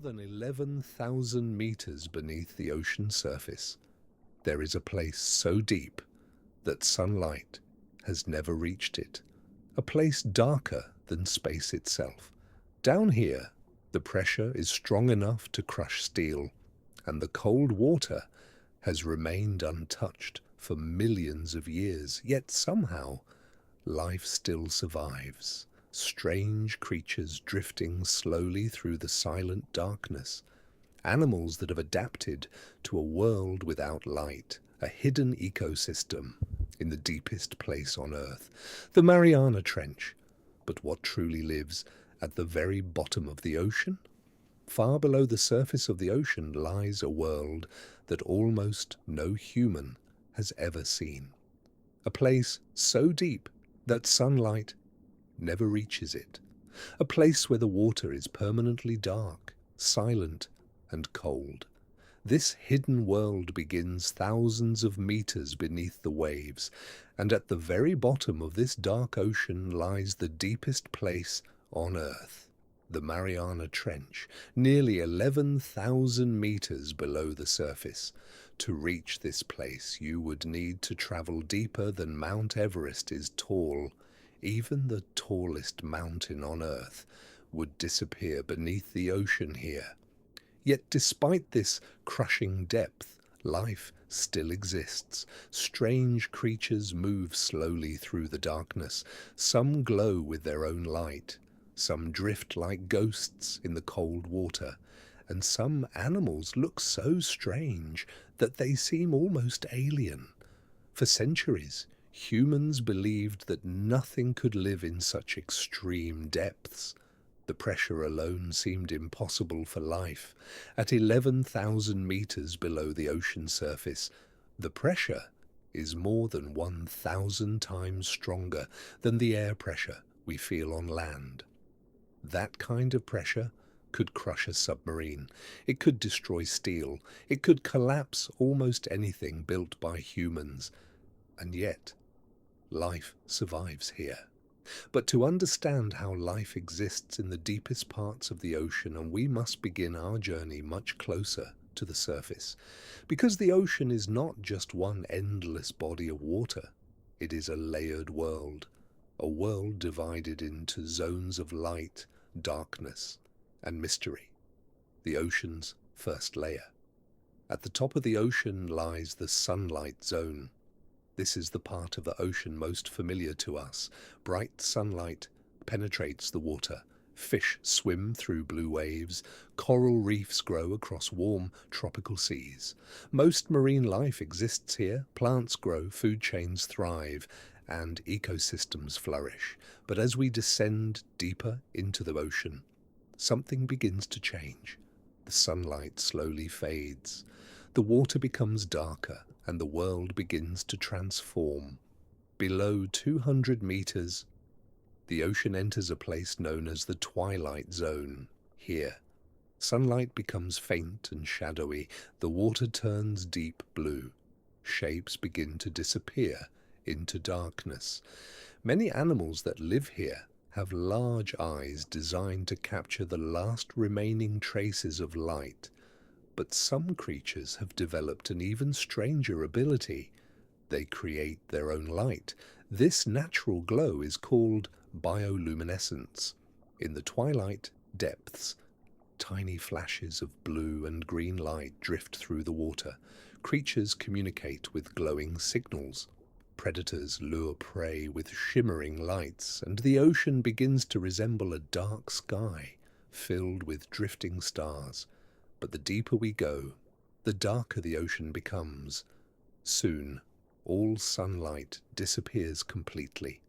than 11,000 meters beneath the ocean surface, there is a place so deep that sunlight has never reached it, a place darker than space itself. Down here, the pressure is strong enough to crush steel, and the cold water has remained untouched for millions of years, yet somehow life still survives. Strange creatures drifting slowly through the silent darkness. Animals that have adapted to a world without light, a hidden ecosystem in the deepest place on Earth, the Mariana Trench. But what truly lives at the very bottom of the ocean? Far below the surface of the ocean lies a world that almost no human has ever seen. A place so deep that sunlight never reaches it. A place where the water is permanently dark, silent, and cold. This hidden world begins thousands of meters beneath the waves, and at the very bottom of this dark ocean lies the deepest place on Earth, the Mariana Trench, nearly 11,000 meters below the surface. To reach this place, you would need to travel deeper than Mount Everest is tall. Even the tallest mountain on Earth would disappear beneath the ocean here. Yet despite this crushing depth, life still exists. Strange creatures move slowly through the darkness. Some glow with their own light. Some drift like ghosts in the cold water. And some animals look so strange that they seem almost alien. For centuries, humans believed that nothing could live in such extreme depths. The pressure alone seemed impossible for life. At 11,000 meters below the ocean surface, the pressure is more than 1,000 times stronger than the air pressure we feel on land. That kind of pressure could crush a submarine. It could destroy steel. It could collapse almost anything built by humans. And yet, life survives here. But to understand how life exists in the deepest parts of the ocean, and we must begin our journey much closer to the surface. Because the ocean is not just one endless body of water. It is a layered world. A world divided into zones of light, darkness, and mystery. The ocean's first layer. At the top of the ocean lies the sunlight zone. This is the part of the ocean most familiar to us. Bright sunlight penetrates the water. Fish swim through blue waves. Coral reefs grow across warm tropical seas. Most marine life exists here. Plants grow, food chains thrive, and ecosystems flourish. But as we descend deeper into the ocean, something begins to change. The sunlight slowly fades. The water becomes darker, and the world begins to transform. Below 200 meters, the ocean enters a place known as the twilight zone. Here, sunlight becomes faint and shadowy. The water turns deep blue. Shapes begin to disappear into darkness. Many animals that live here have large eyes designed to capture the last remaining traces of light. But some creatures have developed an even stranger ability. They create their own light. This natural glow is called bioluminescence. In the twilight depths, tiny flashes of blue and green light drift through the water. Creatures communicate with glowing signals. Predators lure prey with shimmering lights, and the ocean begins to resemble a dark sky filled with drifting stars. But the deeper we go, the darker the ocean becomes. Soon, all sunlight disappears completely.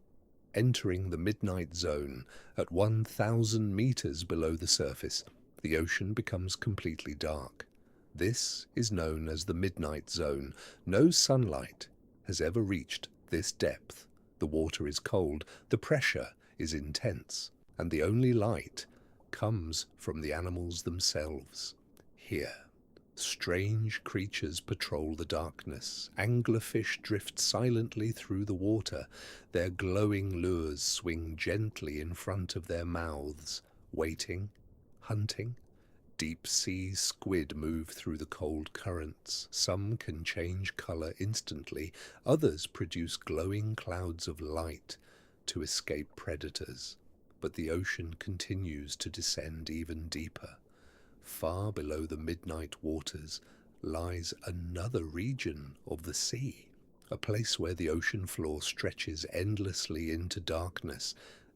Entering the midnight zone at 1,000 meters below the surface, the ocean becomes completely dark. This is known as the midnight zone. No sunlight has ever reached this depth. The water is cold, the pressure is intense, and the only light comes from the animals themselves. Here, strange creatures patrol the darkness. Anglerfish drift silently through the water. Their glowing lures swing gently in front of their mouths, waiting, hunting. Deep-sea squid move through the cold currents. Some can change color instantly. Others produce glowing clouds of light to escape predators. But the ocean continues to descend even deeper. Far below the midnight waters lies another region of the sea, a place where the ocean floor stretches endlessly into darkness.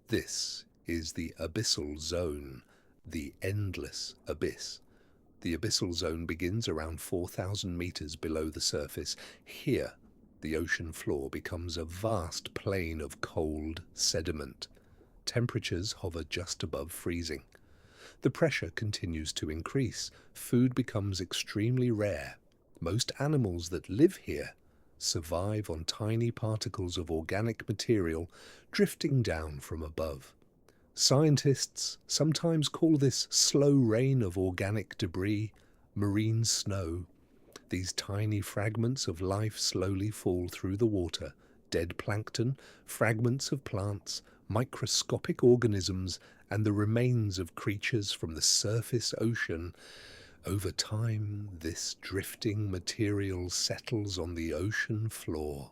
This is the abyssal zone, the endless abyss. The abyssal zone begins around 4,000 meters below the surface. Here, the ocean floor becomes a vast plain of cold sediment. Temperatures hover just above freezing. The pressure continues to increase. Food becomes extremely rare. Most animals that live here survive on tiny particles of organic material drifting down from above. Scientists sometimes call this slow rain of organic debris marine snow. These tiny fragments of life slowly fall through the water. Dead plankton, fragments of plants, microscopic organisms, and the remains of creatures from the surface ocean. Over time, this drifting material settles on the ocean floor.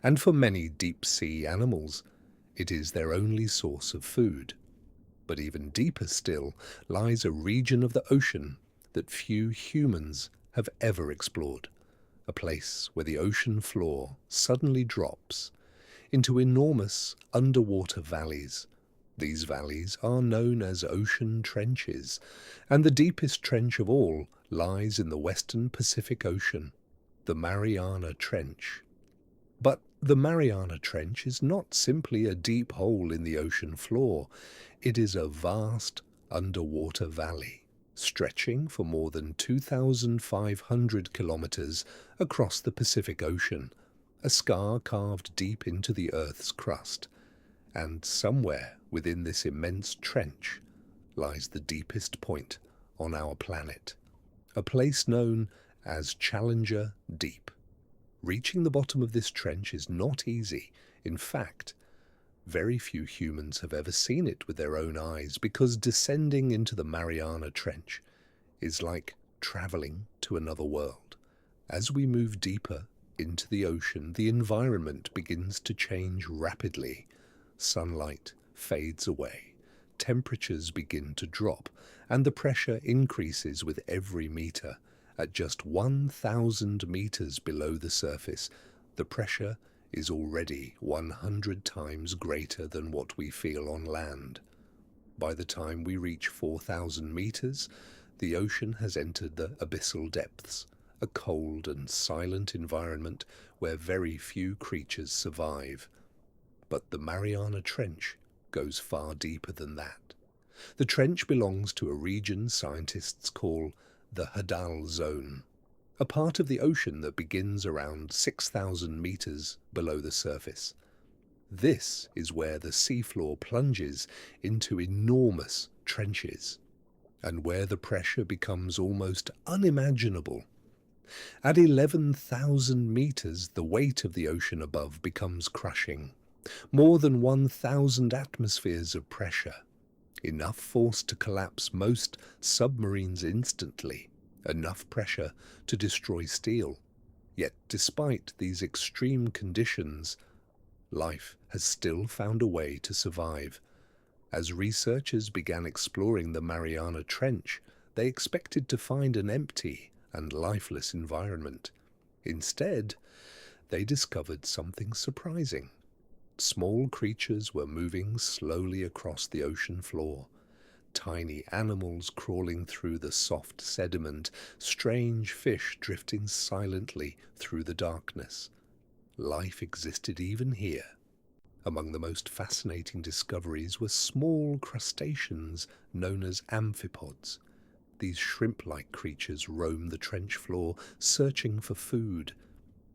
And for many deep-sea animals, it is their only source of food. But even deeper still lies a region of the ocean that few humans have ever explored, a place where the ocean floor suddenly drops into enormous underwater valleys. These valleys are known as ocean trenches, and the deepest trench of all lies in the western Pacific Ocean, the Mariana Trench. But the Mariana Trench is not simply a deep hole in the ocean floor. It is a vast underwater valley, stretching for more than 2,500 kilometers across the Pacific Ocean, a scar carved deep into the Earth's crust. And somewhere within this immense trench lies the deepest point on our planet, a place known as Challenger Deep. Reaching the bottom of this trench is not easy. In fact, very few humans have ever seen it with their own eyes, because descending into the Mariana Trench is like traveling to another world. As we move deeper into the ocean, the environment begins to change rapidly. Sunlight fades away, temperatures begin to drop, and the pressure increases with every meter. At just 1,000 meters below the surface, the pressure is already 100 times greater than what we feel on land. By the time we reach 4,000 meters, the ocean has entered the abyssal depths, a cold and silent environment where very few creatures survive. But the Mariana Trench goes far deeper than that. The trench belongs to a region scientists call the Hadal zone, a part of the ocean that begins around 6,000 meters below the surface. This is where the seafloor plunges into enormous trenches, and where the pressure becomes almost unimaginable. At 11,000 meters, the weight of the ocean above becomes crushing. More than 1,000 atmospheres of pressure, enough force to collapse most submarines instantly, enough pressure to destroy steel. Yet despite these extreme conditions, life has still found a way to survive. As researchers began exploring the Mariana Trench, they expected to find an empty and lifeless environment. Instead, they discovered something surprising. Small creatures were moving slowly across the ocean floor. Tiny animals crawling through the soft sediment, strange fish drifting silently through the darkness. Life existed even here. Among the most fascinating discoveries were small crustaceans known as amphipods. These shrimp-like creatures roam the trench floor, searching for food,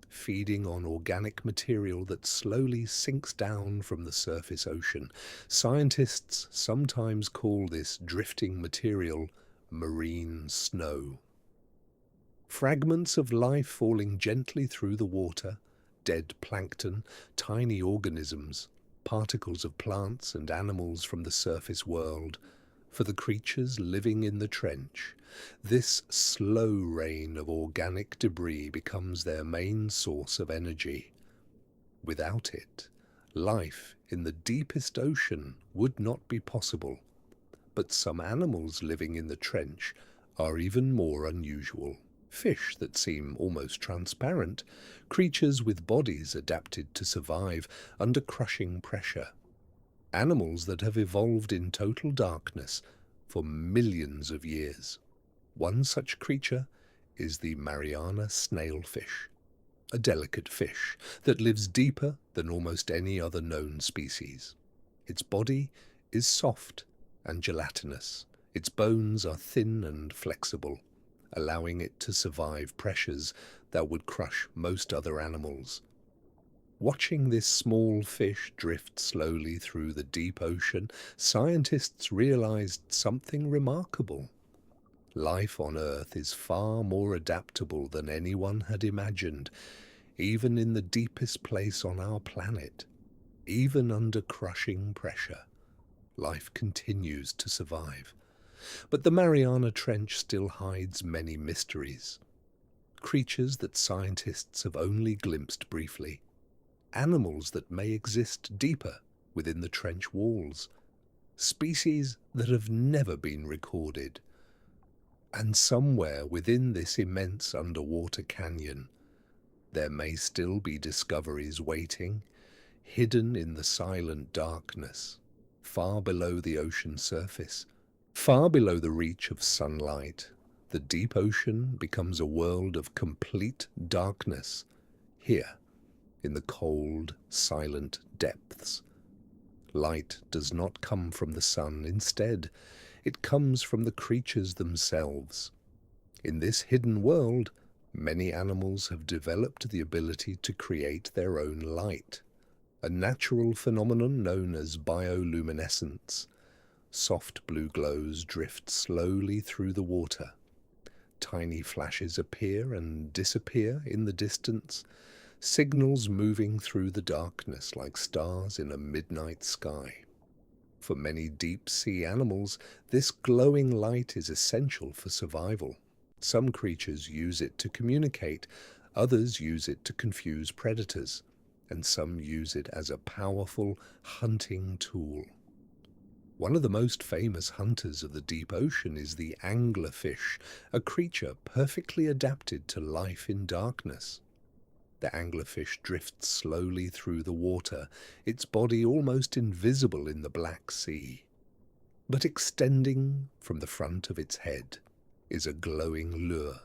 feeding on organic material that slowly sinks down from the surface ocean. Scientists sometimes call this drifting material marine snow. Fragments of life falling gently through the water, dead plankton, tiny organisms, particles of plants and animals from the surface world. For the creatures living in the trench, this slow rain of organic debris becomes their main source of energy. Without it, life in the deepest ocean would not be possible. But some animals living in the trench are even more unusual. Fish that seem almost transparent, creatures with bodies adapted to survive under crushing pressure. Animals that have evolved in total darkness for millions of years. One such creature is the Mariana snailfish, a delicate fish that lives deeper than almost any other known species. Its body is soft and gelatinous. Its bones are thin and flexible, allowing it to survive pressures that would crush most other animals. Watching this small fish drift slowly through the deep ocean, scientists realized something remarkable. Life on Earth is far more adaptable than anyone had imagined, even in the deepest place on our planet. Even under crushing pressure, life continues to survive. But the Mariana Trench still hides many mysteries. Creatures that scientists have only glimpsed briefly. Animals that may exist deeper within the trench walls. Species that have never been recorded. And somewhere within this immense underwater canyon, there may still be discoveries waiting, hidden in the silent darkness, far below the ocean surface, far below the reach of sunlight. The deep ocean becomes a world of complete darkness, here, in the cold, silent depths. Light does not come from the sun. Instead, it comes from the creatures themselves. In this hidden world, many animals have developed the ability to create their own light, a natural phenomenon known as bioluminescence. Soft blue glows drift slowly through the water. Tiny flashes appear and disappear in the distance, signals moving through the darkness like stars in a midnight sky. For many deep-sea animals, this glowing light is essential for survival. Some creatures use it to communicate, others use it to confuse predators, and some use it as a powerful hunting tool. One of the most famous hunters of the deep ocean is the anglerfish, a creature perfectly adapted to life in darkness. The anglerfish drifts slowly through the water, its body almost invisible in the Black Sea. But extending from the front of its head is a glowing lure,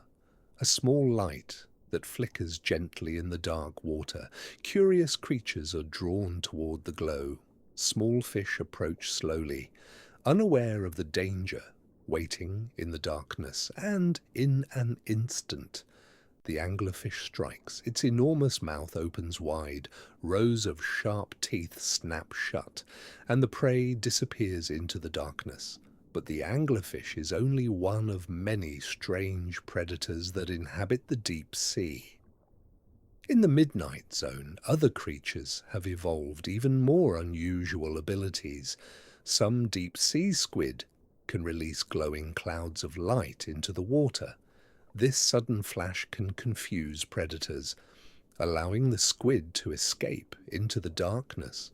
a small light that flickers gently in the dark water. Curious creatures are drawn toward the glow. Small fish approach slowly, unaware of the danger waiting in the darkness, and in an instant, the anglerfish strikes. Its enormous mouth opens wide, rows of sharp teeth snap shut, and the prey disappears into the darkness. But the anglerfish is only one of many strange predators that inhabit the deep sea. In the midnight zone, other creatures have evolved even more unusual abilities. Some deep-sea squid can release glowing clouds of light into the water. This sudden flash can confuse predators, allowing the squid to escape into the darkness.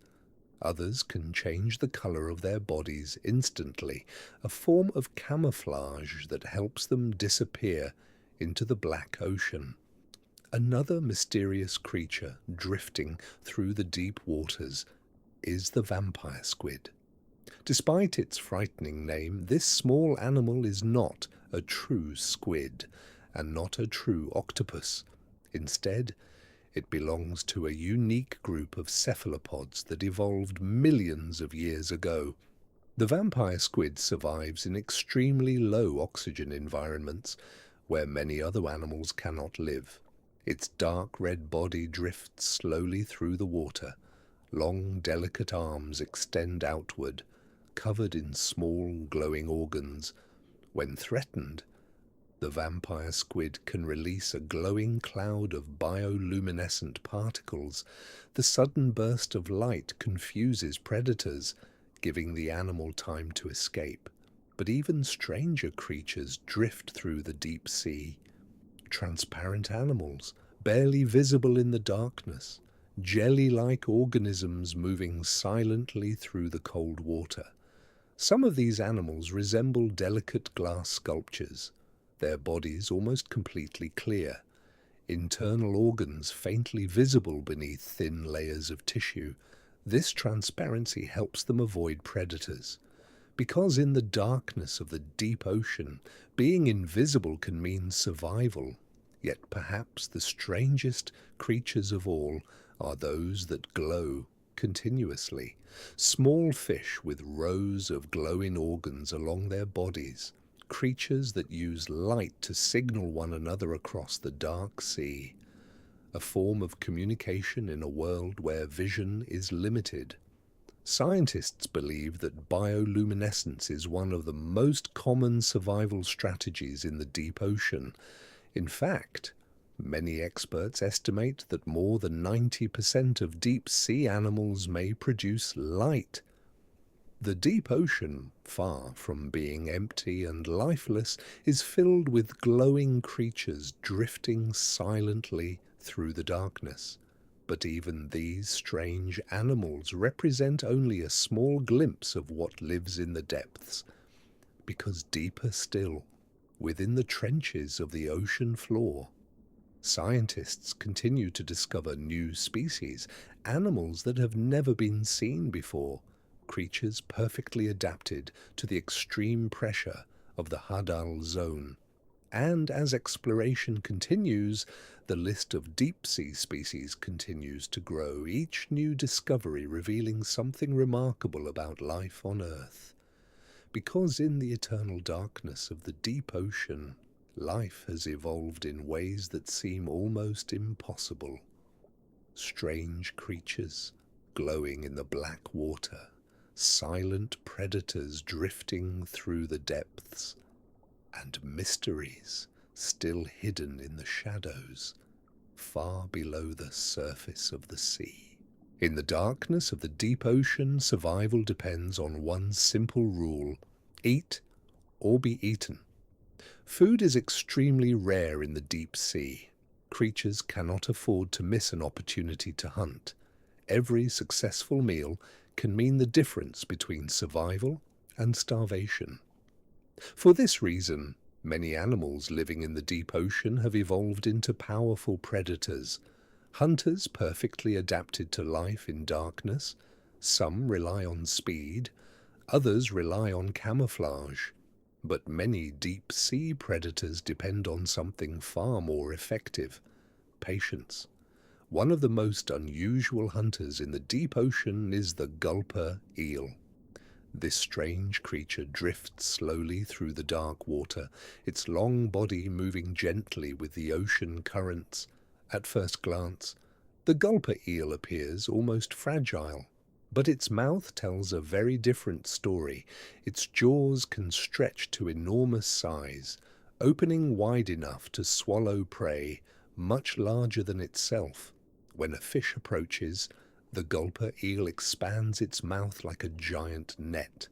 Others can change the color of their bodies instantly, a form of camouflage that helps them disappear into the black ocean. Another mysterious creature drifting through the deep waters is the vampire squid. Despite its frightening name, this small animal is not a true squid and not a true octopus. Instead, it belongs to a unique group of cephalopods that evolved millions of years ago. The vampire squid survives in extremely low oxygen environments where many other animals cannot live. Its dark red body drifts slowly through the water. Long, delicate arms extend outward, covered in small, glowing organs. When threatened, the vampire squid can release a glowing cloud of bioluminescent particles. The sudden burst of light confuses predators, giving the animal time to escape. But even stranger creatures drift through the deep sea. Transparent animals, barely visible in the darkness, jelly-like organisms moving silently through the cold water. Some of these animals resemble delicate glass sculptures, their bodies almost completely clear, internal organs faintly visible beneath thin layers of tissue. This transparency helps them avoid predators. Because in the darkness of the deep ocean, being invisible can mean survival. Yet perhaps the strangest creatures of all are those that glow continuously. Small fish with rows of glowing organs along their bodies, creatures that use light to signal one another across the dark sea. A form of communication in a world where vision is limited. Scientists believe that bioluminescence is one of the most common survival strategies in the deep ocean. In fact, many experts estimate that more than 90% of deep-sea animals may produce light. The deep ocean, far from being empty and lifeless, is filled with glowing creatures drifting silently through the darkness. But even these strange animals represent only a small glimpse of what lives in the depths, because deeper still, within the trenches of the ocean floor, scientists continue to discover new species, animals that have never been seen before, creatures perfectly adapted to the extreme pressure of the Hadal zone. And as exploration continues, the list of deep-sea species continues to grow, each new discovery revealing something remarkable about life on Earth. Because in the eternal darkness of the deep ocean, life has evolved in ways that seem almost impossible. Strange creatures glowing in the black water, silent predators drifting through the depths, and mysteries still hidden in the shadows, far below the surface of the sea. In the darkness of the deep ocean, survival depends on one simple rule: eat or be eaten. Food is extremely rare in the deep sea. Creatures cannot afford to miss an opportunity to hunt. Every successful meal can mean the difference between survival and starvation. For this reason, many animals living in the deep ocean have evolved into powerful predators. Hunters perfectly adapted to life in darkness. Some rely on speed, others rely on camouflage. But many deep-sea predators depend on something far more effective: patience. One of the most unusual hunters in the deep ocean is the gulper eel. This strange creature drifts slowly through the dark water, its long body moving gently with the ocean currents. At first glance, the gulper eel appears almost fragile, but its mouth tells a very different story. Its jaws can stretch to enormous size, opening wide enough to swallow prey much larger than itself. When a fish approaches, the gulper eel expands its mouth like a giant net.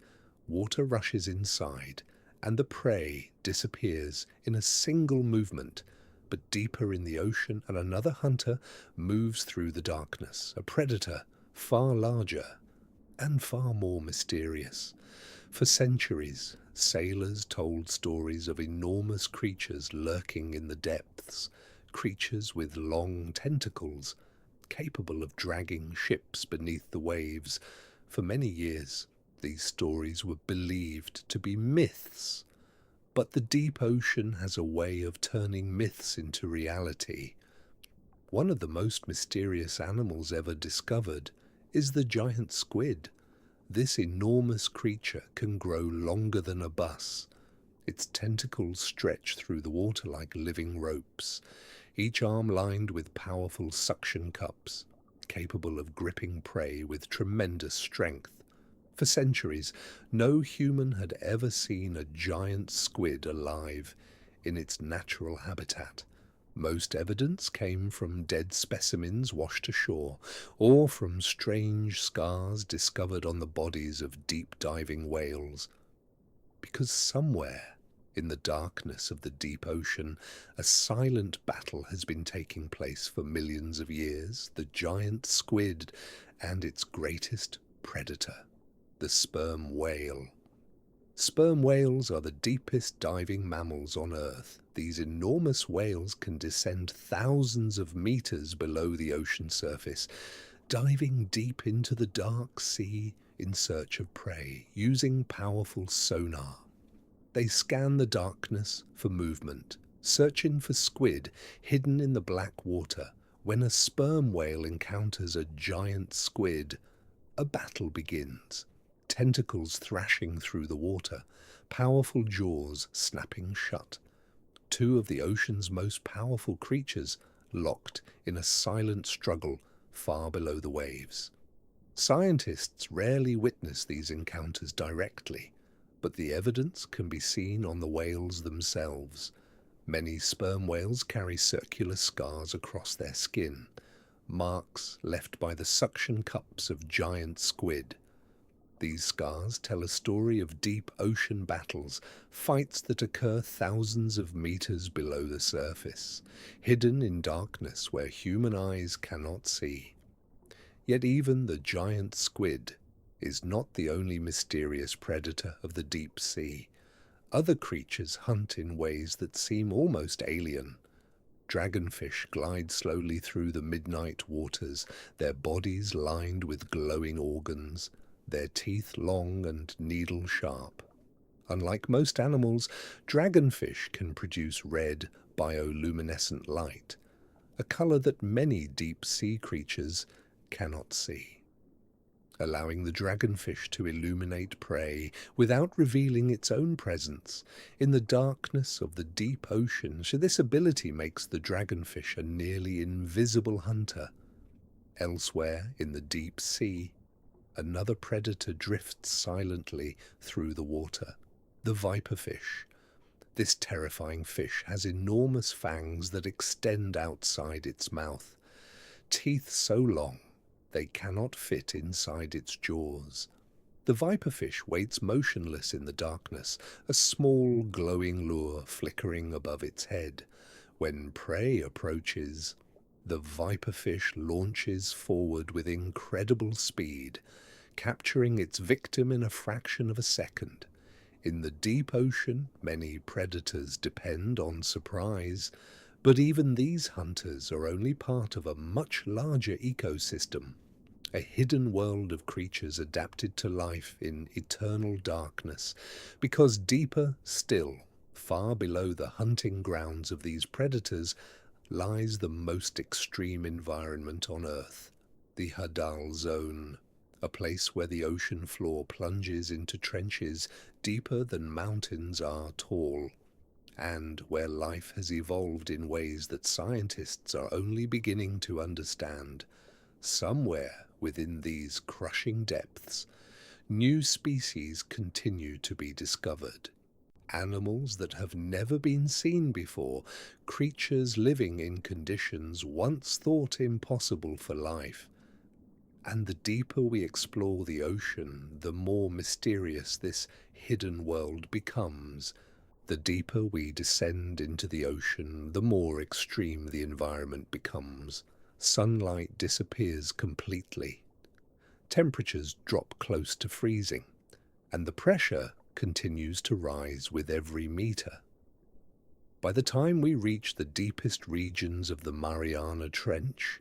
Water rushes inside, and the prey disappears in a single movement. But deeper in the ocean, and another hunter moves through the darkness, a predator far larger and far more mysterious. For centuries, sailors told stories of enormous creatures lurking in the depths, creatures with long tentacles, capable of dragging ships beneath the waves. For many years, these stories were believed to be myths. But the deep ocean has a way of turning myths into reality. One of the most mysterious animals ever discovered is the giant squid. This enormous creature can grow longer than a bus. Its tentacles stretch through the water like living ropes, each arm lined with powerful suction cups, capable of gripping prey with tremendous strength. For centuries, no human had ever seen a giant squid alive in its natural habitat. Most evidence came from dead specimens washed ashore, or from strange scars discovered on the bodies of deep-diving whales. Because somewhere in the darkness of the deep ocean, a silent battle has been taking place for millions of years, the giant squid and its greatest predator, the sperm whale. Sperm whales are the deepest diving mammals on Earth. These enormous whales can descend thousands of meters below the ocean surface, diving deep into the dark sea in search of prey, using powerful sonar. They scan the darkness for movement, searching for squid hidden in the black water. When a sperm whale encounters a giant squid, a battle begins. Tentacles thrashing through the water, powerful jaws snapping shut. Two of the ocean's most powerful creatures locked in a silent struggle far below the waves. Scientists rarely witness these encounters directly, but the evidence can be seen on the whales themselves. Many sperm whales carry circular scars across their skin, marks left by the suction cups of giant squid. These scars tell a story of deep ocean battles, fights that occur thousands of meters below the surface, hidden in darkness where human eyes cannot see. Yet even the giant squid is not the only mysterious predator of the deep sea. Other creatures hunt in ways that seem almost alien. Dragonfish glide slowly through the midnight waters, their bodies lined with glowing organs, their teeth long and needle-sharp. Unlike most animals, dragonfish can produce red, bioluminescent light, a color that many deep-sea creatures cannot see, allowing the dragonfish to illuminate prey without revealing its own presence. In the darkness of the deep ocean, this ability makes the dragonfish a nearly invisible hunter. Elsewhere in the deep sea, another predator drifts silently through the water, the viperfish. This terrifying fish has enormous fangs that extend outside its mouth, teeth so long they cannot fit inside its jaws. The viperfish waits motionless in the darkness, a small glowing lure flickering above its head. When prey approaches, the viperfish launches forward with incredible speed, capturing its victim in a fraction of a second. In the deep ocean, many predators depend on surprise, but even these hunters are only part of a much larger ecosystem, a hidden world of creatures adapted to life in eternal darkness, because deeper still, far below the hunting grounds of these predators, lies the most extreme environment on Earth, the Hadal zone, a place where the ocean floor plunges into trenches deeper than mountains are tall, and where life has evolved in ways that scientists are only beginning to understand. Somewhere within these crushing depths, new species continue to be discovered. Animals that have never been seen before, creatures living in conditions once thought impossible for life. And the deeper we explore the ocean, the more mysterious this hidden world becomes. The deeper we descend into the ocean, the more extreme the environment becomes. Sunlight disappears completely. Temperatures drop close to freezing, and the pressure continues to rise with every meter. By the time we reach the deepest regions of the Mariana Trench,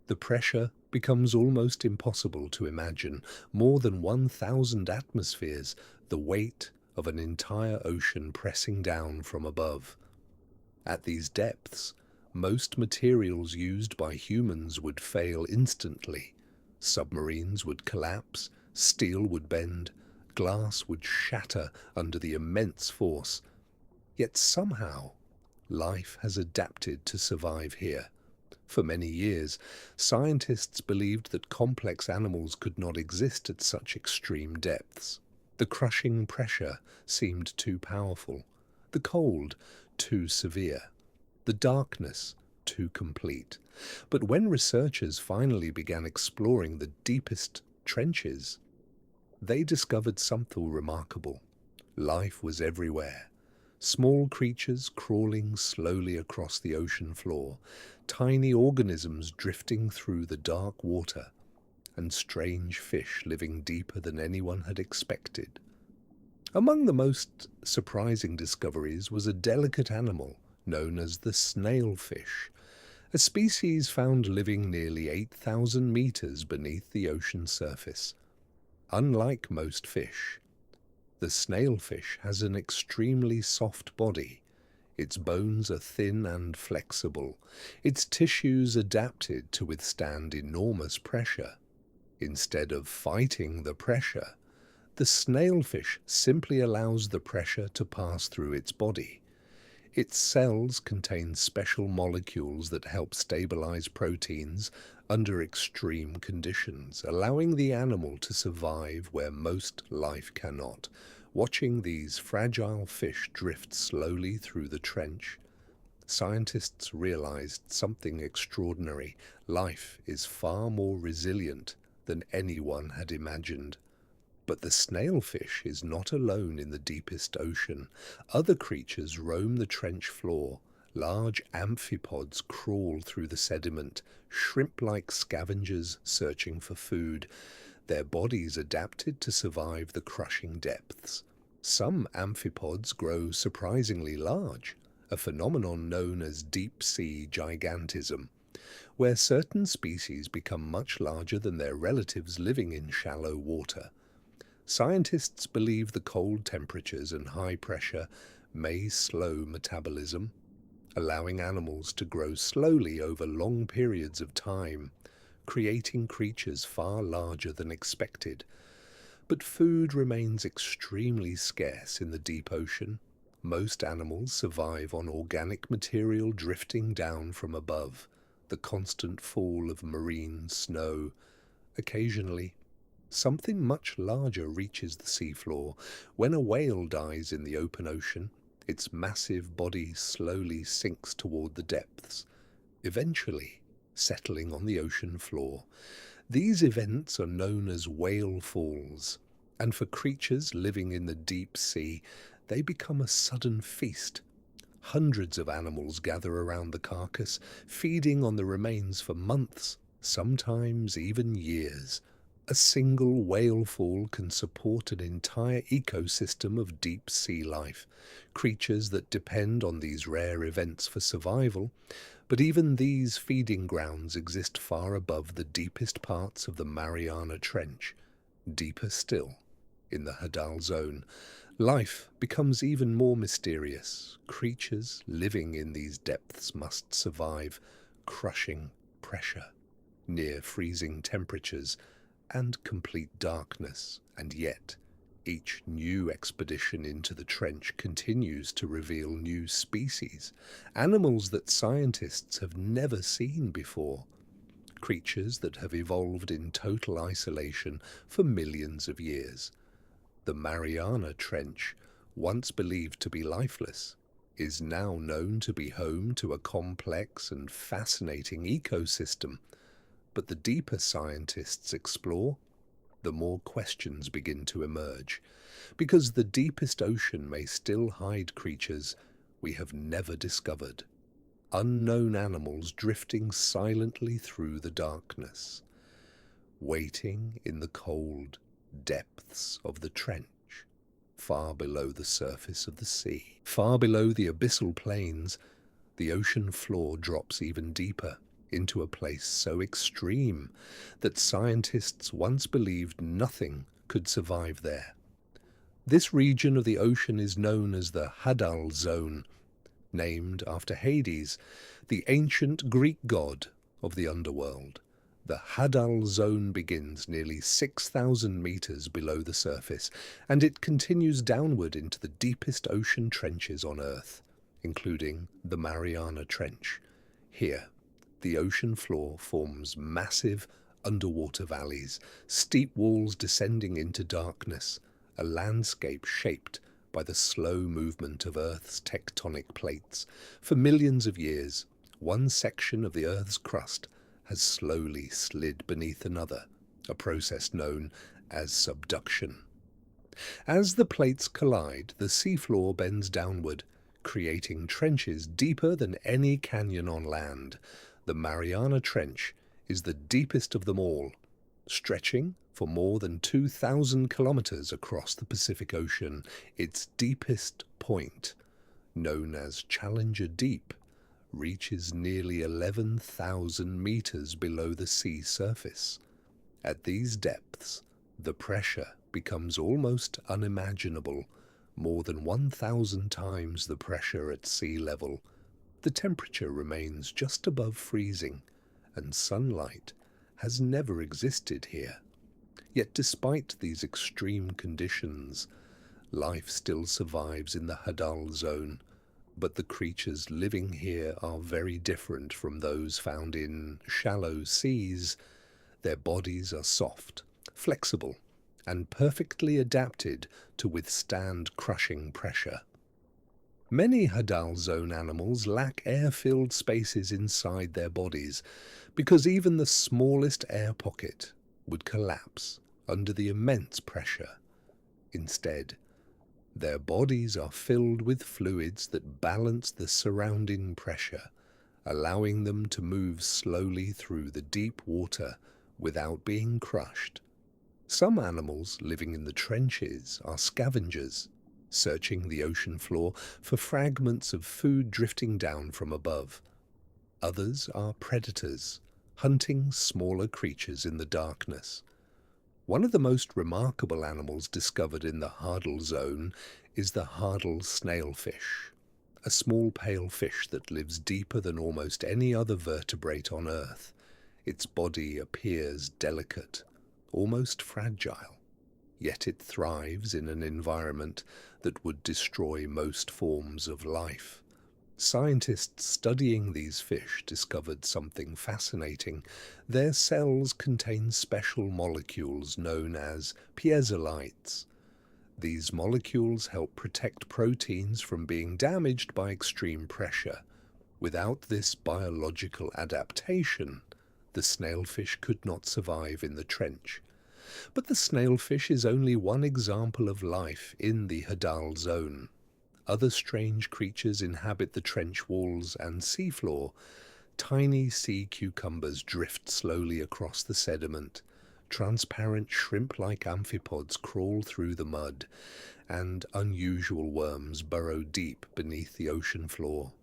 the pressure becomes almost impossible to imagine. More than 1,000 atmospheres, the weight of an entire ocean pressing down from above. At these depths, most materials used by humans would fail instantly. Submarines would collapse, steel would bend, glass would shatter under the immense force. Yet somehow, life has adapted to survive here. For many years, scientists believed that complex animals could not exist at such extreme depths. The crushing pressure seemed too powerful, the cold too severe, the darkness too complete. But when researchers finally began exploring the deepest trenches, they discovered something remarkable. Life was everywhere. Small creatures crawling slowly across the ocean floor, tiny organisms drifting through the dark water, and strange fish living deeper than anyone had expected. Among the most surprising discoveries was a delicate animal known as the snailfish, a species found living nearly 8,000 meters beneath the ocean surface. Unlike most fish, the snailfish has an extremely soft body. Its bones are thin and flexible, its tissues adapted to withstand enormous pressure. Instead of fighting the pressure, the snailfish simply allows the pressure to pass through its body. Its cells contain special molecules that help stabilize proteins under extreme conditions, allowing the animal to survive where most life cannot. Watching these fragile fish drift slowly through the trench, scientists realized something extraordinary. Life is far more resilient than anyone had imagined. But the snailfish is not alone in the deepest ocean. Other creatures roam the trench floor. Large amphipods crawl through the sediment, shrimp-like scavengers searching for food, their bodies adapted to survive the crushing depths. Some amphipods grow surprisingly large, a phenomenon known as deep-sea gigantism, where certain species become much larger than their relatives living in shallow water. Scientists believe the cold temperatures and high pressure may slow metabolism, allowing animals to grow slowly over long periods of time, creating creatures far larger than expected. But food remains extremely scarce in the deep ocean. Most animals survive on organic material drifting down from above, the constant fall of marine snow. Occasionally, something much larger reaches the seafloor. When a whale dies in the open ocean, its massive body slowly sinks toward the depths, eventually settling on the ocean floor. These events are known as whale falls, and for creatures living in the deep sea, they become a sudden feast. Hundreds of animals gather around the carcass, feeding on the remains for months, sometimes even years. A single whale fall can support an entire ecosystem of deep-sea life, creatures that depend on these rare events for survival. But even these feeding grounds exist far above the deepest parts of the Mariana Trench. Deeper still, in the Hadal zone, life becomes even more mysterious. Creatures living in these depths must survive crushing pressure, near freezing temperatures, and complete darkness, and yet each new expedition into the trench continues to reveal new species, animals that scientists have never seen before, creatures that have evolved in total isolation for millions of years. The Mariana Trench, once believed to be lifeless, is now known to be home to a complex and fascinating ecosystem. But the deeper scientists explore, the more questions begin to emerge, because the deepest ocean may still hide creatures we have never discovered, unknown animals drifting silently through the darkness, waiting in the cold depths of the trench, far below the surface of the sea. Far below the abyssal plains, the ocean floor drops even deeper, into a place so extreme that scientists once believed nothing could survive there. This region of the ocean is known as the Hadal zone, named after Hades, the ancient Greek god of the underworld. The Hadal zone begins nearly 6,000 meters below the surface, and it continues downward into the deepest ocean trenches on Earth, including the Mariana Trench. Here, the ocean floor forms massive underwater valleys, steep walls descending into darkness, a landscape shaped by the slow movement of Earth's tectonic plates. For millions of years, one section of the Earth's crust has slowly slid beneath another, a process known as subduction. As the plates collide, the seafloor bends downward, creating trenches deeper than any canyon on land. The Mariana Trench is the deepest of them all, stretching for more than 2,000 kilometers across the Pacific Ocean. Its deepest point, known as Challenger Deep, reaches nearly 11,000 meters below the sea surface. At these depths, the pressure becomes almost unimaginable, more than 1,000 times the pressure at sea level. The temperature remains just above freezing, and sunlight has never existed here. Yet despite these extreme conditions, life still survives in the Hadal zone, but the creatures living here are very different from those found in shallow seas. Their bodies are soft, flexible, and perfectly adapted to withstand crushing pressure. Many Hadal zone animals lack air-filled spaces inside their bodies because even the smallest air pocket would collapse under the immense pressure. Instead, their bodies are filled with fluids that balance the surrounding pressure, allowing them to move slowly through the deep water without being crushed. Some animals living in the trenches are scavengers, searching the ocean floor for fragments of food drifting down from above. Others are predators, hunting smaller creatures in the darkness. One of the most remarkable animals discovered in the Hadal zone is the Hadal snailfish, a small pale fish that lives deeper than almost any other vertebrate on Earth. Its body appears delicate, almost fragile, yet it thrives in an environment that would destroy most forms of life. Scientists studying these fish discovered something fascinating. Their cells contain special molecules known as piezolites. These molecules help protect proteins from being damaged by extreme pressure. Without this biological adaptation, the snailfish could not survive in the trench. But the snailfish is only one example of life in the Hadal zone. Other strange creatures inhabit the trench walls and seafloor. Tiny sea cucumbers drift slowly across the sediment. Transparent shrimp-like amphipods crawl through the mud, and unusual worms burrow deep beneath the ocean floor.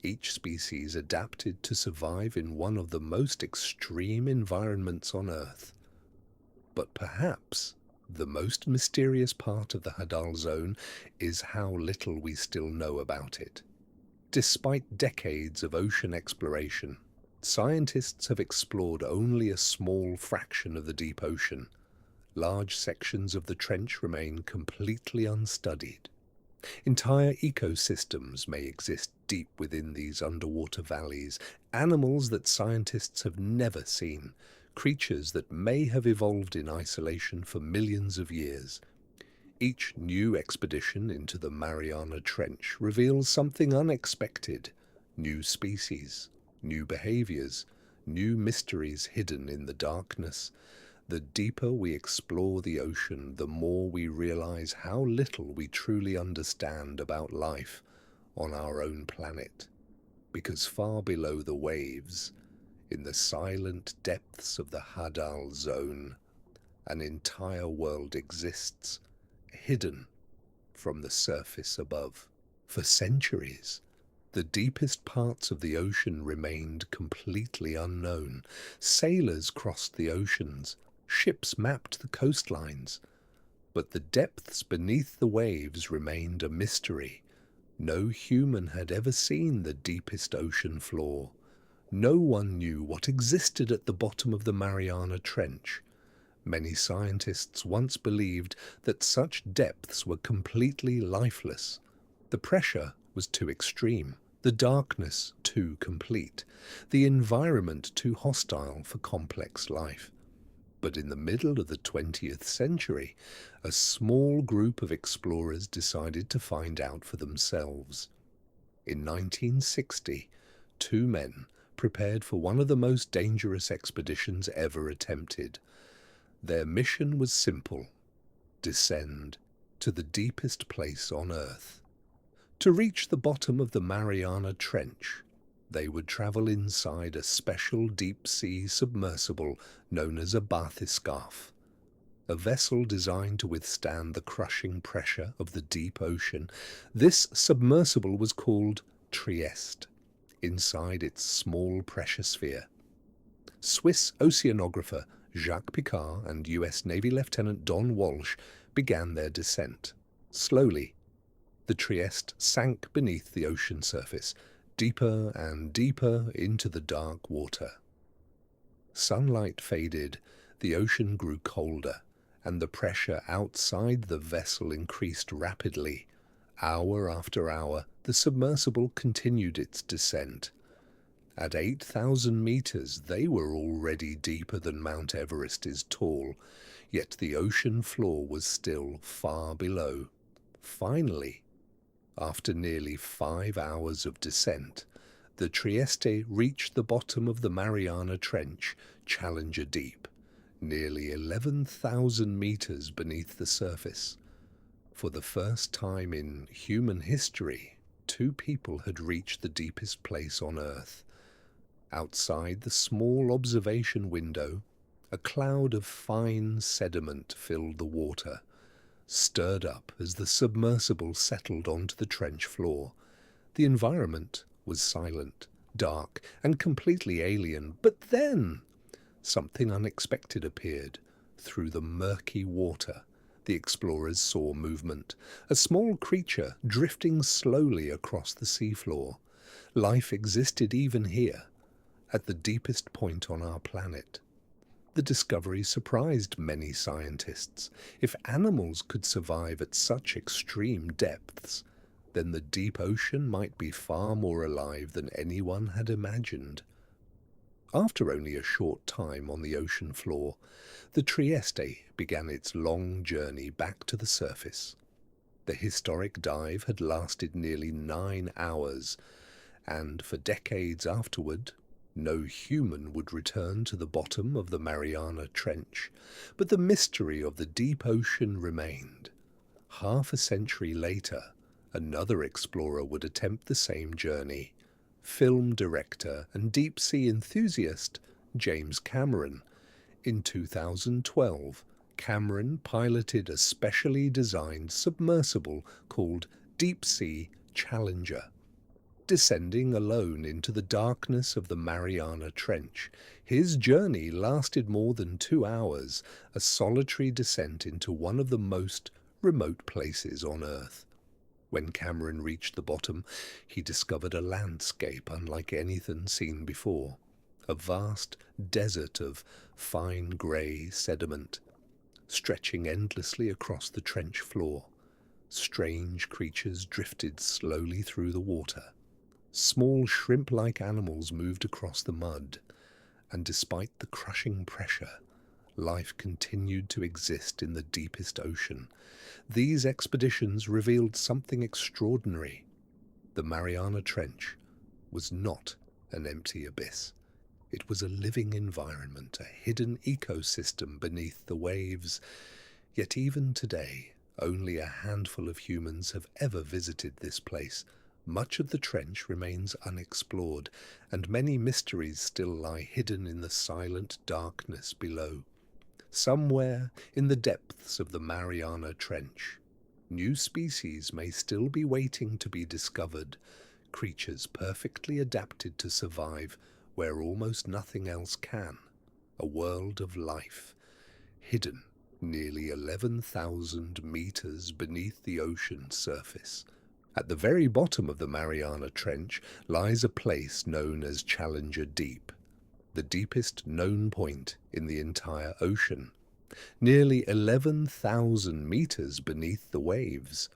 Each species adapted to survive in one of the most extreme environments on Earth. But perhaps the most mysterious part of the Hadal zone is how little we still know about it. Despite decades of ocean exploration, scientists have explored only a small fraction of the deep ocean. Large sections of the trench remain completely unstudied. Entire ecosystems may exist deep within these underwater valleys, animals that scientists have never seen, creatures that may have evolved in isolation for millions of years. Each new expedition into the Mariana Trench reveals something unexpected: new species, new behaviors, new mysteries hidden in the darkness. The deeper we explore the ocean, the more we realize how little we truly understand about life on our own planet. Because far below the waves, in the silent depths of the Hadal zone, an entire world exists, hidden from the surface above. For centuries, the deepest parts of the ocean remained completely unknown. Sailors crossed the oceans, ships mapped the coastlines, but the depths beneath the waves remained a mystery. No human had ever seen the deepest ocean floor. No one knew what existed at the bottom of the Mariana Trench. Many scientists once believed that such depths were completely lifeless. The pressure was too extreme, the darkness too complete, the environment too hostile for complex life. But in the middle of the 20th century, a small group of explorers decided to find out for themselves. In 1960, two men prepared for one of the most dangerous expeditions ever attempted. Their mission was simple: descend to the deepest place on Earth. To reach the bottom of the Mariana Trench, they would travel inside a special deep-sea submersible known as a bathyscaphe, a vessel designed to withstand the crushing pressure of the deep ocean. This submersible was called Trieste, inside its small pressure sphere. Swiss oceanographer Jacques Picard and US Navy Lieutenant Don Walsh began their descent. Slowly, the Trieste sank beneath the ocean surface, deeper and deeper into the dark water. Sunlight faded, the ocean grew colder, and the pressure outside the vessel increased rapidly. Hour after hour, the submersible continued its descent. At 8,000 meters, they were already deeper than Mount Everest is tall, yet the ocean floor was still far below. Finally, after nearly 5 hours of descent, the Trieste reached the bottom of the Mariana Trench, Challenger Deep, nearly 11,000 meters beneath the surface. For the first time in human history, two people had reached the deepest place on Earth. Outside the small observation window, a cloud of fine sediment filled the water, stirred up as the submersible settled onto the trench floor. The environment was silent, dark, and completely alien. But then something unexpected appeared. Through the murky water, the explorers saw movement, a small creature drifting slowly across the seafloor. Life existed even here, at the deepest point on our planet. The discovery surprised many scientists. If animals could survive at such extreme depths, then the deep ocean might be far more alive than anyone had imagined. After only a short time on the ocean floor, the Trieste began its long journey back to the surface. The historic dive had lasted nearly 9 hours, and for decades afterward, no human would return to the bottom of the Mariana Trench. But the mystery of the deep ocean remained. Half a century later, another explorer would attempt the same journey. Film director and deep-sea enthusiast James Cameron. In 2012, Cameron piloted a specially designed submersible called Deep Sea Challenger. Descending alone into the darkness of the Mariana Trench, his journey lasted more than 2 hours, a solitary descent into one of the most remote places on Earth. When Cameron reached the bottom, he discovered a landscape unlike anything seen before, a vast desert of fine grey sediment, stretching endlessly across the trench floor. Strange creatures drifted slowly through the water. Small shrimp-like animals moved across the mud, and despite the crushing pressure, life continued to exist in the deepest ocean. These expeditions revealed something extraordinary. The Mariana Trench was not an empty abyss. It was a living environment, a hidden ecosystem beneath the waves. Yet even today, only a handful of humans have ever visited this place. Much of the trench remains unexplored, and many mysteries still lie hidden in the silent darkness below. Somewhere in the depths of the Mariana Trench, new species may still be waiting to be discovered, creatures perfectly adapted to survive where almost nothing else can, a world of life, hidden nearly 11,000 meters beneath the ocean surface. At the very bottom of the Mariana Trench lies a place known as Challenger Deep, the deepest known point in the entire ocean, nearly 11,000 meters beneath the waves.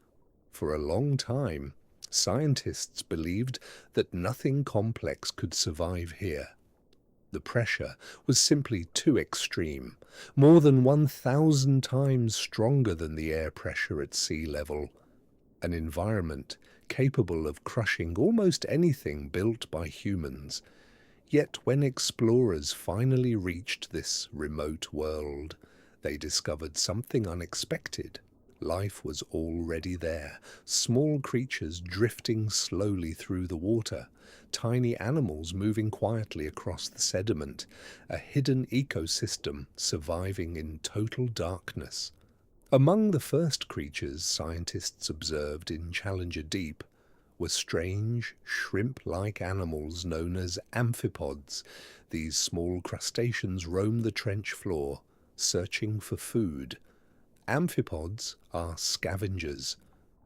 For a long time, scientists believed that nothing complex could survive here. The pressure was simply too extreme, more than 1,000 times stronger than the air pressure at sea level. An environment capable of crushing almost anything built by humans. Yet when explorers finally reached this remote world, they discovered something unexpected. Life was already there, small creatures drifting slowly through the water, tiny animals moving quietly across the sediment, a hidden ecosystem surviving in total darkness. Among the first creatures scientists observed in Challenger Deep were strange, shrimp-like animals known as amphipods. These small crustaceans roam the trench floor, searching for food. Amphipods are scavengers.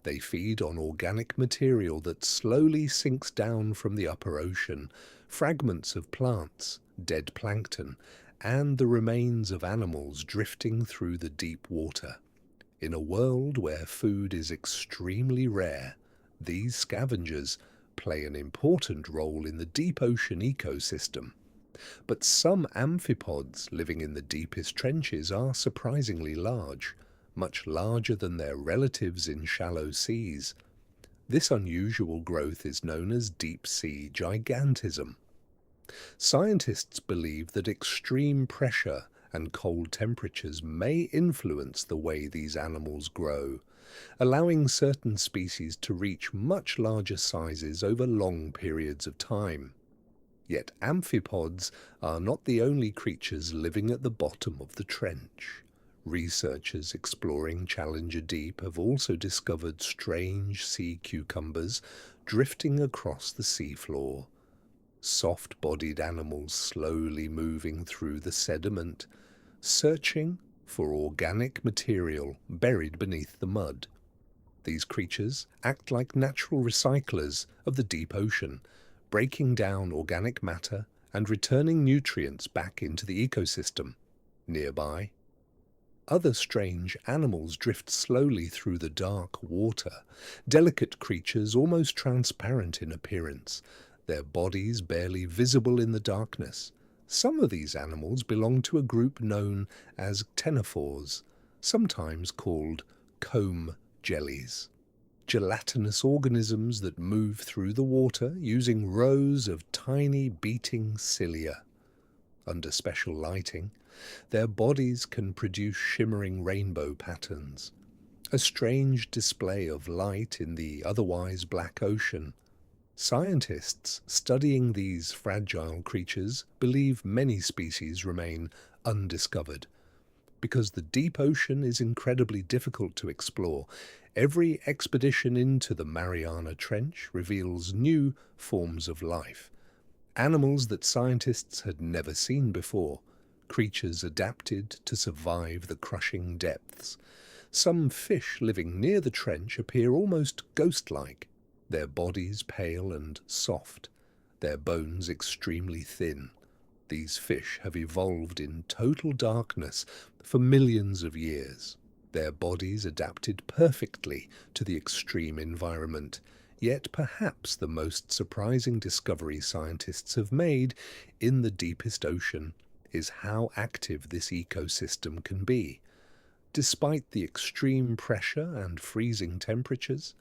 They feed on organic material that slowly sinks down from the upper ocean, fragments of plants, dead plankton, and the remains of animals drifting through the deep water. In a world where food is extremely rare, these scavengers play an important role in the deep ocean ecosystem. But some amphipods living in the deepest trenches are surprisingly large, much larger than their relatives in shallow seas. This unusual growth is known as deep-sea gigantism. Scientists believe that extreme pressure and cold temperatures may influence the way these animals grow, allowing certain species to reach much larger sizes over long periods of time. Yet amphipods are not the only creatures living at the bottom of the trench. Researchers exploring Challenger Deep have also discovered strange sea cucumbers drifting across the seafloor. Soft-bodied animals slowly moving through the sediment, searching for organic material buried beneath the mud. These creatures act like natural recyclers of the deep ocean, breaking down organic matter and returning nutrients back into the ecosystem. Nearby, other strange animals drift slowly through the dark water, delicate creatures almost transparent in appearance, their bodies barely visible in the darkness. Some of these animals belong to a group known as ctenophores, sometimes called comb jellies. Gelatinous organisms that move through the water using rows of tiny beating cilia. Under special lighting, their bodies can produce shimmering rainbow patterns, a strange display of light in the otherwise black ocean. Scientists studying these fragile creatures believe many species remain undiscovered. Because the deep ocean is incredibly difficult to explore, every expedition into the Mariana Trench reveals new forms of life. Animals that scientists had never seen before, creatures adapted to survive the crushing depths. Some fish living near the trench appear almost ghost-like, their bodies pale and soft, their bones extremely thin. These fish have evolved in total darkness for millions of years. Their bodies adapted perfectly to the extreme environment. Yet perhaps the most surprising discovery scientists have made in the deepest ocean is how active this ecosystem can be. Despite the extreme pressure and freezing temperatures,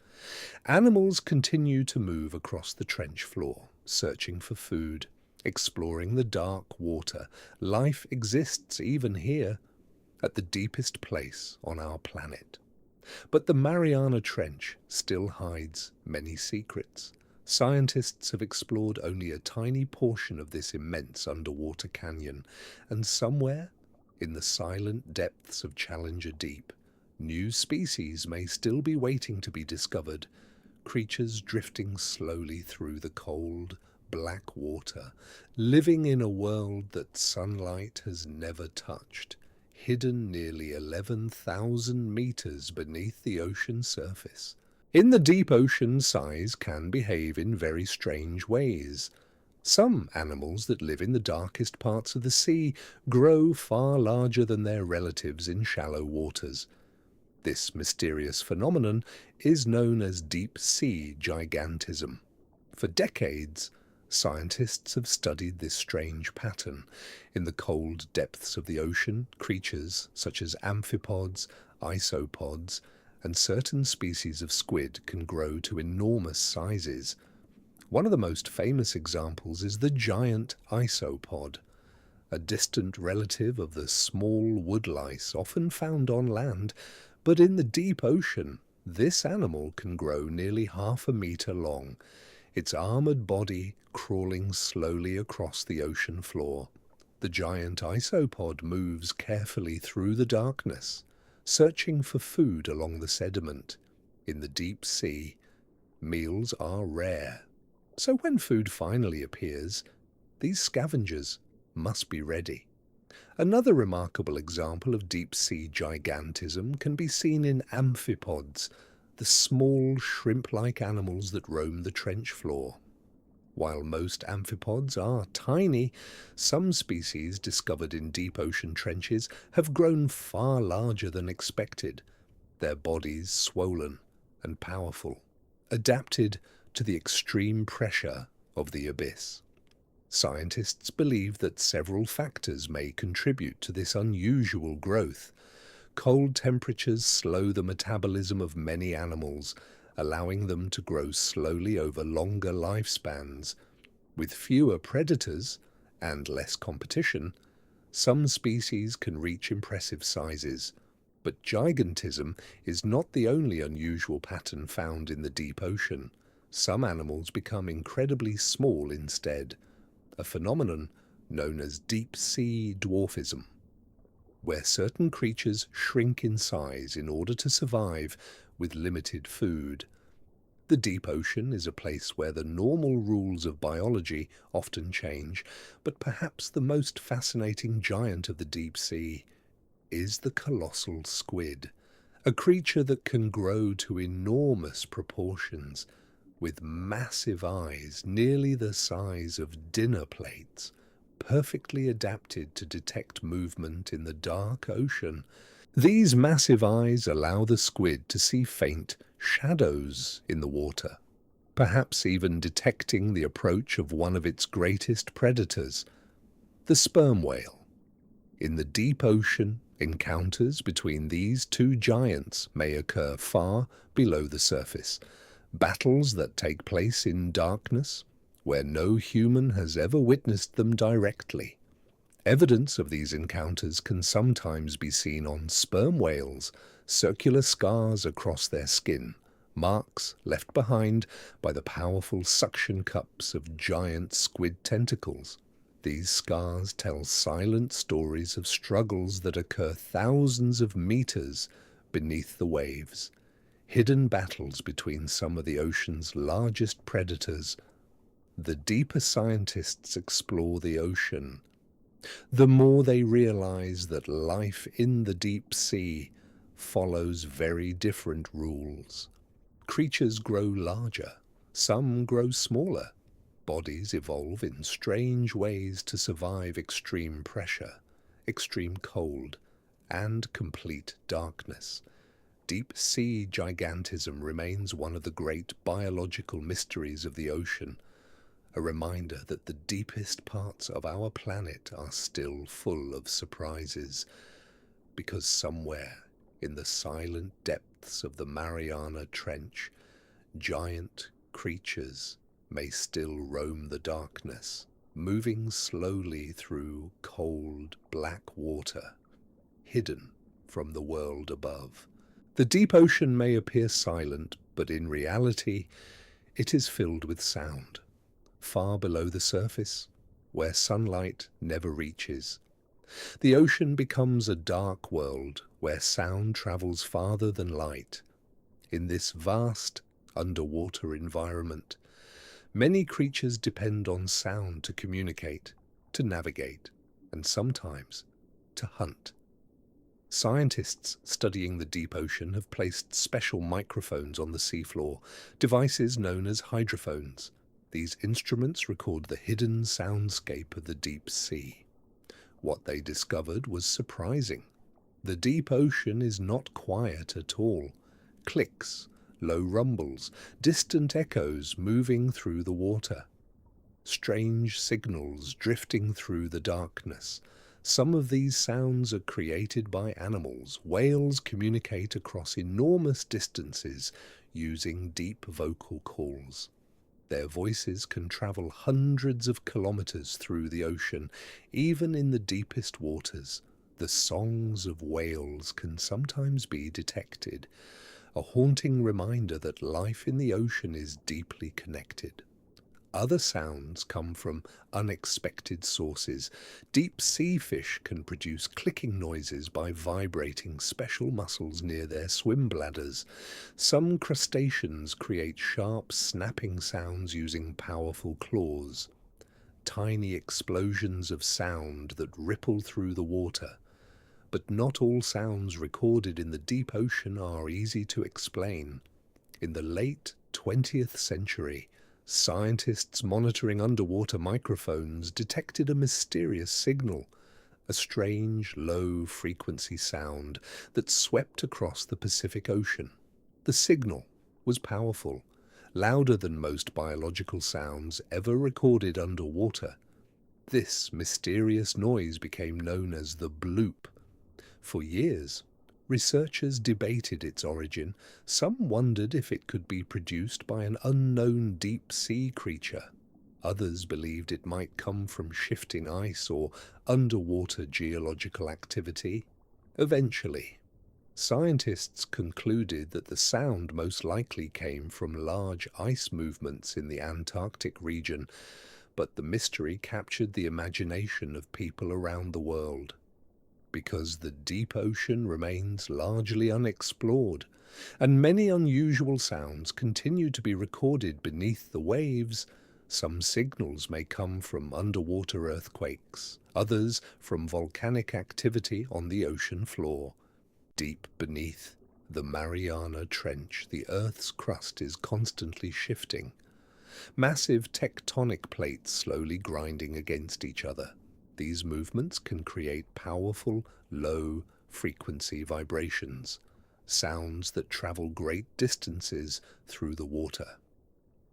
animals continue to move across the trench floor, searching for food, exploring the dark water. Life exists even here, at the deepest place on our planet. But the Mariana Trench still hides many secrets. Scientists have explored only a tiny portion of this immense underwater canyon, and somewhere in the silent depths of Challenger Deep, new species may still be waiting to be discovered, creatures drifting slowly through the cold, black water, living in a world that sunlight has never touched, hidden nearly 11,000 meters beneath the ocean surface. In the deep ocean, size can behave in very strange ways. Some animals that live in the darkest parts of the sea grow far larger than their relatives in shallow waters. This mysterious phenomenon is known as deep-sea gigantism. For decades, scientists have studied this strange pattern. In the cold depths of the ocean, creatures such as amphipods, isopods, and certain species of squid can grow to enormous sizes. One of the most famous examples is the giant isopod, a distant relative of the small woodlice often found on land, But in the deep ocean, this animal can grow nearly 1/2 meter long, its armored body crawling slowly across the ocean floor. The giant isopod moves carefully through the darkness, searching for food along the sediment. In the deep sea, meals are rare. So when food finally appears, these scavengers must be ready. Another remarkable example of deep-sea gigantism can be seen in amphipods, the small shrimp-like animals that roam the trench floor. While most amphipods are tiny, some species discovered in deep ocean trenches have grown far larger than expected, their bodies swollen and powerful, adapted to the extreme pressure of the abyss. Scientists believe that several factors may contribute to this unusual growth. Cold temperatures slow the metabolism of many animals, allowing them to grow slowly over longer lifespans. With fewer predators and less competition, some species can reach impressive sizes. But gigantism is not the only unusual pattern found in the deep ocean. Some animals become incredibly small instead, a phenomenon known as deep-sea dwarfism, where certain creatures shrink in size in order to survive with limited food. The deep ocean is a place where the normal rules of biology often change, but perhaps the most fascinating giant of the deep sea is the colossal squid, a creature that can grow to enormous proportions, with massive eyes nearly the size of dinner plates, perfectly adapted to detect movement in the dark ocean. These massive eyes allow the squid to see faint shadows in the water, perhaps even detecting the approach of one of its greatest predators, the sperm whale. In the deep ocean, encounters between these two giants may occur far below the surface, battles that take place in darkness, where no human has ever witnessed them directly. Evidence of these encounters can sometimes be seen on sperm whales, circular scars across their skin, marks left behind by the powerful suction cups of giant squid tentacles. These scars tell silent stories of struggles that occur thousands of meters beneath the waves, hidden battles between some of the ocean's largest predators. The deeper scientists explore the ocean, the more they realize that life in the deep sea follows very different rules. Creatures grow larger, some grow smaller. Bodies evolve in strange ways to survive extreme pressure, extreme cold, and complete darkness. Deep-sea gigantism remains one of the great biological mysteries of the ocean, a reminder that the deepest parts of our planet are still full of surprises, because somewhere in the silent depths of the Mariana Trench, giant creatures may still roam the darkness, moving slowly through cold, black water, hidden from the world above. The deep ocean may appear silent, but in reality, it is filled with sound. Far below the surface, where sunlight never reaches, the ocean becomes a dark world where sound travels farther than light. In this vast, underwater environment, many creatures depend on sound to communicate, to navigate, and sometimes to hunt. Scientists studying the deep ocean have placed special microphones on the seafloor, devices known as hydrophones. These instruments record the hidden soundscape of the deep sea. What they discovered was surprising. The deep ocean is not quiet at all. Clicks, low rumbles, distant echoes moving through the water. Strange signals drifting through the darkness. Some of these sounds are created by animals. Whales communicate across enormous distances using deep vocal calls. Their voices can travel hundreds of kilometers through the ocean, even in the deepest waters. The songs of whales can sometimes be detected, a haunting reminder that life in the ocean is deeply connected. Other sounds come from unexpected sources. Deep sea fish can produce clicking noises by vibrating special muscles near their swim bladders. Some crustaceans create sharp, snapping sounds using powerful claws. Tiny explosions of sound that ripple through the water. But not all sounds recorded in the deep ocean are easy to explain. In the late 20th century, scientists monitoring underwater microphones detected a mysterious signal, a strange, low-frequency sound that swept across the Pacific Ocean. The signal was powerful, louder than most biological sounds ever recorded underwater. This mysterious noise became known as the bloop. For years, researchers debated its origin. Some wondered if it could be produced by an unknown deep-sea creature. Others believed it might come from shifting ice or underwater geological activity. Eventually, scientists concluded that the sound most likely came from large ice movements in the Antarctic region, but the mystery captured the imagination of people around the world. Because the deep ocean remains largely unexplored, and many unusual sounds continue to be recorded beneath the waves, some signals may come from underwater earthquakes, others from volcanic activity on the ocean floor. Deep beneath the Mariana Trench, the Earth's crust is constantly shifting, massive tectonic plates slowly grinding against each other. These movements can create powerful, low-frequency vibrations, sounds that travel great distances through the water.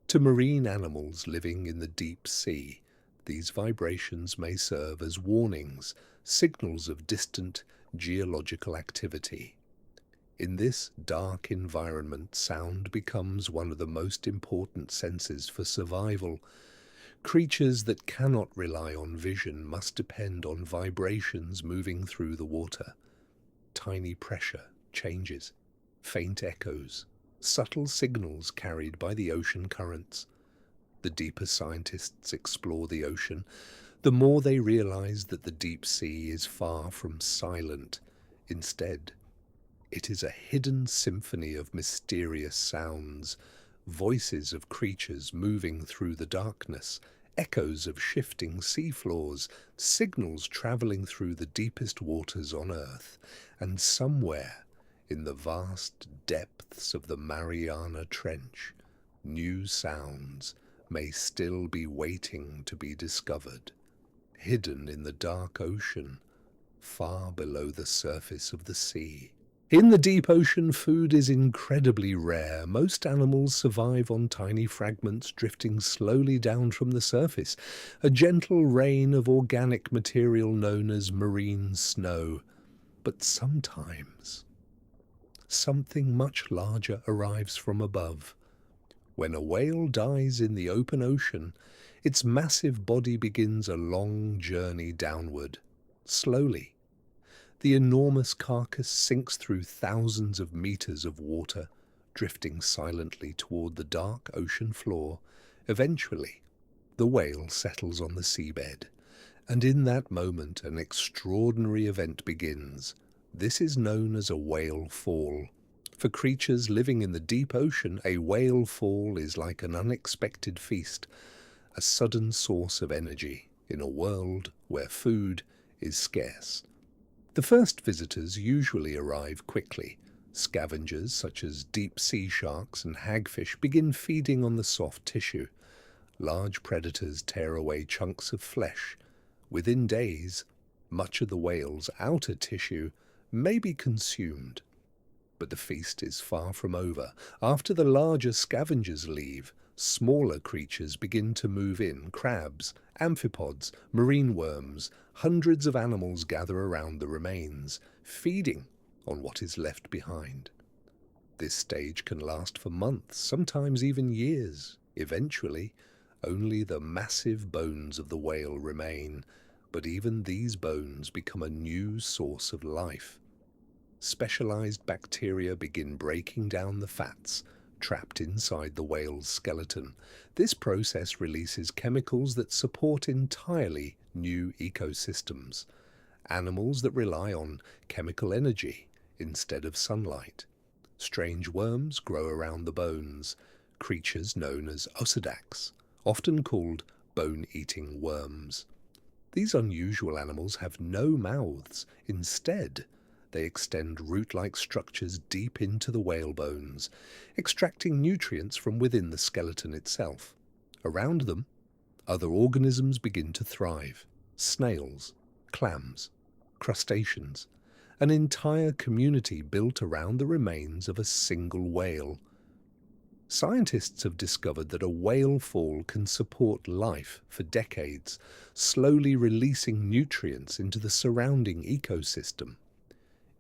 To marine animals living in the deep sea, these vibrations may serve as warnings, signals of distant geological activity. In this dark environment, sound becomes one of the most important senses for survival. Creatures that cannot rely on vision must depend on vibrations moving through the water. Tiny pressure changes, faint echoes, subtle signals carried by the ocean currents. The deeper scientists explore the ocean, the more they realize that the deep sea is far from silent. Instead, it is a hidden symphony of mysterious sounds, voices of creatures moving through the darkness, echoes of shifting seafloors, signals traveling through the deepest waters on Earth, and somewhere in the vast depths of the Mariana Trench, new sounds may still be waiting to be discovered, hidden in the dark ocean, far below the surface of the sea. In the deep ocean, food is incredibly rare. Most animals survive on tiny fragments drifting slowly down from the surface, a gentle rain of organic material known as marine snow. But sometimes, something much larger arrives from above. When a whale dies in the open ocean, its massive body begins a long journey downward, slowly. The enormous carcass sinks through thousands of meters of water, drifting silently toward the dark ocean floor. Eventually, the whale settles on the seabed, and in that moment an extraordinary event begins. This is known as a whale fall. For creatures living in the deep ocean, a whale fall is like an unexpected feast, a sudden source of energy in a world where food is scarce. The first visitors usually arrive quickly. Scavengers such as deep sea sharks and hagfish begin feeding on the soft tissue. Large predators tear away chunks of flesh. Within days, much of the whale's outer tissue may be consumed. But the feast is far from over. After the larger scavengers leave, smaller creatures begin to move in. Crabs, amphipods, marine worms, hundreds of animals gather around the remains, feeding on what is left behind. This stage can last for months, sometimes even years. Eventually, only the massive bones of the whale remain, But even these bones become a new source of life. Specialized bacteria begin breaking down the fats trapped inside the whale's skeleton. This process releases chemicals that support entirely new ecosystems, animals that rely on chemical energy instead of sunlight. Strange worms grow around the bones, creatures known as osedacs, often called bone-eating worms. These unusual animals have no mouths. Instead, they extend root-like structures deep into the whale bones, extracting nutrients from within the skeleton itself. Around them, other organisms begin to thrive: snails, clams, crustaceans, an entire community built around the remains of a single whale. Scientists have discovered that a whale fall can support life for decades, slowly releasing nutrients into the surrounding ecosystem.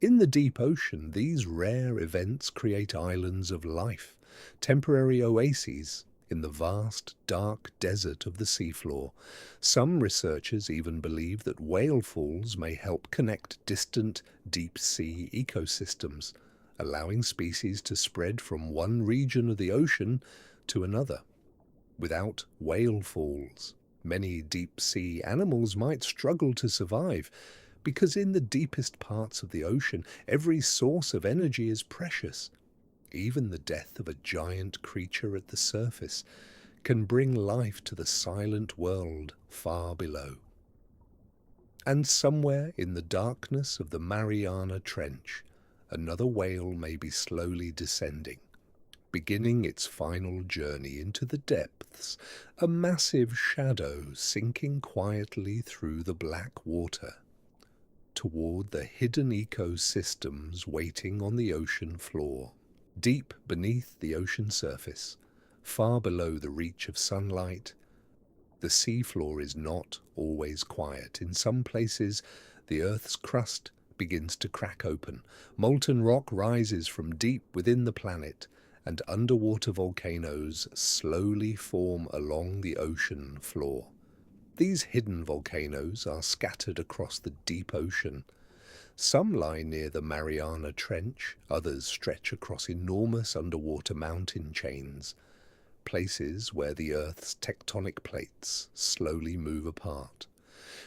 In the deep ocean, these rare events create islands of life, temporary oases in the vast, dark desert of the seafloor. Some researchers even believe that whale falls may help connect distant deep-sea ecosystems, allowing species to spread from one region of the ocean to another. Without whale falls, many deep-sea animals might struggle to survive, because in the deepest parts of the ocean, every source of energy is precious. Even the death of a giant creature at the surface can bring life to the silent world far below. And somewhere in the darkness of the Mariana Trench, another whale may be slowly descending, beginning its final journey into the depths, a massive shadow sinking quietly through the black water, toward the hidden ecosystems waiting on the ocean floor. Deep beneath the ocean surface, far below the reach of sunlight, the seafloor is not always quiet. In some places, the Earth's crust begins to crack open. Molten rock rises from deep within the planet, and underwater volcanoes slowly form along the ocean floor. These hidden volcanoes are scattered across the deep ocean. Some lie near the Mariana Trench, others stretch across enormous underwater mountain chains, places where the Earth's tectonic plates slowly move apart.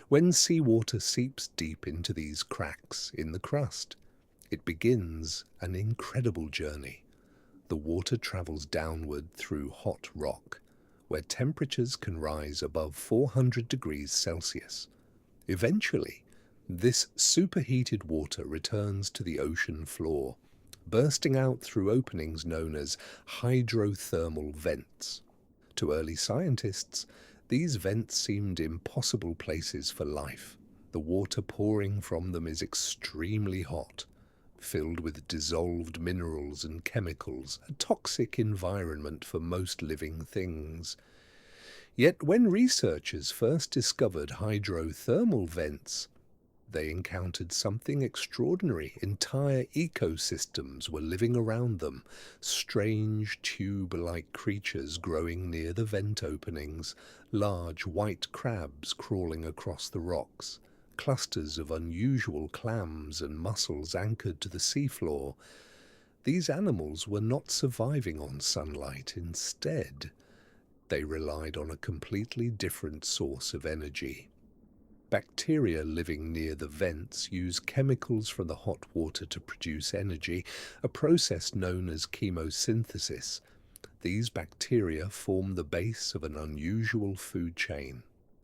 When seawater seeps deep into these cracks in the crust, it begins an incredible journey. The water travels downward through hot rock, where temperatures can rise above 400 degrees Celsius. Eventually, this superheated water returns to the ocean floor, bursting out through openings known as hydrothermal vents. To early scientists, these vents seemed impossible places for life. The water pouring from them is extremely hot, filled with dissolved minerals and chemicals, a toxic environment for most living things. Yet when researchers first discovered hydrothermal vents, they encountered something extraordinary. Entire ecosystems were living around them, strange tube-like creatures growing near the vent openings, large white crabs crawling across the rocks, clusters of unusual clams and mussels anchored to the seafloor. These animals were not surviving on sunlight. Instead, they relied on a completely different source of energy. Bacteria living near the vents use chemicals from the hot water to produce energy, a process known as chemosynthesis. These bacteria form the base of an unusual food chain.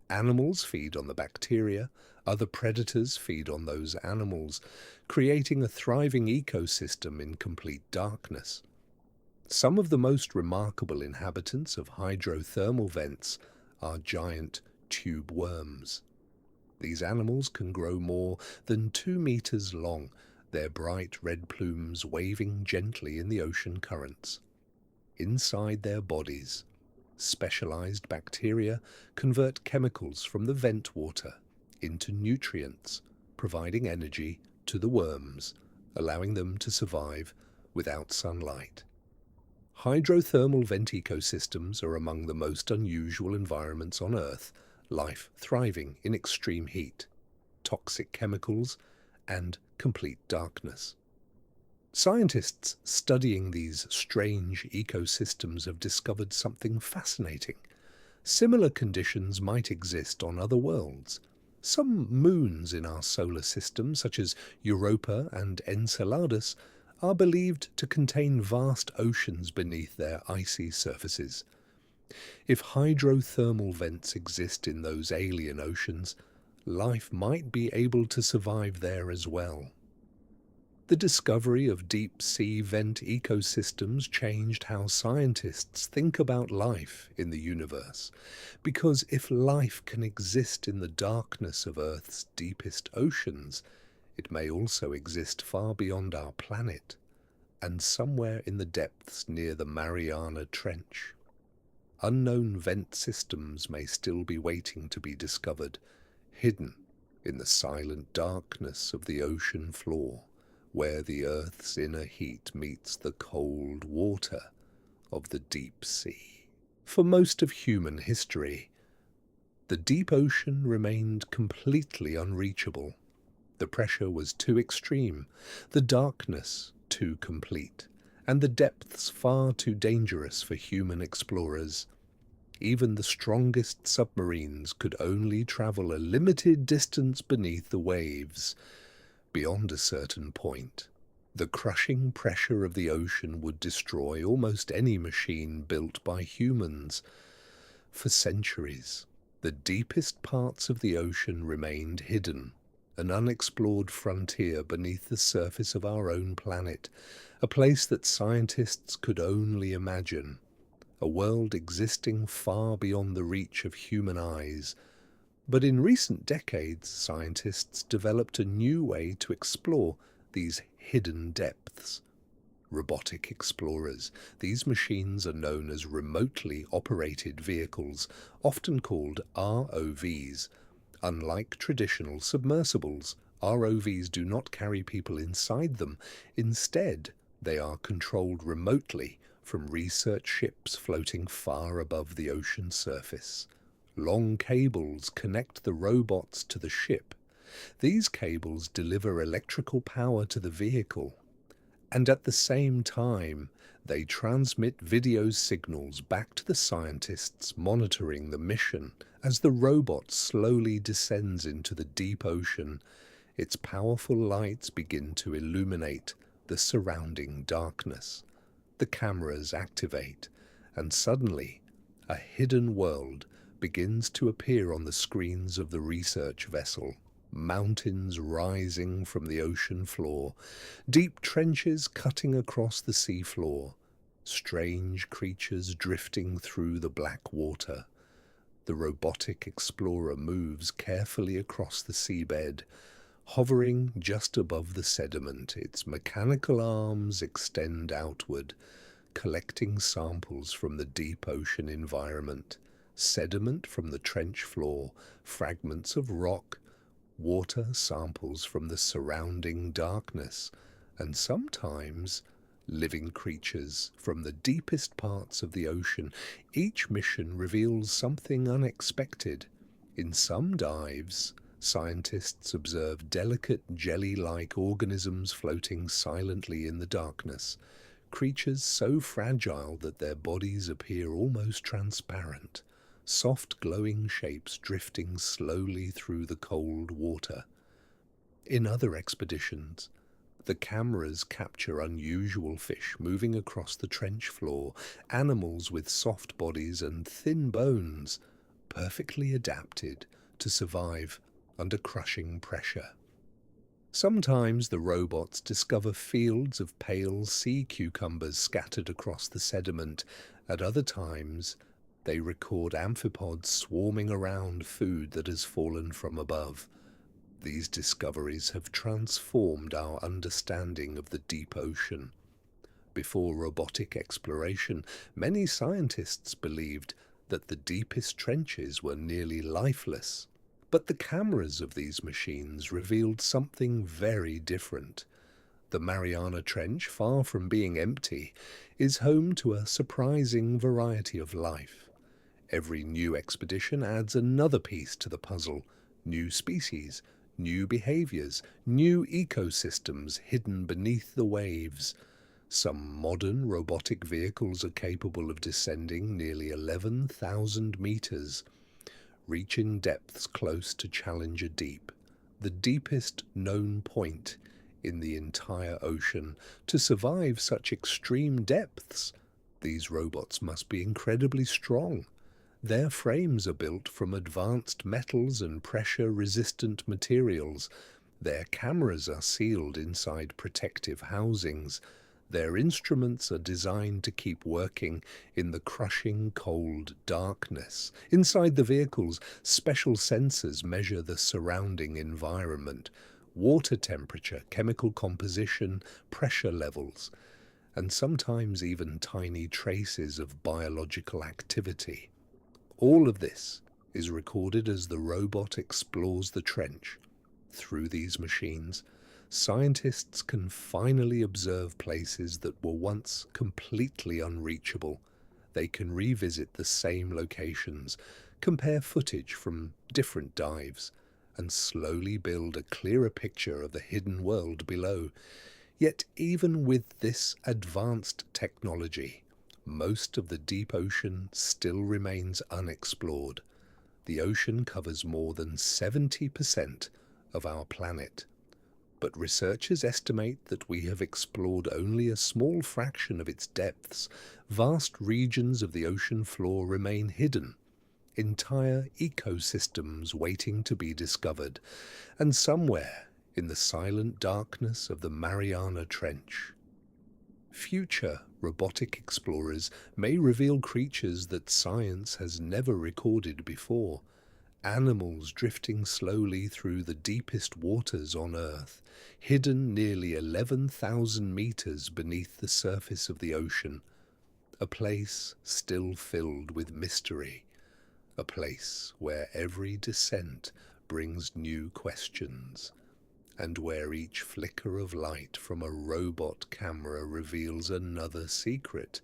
Animals feed on the bacteria, other predators feed on those animals, creating a thriving ecosystem in complete darkness. Some of the most remarkable inhabitants of hydrothermal vents are giant tube worms. These animals can grow more than 2 meters long, their bright red plumes waving gently in the ocean currents. Inside their bodies, specialized bacteria convert chemicals from the vent water into nutrients, providing energy to the worms, allowing them to survive without sunlight. Hydrothermal vent ecosystems are among the most unusual environments on Earth, life thriving in extreme heat, toxic chemicals, and complete darkness. Scientists studying these strange ecosystems have discovered something fascinating. Similar conditions might exist on other worlds. Some moons in our solar system, such as Europa and Enceladus, are believed to contain vast oceans beneath their icy surfaces. If hydrothermal vents exist in those alien oceans, life might be able to survive there as well. The discovery of deep-sea vent ecosystems changed how scientists think about life in the universe, because if life can exist in the darkness of Earth's deepest oceans, it may also exist far beyond our planet, and somewhere in the depths near the Mariana Trench. Unknown vent systems may still be waiting to be discovered, hidden in the silent darkness of the ocean floor, where the Earth's inner heat meets the cold water of the deep sea. For most of human history, the deep ocean remained completely unreachable. The pressure was too extreme, the darkness too complete, and the depths far too dangerous for human explorers. Even the strongest submarines could only travel a limited distance beneath the waves. Beyond a certain point, the crushing pressure of the ocean would destroy almost any machine built by humans. For centuries, the deepest parts of the ocean remained hidden, an unexplored frontier beneath the surface of our own planet, a place that scientists could only imagine, a world existing far beyond the reach of human eyes. But in recent decades, scientists developed a new way to explore these hidden depths. Robotic explorers. These machines are known as remotely operated vehicles, often called ROVs. Unlike traditional submersibles, ROVs do not carry people inside them. Instead, they are controlled remotely from research ships floating far above the ocean surface. Long cables connect the robots to the ship. These cables deliver electrical power to the vehicle, and at the same time, they transmit video signals back to the scientists monitoring the mission. As the robot slowly descends into the deep ocean, its powerful lights begin to illuminate the surrounding darkness. The cameras activate, and suddenly, a hidden world begins to appear on the screens of the research vessel. Mountains rising from the ocean floor, deep trenches cutting across the seafloor, strange creatures drifting through the black water. The robotic explorer moves carefully across the seabed, hovering just above the sediment. Its mechanical arms extend outward, collecting samples from the deep ocean environment. Sediment from the trench floor, fragments of rock, water samples from the surrounding darkness, and sometimes living creatures from the deepest parts of the ocean. Each mission reveals something unexpected. In some dives, scientists observe delicate jelly-like organisms floating silently in the darkness, creatures so fragile that their bodies appear almost transparent. Soft glowing shapes drifting slowly through the cold water. In other expeditions, the cameras capture unusual fish moving across the trench floor, animals with soft bodies and thin bones, perfectly adapted to survive under crushing pressure. Sometimes the robots discover fields of pale sea cucumbers scattered across the sediment. At other times, they record amphipods swarming around food that has fallen from above. These discoveries have transformed our understanding of the deep ocean. Before robotic exploration, many scientists believed that the deepest trenches were nearly lifeless. But the cameras of these machines revealed something very different. The Mariana Trench, far from being empty, is home to a surprising variety of life. Every new expedition adds another piece to the puzzle: new species, new behaviors, new ecosystems hidden beneath the waves. Some modern robotic vehicles are capable of descending nearly 11,000 meters, reaching depths close to Challenger Deep, the deepest known point in the entire ocean. To survive such extreme depths, these robots must be incredibly strong. Their frames are built from advanced metals and pressure-resistant materials. Their cameras are sealed inside protective housings. Their instruments are designed to keep working in the crushing cold darkness. Inside the vehicles, special sensors measure the surrounding environment: water temperature, chemical composition, pressure levels, and sometimes even tiny traces of biological activity. All of this is recorded as the robot explores the trench. Through these machines, scientists can finally observe places that were once completely unreachable. They can revisit the same locations, compare footage from different dives, and slowly build a clearer picture of the hidden world below. Yet even with this advanced technology, most of the deep ocean still remains unexplored. The ocean covers more than 70% of our planet, but researchers estimate that we have explored only a small fraction of its depths. Vast regions of the ocean floor remain hidden, entire ecosystems waiting to be discovered, and somewhere in the silent darkness of the Mariana Trench, future robotic explorers may reveal creatures that science has never recorded before. Animals drifting slowly through the deepest waters on Earth, hidden nearly 11,000 meters beneath the surface of the ocean. A place still filled with mystery. A place where every descent brings new questions, and where each flicker of light from a robot camera reveals another secret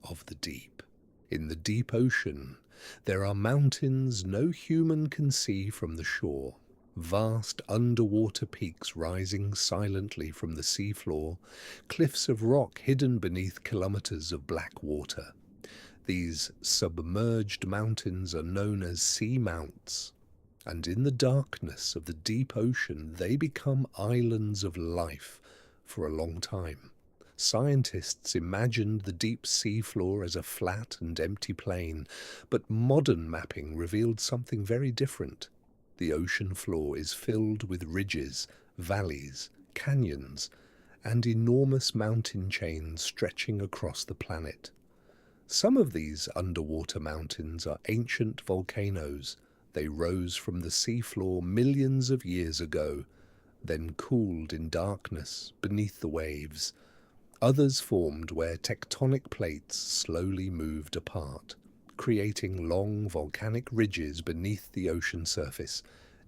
of the deep. In the deep ocean, there are mountains no human can see from the shore, vast underwater peaks rising silently from the seafloor, cliffs of rock hidden beneath kilometers of black water. These submerged mountains are known as seamounts, and in the darkness of the deep ocean they become islands of life for a long time. Scientists imagined the deep seafloor as a flat and empty plain, but modern mapping revealed something very different. The ocean floor is filled with ridges, valleys, canyons, and enormous mountain chains stretching across the planet. Some of these underwater mountains are ancient volcanoes. They rose from the seafloor millions of years ago, then cooled in darkness beneath the waves. Others formed where tectonic plates slowly moved apart, creating long volcanic ridges beneath the ocean surface.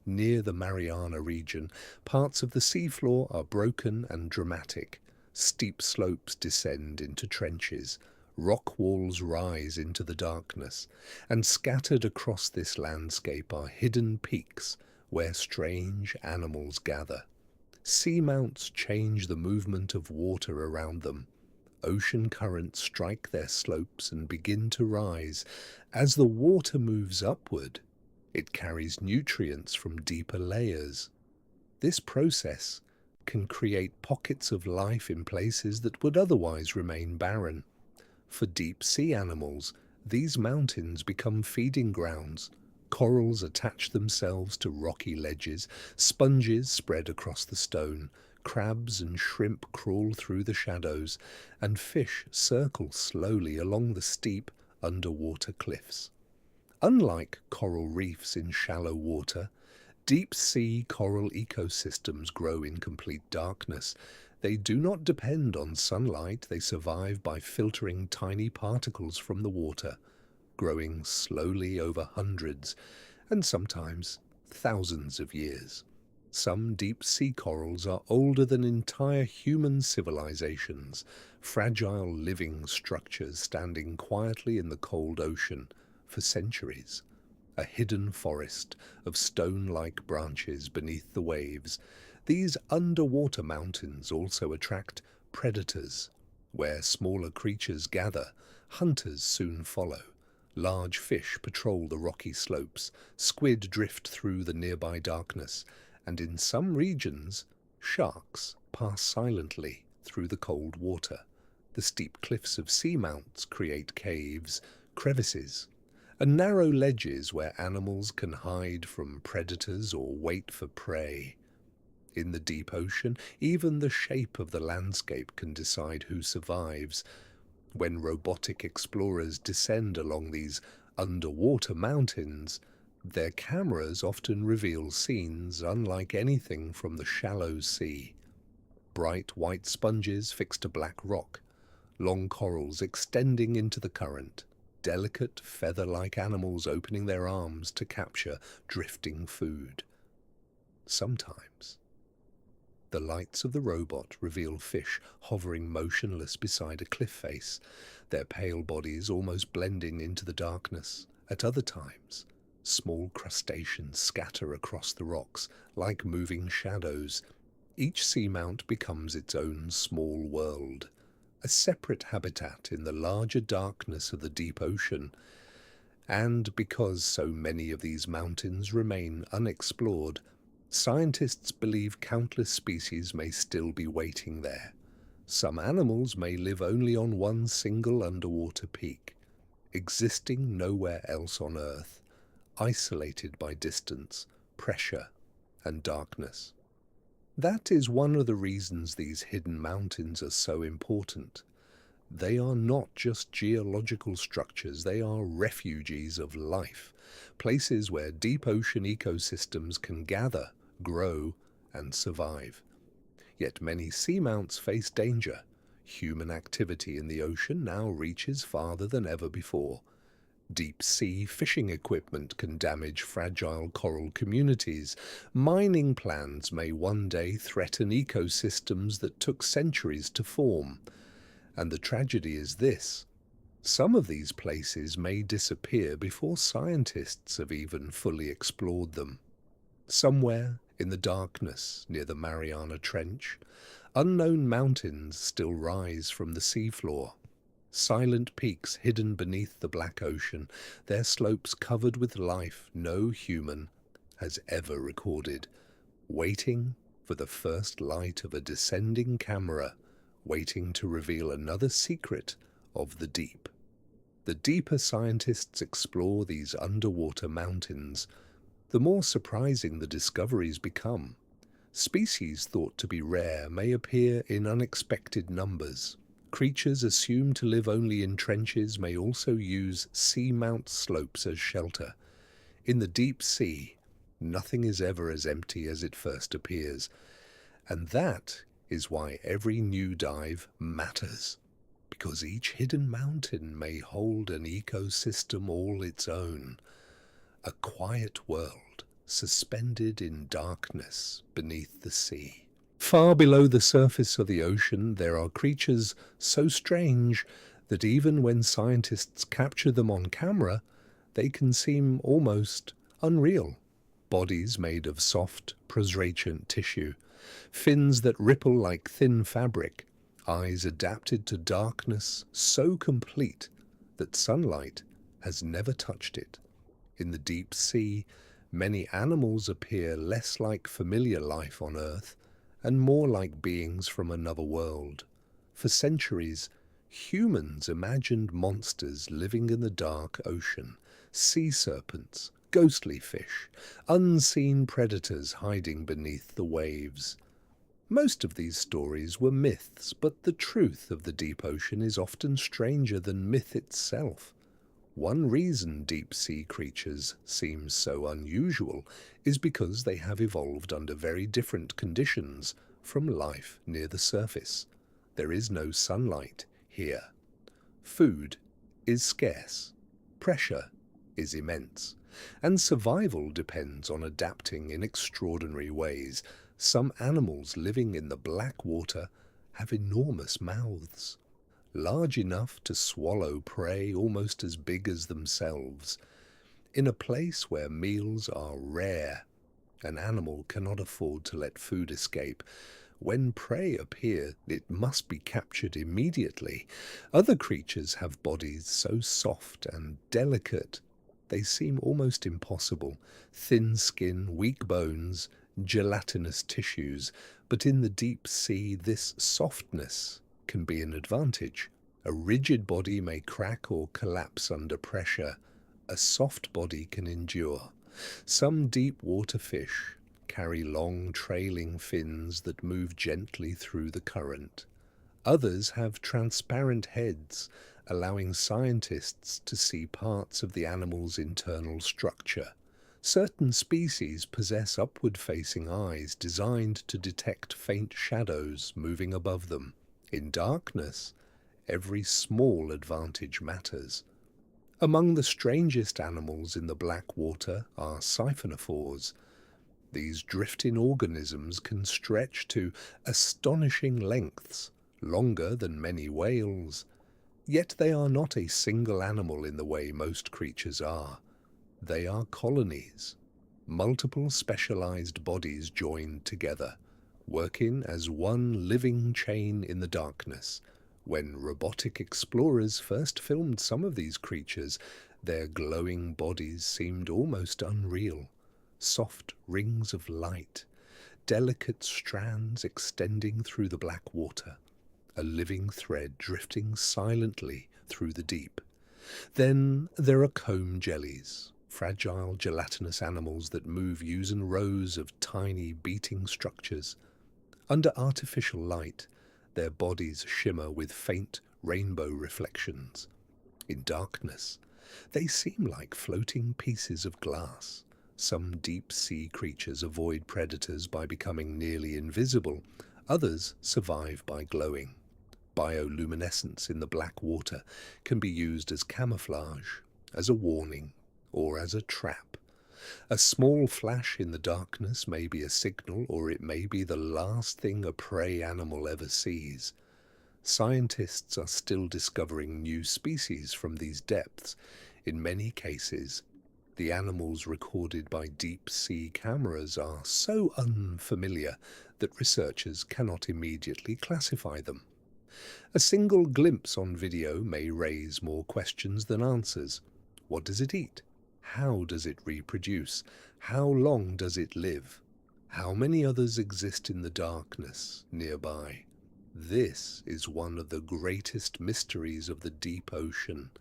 Near the Mariana region, parts of the seafloor are broken and dramatic. Steep slopes descend into trenches. Rock walls rise into the darkness, and scattered across this landscape are hidden peaks where strange animals gather. Seamounts change the movement of water around them. Ocean currents strike their slopes and begin to rise. As the water moves upward, it carries nutrients from deeper layers. This process can create pockets of life in places that would otherwise remain barren. For deep-sea animals, these mountains become feeding grounds. Corals attach themselves to rocky ledges, sponges spread across the stone, crabs and shrimp crawl through the shadows, and fish circle slowly along the steep underwater cliffs. Unlike coral reefs in shallow water, deep-sea coral ecosystems grow in complete darkness. They do not depend on sunlight. They survive by filtering tiny particles from the water, growing slowly over hundreds and sometimes thousands of years. Some deep-sea corals are older than entire human civilizations, fragile living structures standing quietly in the cold ocean, for centuries. A hidden forest of stone-like branches beneath the waves. These underwater mountains also attract predators. Where smaller creatures gather, hunters soon follow. Large fish patrol the rocky slopes, squid drift through the nearby darkness, and in some regions, sharks pass silently through the cold water. The steep cliffs of seamounts create caves, crevices, and narrow ledges where animals can hide from predators or wait for prey. In the deep ocean, even the shape of the landscape can decide who survives. When robotic explorers descend along these underwater mountains, their cameras often reveal scenes unlike anything from the shallow sea. Bright white sponges fixed to black rock, long corals extending into the current, delicate feather-like animals opening their arms to capture drifting food. Sometimes, the lights of the robot reveal fish hovering motionless beside a cliff face, their pale bodies almost blending into the darkness. At other times, small crustaceans scatter across the rocks like moving shadows. Each seamount becomes its own small world, a separate habitat in the larger darkness of the deep ocean. And because so many of these mountains remain unexplored, scientists believe countless species may still be waiting there. Some animals may live only on one single underwater peak, existing nowhere else on Earth, isolated by distance, pressure, and darkness. That is one of the reasons these hidden mountains are so important. They are not just geological structures, they are refuges of life, places where deep ocean ecosystems can gather, grow, and survive. Yet many seamounts face danger. Human activity in the ocean now reaches farther than ever before. Deep-sea fishing equipment can damage fragile coral communities. Mining plans may one day threaten ecosystems that took centuries to form. And the tragedy is this: some of these places may disappear before scientists have even fully explored them. Somewhere in the darkness near the Mariana Trench, unknown mountains still rise from the seafloor. Silent peaks hidden beneath the black ocean, their slopes covered with life no human has ever recorded, waiting for the first light of a descending camera, waiting to reveal another secret of the deep. The deeper scientists explore these underwater mountains, the more surprising the discoveries become. Species thought to be rare may appear in unexpected numbers. Creatures assumed to live only in trenches may also use seamount slopes as shelter. In the deep sea, nothing is ever as empty as it first appears, and that is why every new dive matters, because each hidden mountain may hold an ecosystem all its own, a quiet world suspended in darkness beneath the sea. Far below the surface of the ocean, there are creatures so strange that even when scientists capture them on camera, they can seem almost unreal. Bodies made of soft, prosrachent tissue, fins that ripple like thin fabric, eyes adapted to darkness so complete that sunlight has never touched it. In the deep sea, many animals appear less like familiar life on Earth and more like beings from another world. For centuries, humans imagined monsters living in the dark ocean, sea serpents, ghostly fish, unseen predators hiding beneath the waves. Most of these stories were myths, but the truth of the deep ocean is often stranger than myth itself. One reason deep-sea creatures seem so unusual is because they have evolved under very different conditions from life near the surface. There is no sunlight here. Food is scarce. Pressure is immense. And survival depends on adapting in extraordinary ways. Some animals living in the black water have enormous mouths. large enough to swallow prey almost as big as themselves. In a place where meals are rare, an animal cannot afford to let food escape. When prey appear, it must be captured immediately. Other creatures have bodies so soft and delicate they seem almost impossible. Thin skin, weak bones, gelatinous tissues. But in the deep sea, this softness can be an advantage. A rigid body may crack or collapse under pressure. A soft body can endure. Some deep water fish carry long trailing fins that move gently through the current. Others have transparent heads, allowing scientists to see parts of the animal's internal structure. Certain species possess upward-facing eyes designed to detect faint shadows moving above them. In darkness, every small advantage matters. Among the strangest animals in the black water are siphonophores. These drifting organisms can stretch to astonishing lengths, longer than many whales. Yet they are not a single animal in the way most creatures are. They are colonies, multiple specialized bodies joined together, working as one living chain in the darkness. When robotic explorers first filmed some of these creatures, their glowing bodies seemed almost unreal. Soft rings of light, delicate strands extending through the black water, a living thread drifting silently through the deep. Then there are comb jellies, fragile gelatinous animals that move using rows of tiny beating structures. Under artificial light, their bodies shimmer with faint rainbow reflections. In darkness, they seem like floating pieces of glass. Some deep-sea creatures avoid predators by becoming nearly invisible. Others survive by glowing. Bioluminescence in the black water can be used as camouflage, as a warning, or as a trap. A small flash in the darkness may be a signal, or it may be the last thing a prey animal ever sees. Scientists are still discovering new species from these depths. In many cases, the animals recorded by deep-sea cameras are so unfamiliar that researchers cannot immediately classify them. A single glimpse on video may raise more questions than answers. What does it eat? How does it reproduce? How long does it live? How many others exist in the darkness nearby? This is one of the greatest mysteries of the deep ocean.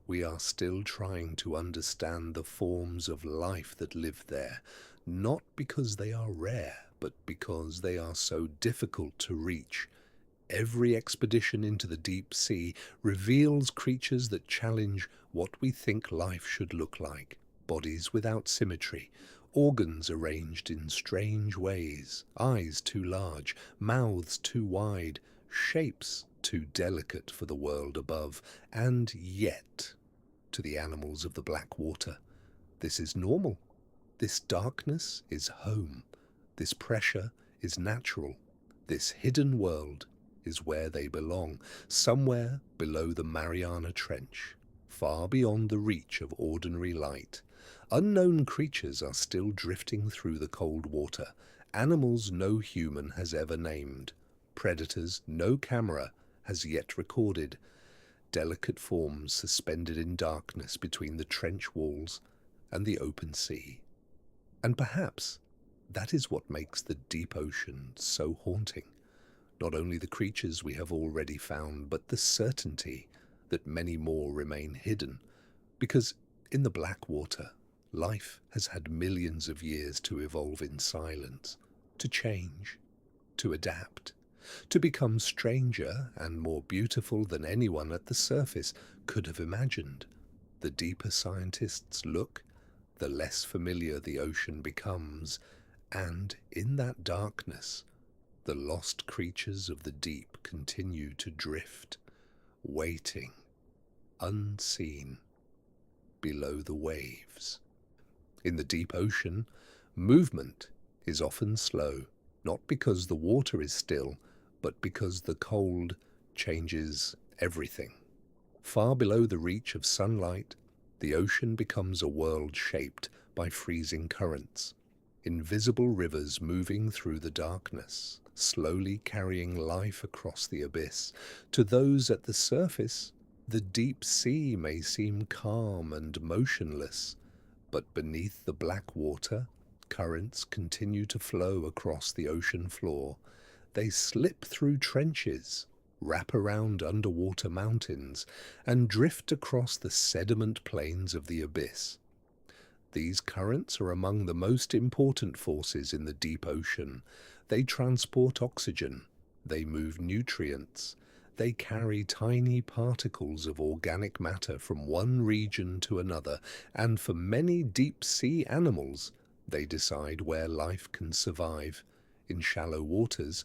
We are still trying to understand the forms of life that live there, not because they are rare, but because they are so difficult to reach. Every expedition into the deep sea reveals creatures that challenge what we think life should look like. Bodies without symmetry, organs arranged in strange ways, eyes too large, mouths too wide, shapes too delicate for the world above, and yet, to the animals of the black water, this is normal. This darkness is home. This pressure is natural. This hidden world is where they belong, somewhere below the Mariana Trench, far beyond the reach of ordinary light. Unknown creatures are still drifting through the cold water, animals no human has ever named, predators no camera has yet recorded, delicate forms suspended in darkness between the trench walls and the open sea. And perhaps that is what makes the deep ocean so haunting. Not only the creatures we have already found, but the certainty that many more remain hidden, because in the black water, life has had millions of years to evolve in silence, to change, to adapt, to become stranger and more beautiful than anyone at the surface could have imagined. The deeper scientists look, the less familiar the ocean becomes, and in that darkness, the lost creatures of the deep continue to drift, waiting, unseen, below the waves. In the deep ocean, movement is often slow, not because the water is still, but because the cold changes everything. Far below the reach of sunlight, the ocean becomes a world shaped by freezing currents, invisible rivers moving through the darkness, slowly carrying life across the abyss. To those at the surface, the deep sea may seem calm and motionless, but beneath the black water, currents continue to flow across the ocean floor. They slip through trenches, wrap around underwater mountains, and drift across the sediment plains of the abyss. These currents are among the most important forces in the deep ocean. They transport oxygen, they move nutrients, they carry tiny particles of organic matter from one region to another, and for many deep-sea animals, they decide where life can survive. In shallow waters,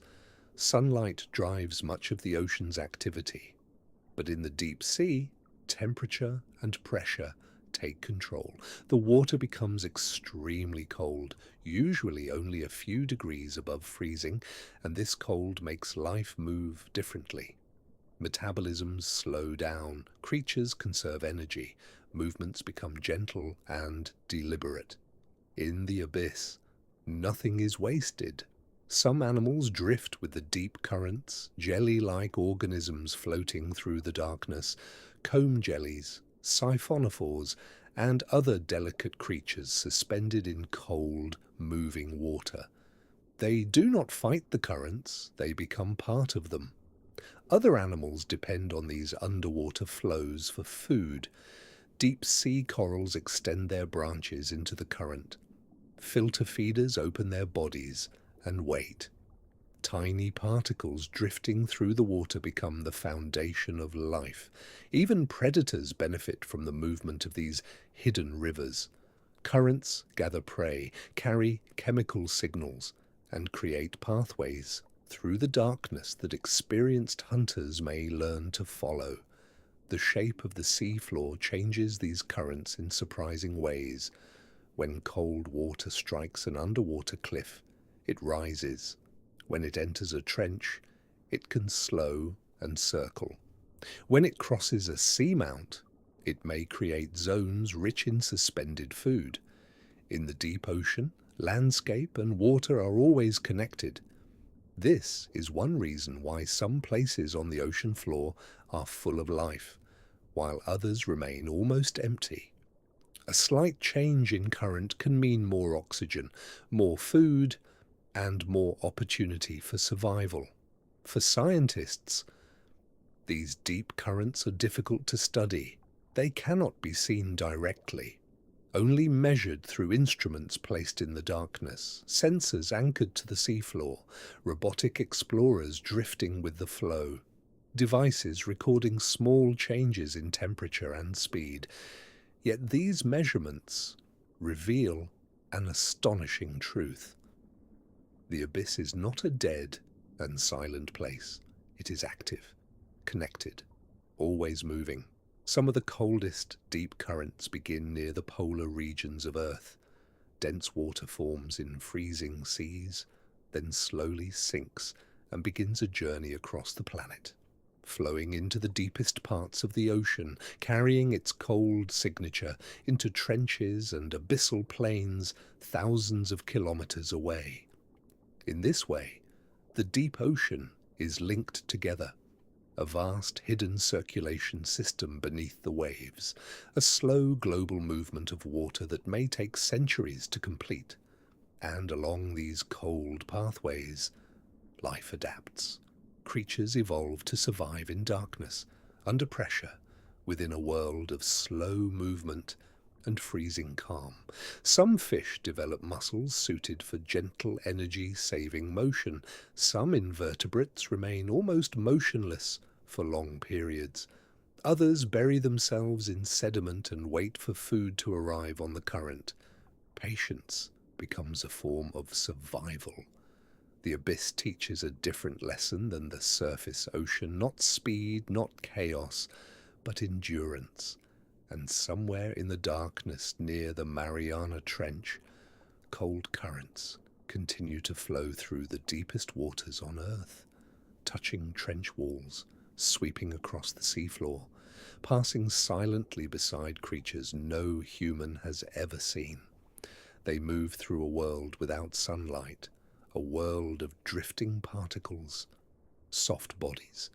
sunlight drives much of the ocean's activity, but in the deep sea, temperature and pressure take control. The water becomes extremely cold, usually only a few degrees above freezing, and this cold makes life move differently. Metabolisms slow down, creatures conserve energy, movements become gentle and deliberate. In the abyss, nothing is wasted. Some animals drift with the deep currents, jelly-like organisms floating through the darkness, comb jellies, siphonophores, and other delicate creatures suspended in cold, moving water. They do not fight the currents, they become part of them. Other animals depend on these underwater flows for food. Deep sea corals extend their branches into the current. Filter feeders open their bodies and wait. Tiny particles drifting through the water become the foundation of life. Even predators benefit from the movement of these hidden rivers. Currents gather prey, carry chemical signals, and create pathways through the darkness that experienced hunters may learn to follow. The shape of the seafloor changes these currents in surprising ways. When cold water strikes an underwater cliff, it rises. When it enters a trench, it can slow and circle. When it crosses a seamount, it may create zones rich in suspended food. In the deep ocean, landscape and water are always connected. This is one reason why some places on the ocean floor are full of life, while others remain almost empty. A slight change in current can mean more oxygen, more food, and more opportunity for survival. For scientists, these deep currents are difficult to study. They cannot be seen directly, only measured through instruments placed in the darkness, sensors anchored to the seafloor, robotic explorers drifting with the flow, devices recording small changes in temperature and speed. Yet these measurements reveal an astonishing truth. The abyss is not a dead and silent place. It is active, connected, always moving. Some of the coldest deep currents begin near the polar regions of Earth. Dense water forms in freezing seas, then slowly sinks and begins a journey across the planet, flowing into the deepest parts of the ocean, carrying its cold signature into trenches and abyssal plains thousands of kilometers away. In this way, the deep ocean is linked together, a vast hidden circulation system beneath the waves, a slow global movement of water that may take centuries to complete. And along these cold pathways, life adapts. Creatures evolve to survive in darkness, under pressure, within a world of slow movement and freezing calm. Some fish develop muscles suited for gentle energy-saving motion. Some invertebrates remain almost motionless for long periods. Others bury themselves in sediment and wait for food to arrive on the current. Patience becomes a form of survival. The abyss teaches a different lesson than the surface ocean, not speed, not chaos, but endurance. And somewhere in the darkness near the Mariana Trench, cold currents continue to flow through the deepest waters on Earth, touching trench walls, sweeping across the seafloor, passing silently beside creatures no human has ever seen. They move through a world without sunlight, a world of drifting particles, soft bodies,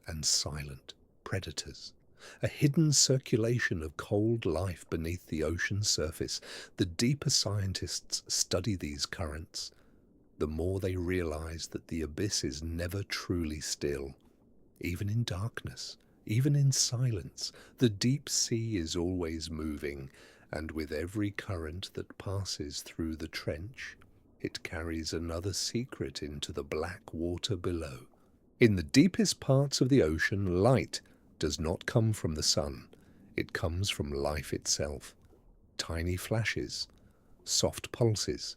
and silent predators. A hidden circulation of cold life beneath the ocean's surface. The deeper scientists study these currents, the more they realize that the abyss is never truly still. Even in darkness, even in silence, the deep sea is always moving, and with every current that passes through the trench, it carries another secret into the black water below. In the deepest parts of the ocean, light does not come from the sun. It comes from life itself. Tiny flashes, soft pulses,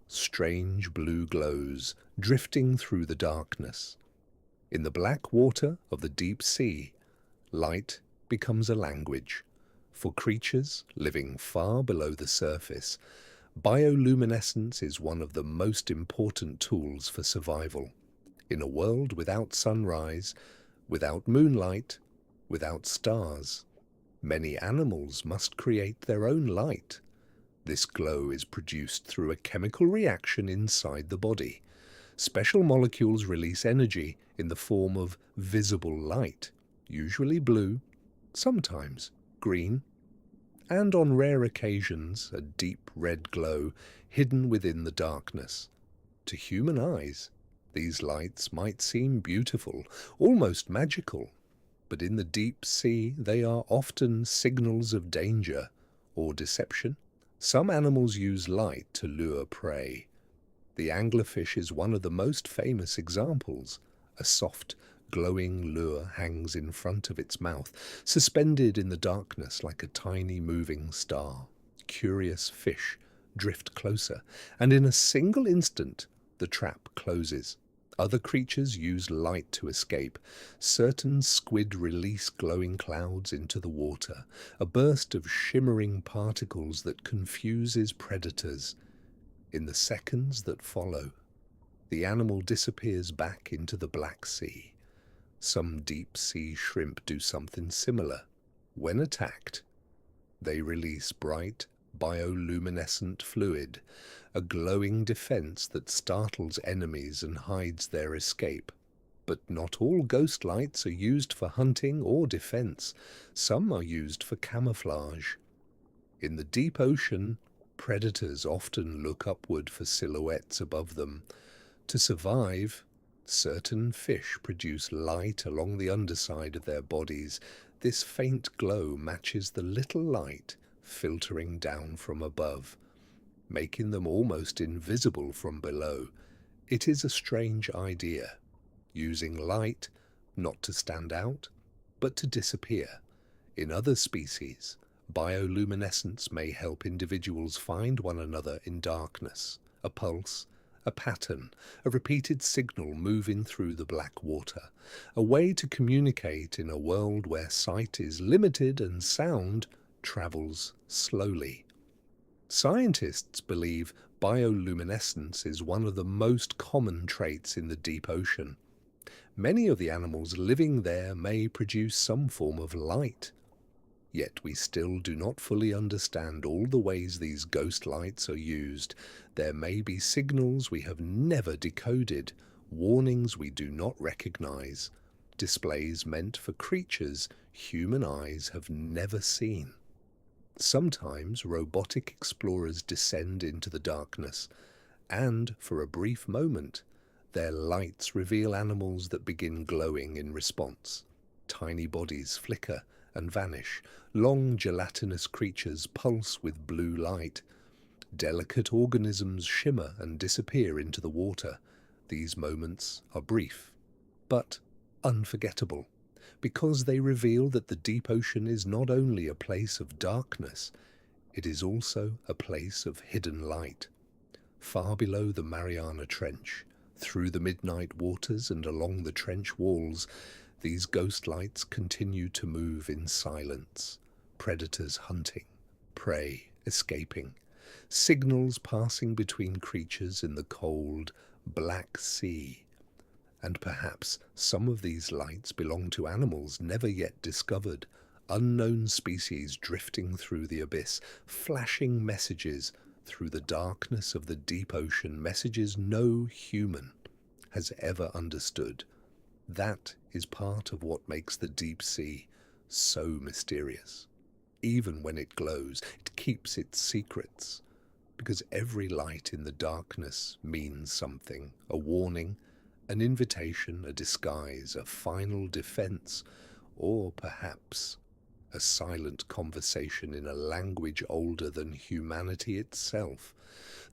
strange blue glows drifting through the darkness. In the black water of the deep sea, light becomes a language. For creatures living far below the surface, bioluminescence is one of the most important tools for survival. In a world without sunrise, without moonlight, without stars, many animals must create their own light. This glow is produced through a chemical reaction inside the body. Special molecules release energy in the form of visible light, usually blue, sometimes green, and on rare occasions a deep red glow hidden within the darkness. To human eyes, these lights might seem beautiful, almost magical, but in the deep sea they are often signals of danger or deception. Some animals use light to lure prey. The anglerfish is one of the most famous examples. A soft, glowing lure hangs in front of its mouth, suspended in the darkness like a tiny moving star. Curious fish drift closer, and in a single instant the trap closes. Other creatures use light to escape. Certain squid release glowing clouds into the water, a burst of shimmering particles that confuses predators. In the seconds that follow, the animal disappears back into the Black Sea. Some deep-sea shrimp do something similar. When attacked, they release bright, bioluminescent fluid, a glowing defense that startles enemies and hides their escape. But not all ghost lights are used for hunting or defense. Some are used for camouflage. In the deep ocean, predators often look upward for silhouettes above them. To survive, certain fish produce light along the underside of their bodies. This faint glow matches the little light filtering down from above, making them almost invisible from below. It is a strange idea, using light not to stand out, but to disappear. In other species, bioluminescence may help individuals find one another in darkness. A pulse, a pattern, a repeated signal moving through the black water, a way to communicate in a world where sight is limited and sound travels slowly. Scientists believe bioluminescence is one of the most common traits in the deep ocean. Many of the animals living there may produce some form of light. Yet we still do not fully understand all the ways these ghost lights are used. There may be signals we have never decoded, warnings we do not recognize, displays meant for creatures human eyes have never seen. Sometimes robotic explorers descend into the darkness, and for a brief moment, their lights reveal animals that begin glowing in response. Tiny bodies flicker and vanish. Long gelatinous creatures pulse with blue light. Delicate organisms shimmer and disappear into the water. These moments are brief, but unforgettable, because they reveal that the deep ocean is not only a place of darkness, it is also a place of hidden light. Far below the Mariana Trench, through the midnight waters and along the trench walls, these ghost lights continue to move in silence. Predators hunting, prey escaping, signals passing between creatures in the cold, black sea. And perhaps some of these lights belong to animals never yet discovered, unknown species drifting through the abyss, flashing messages through the darkness of the deep ocean, messages no human has ever understood. That is part of what makes the deep sea so mysterious. Even when it glows, it keeps its secrets, because every light in the darkness means something, a warning, an invitation, a disguise, a final defense, or perhaps a silent conversation in a language older than humanity itself.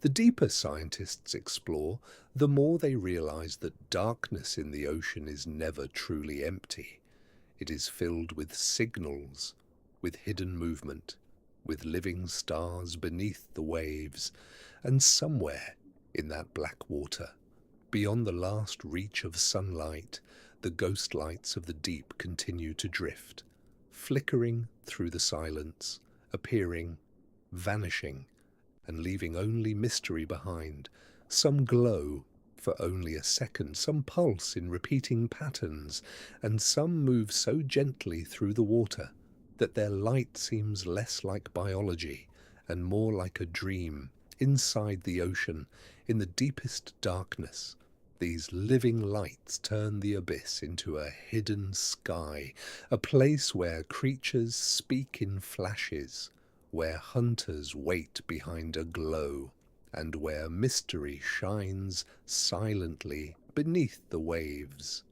The deeper scientists explore, the more they realize that darkness in the ocean is never truly empty. It is filled with signals, with hidden movement, with living stars beneath the waves, and somewhere in that black water, beyond the last reach of sunlight, the ghost lights of the deep continue to drift, flickering through the silence, appearing, vanishing, and leaving only mystery behind, some glow for only a second, some pulse in repeating patterns, and some move so gently through the water that their light seems less like biology and more like a dream. Inside the ocean, in the deepest darkness, these living lights turn the abyss into a hidden sky, a place where creatures speak in flashes, where hunters wait behind a glow, and where mystery shines silently beneath the waves.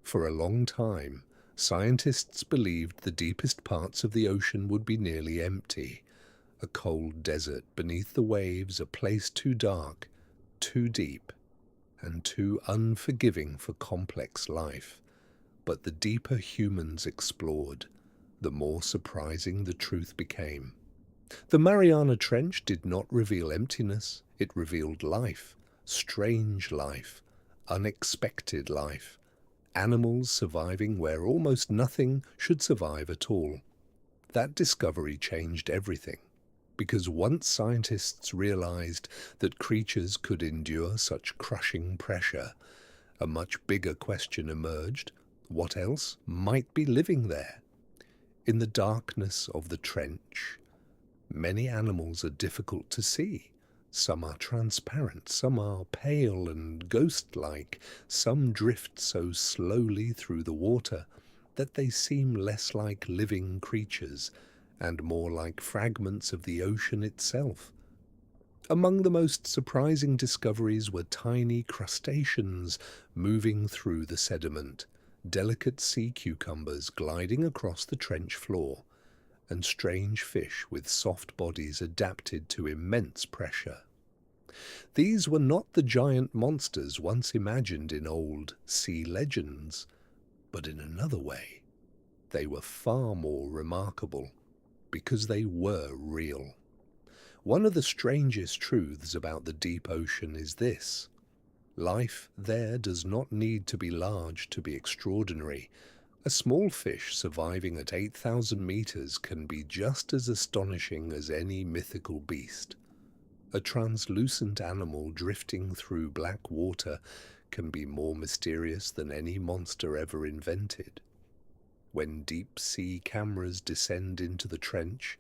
For a long time, scientists believed the deepest parts of the ocean would be nearly empty, a cold desert beneath the waves, a place too dark, too deep, and too unforgiving for complex life. But the deeper humans explored, the more surprising the truth became. The Mariana Trench did not reveal emptiness, it revealed life, strange life, unexpected life, animals surviving where almost nothing should survive at all. That discovery changed everything, because once scientists realized that creatures could endure such crushing pressure, a much bigger question emerged: what else might be living there? In the darkness of the trench, many animals are difficult to see. Some are transparent, some are pale and ghost-like, some drift so slowly through the water that they seem less like living creatures and more like fragments of the ocean itself. Among the most surprising discoveries were tiny crustaceans moving through the sediment, delicate sea cucumbers gliding across the trench floor, and strange fish with soft bodies adapted to immense pressure. These were not the giant monsters once imagined in old sea legends, but in another way, they were far more remarkable because they were real. One of the strangest truths about the deep ocean is this: life there does not need to be large to be extraordinary. A small fish surviving at 8,000 meters can be just as astonishing as any mythical beast. A translucent animal drifting through black water can be more mysterious than any monster ever invented. When deep-sea cameras descend into the trench,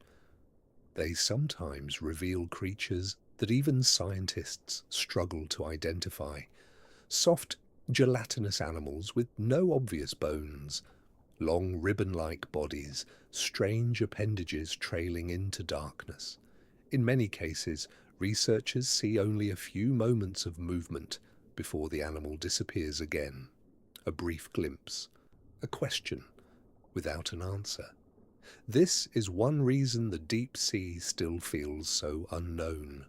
they sometimes reveal creatures that even scientists struggle to identify. Soft, gelatinous animals with no obvious bones, long ribbon-like bodies, strange appendages trailing into darkness. In many cases, researchers see only a few moments of movement before the animal disappears again. A brief glimpse, a question, without an answer. This is one reason the deep sea still feels so unknown.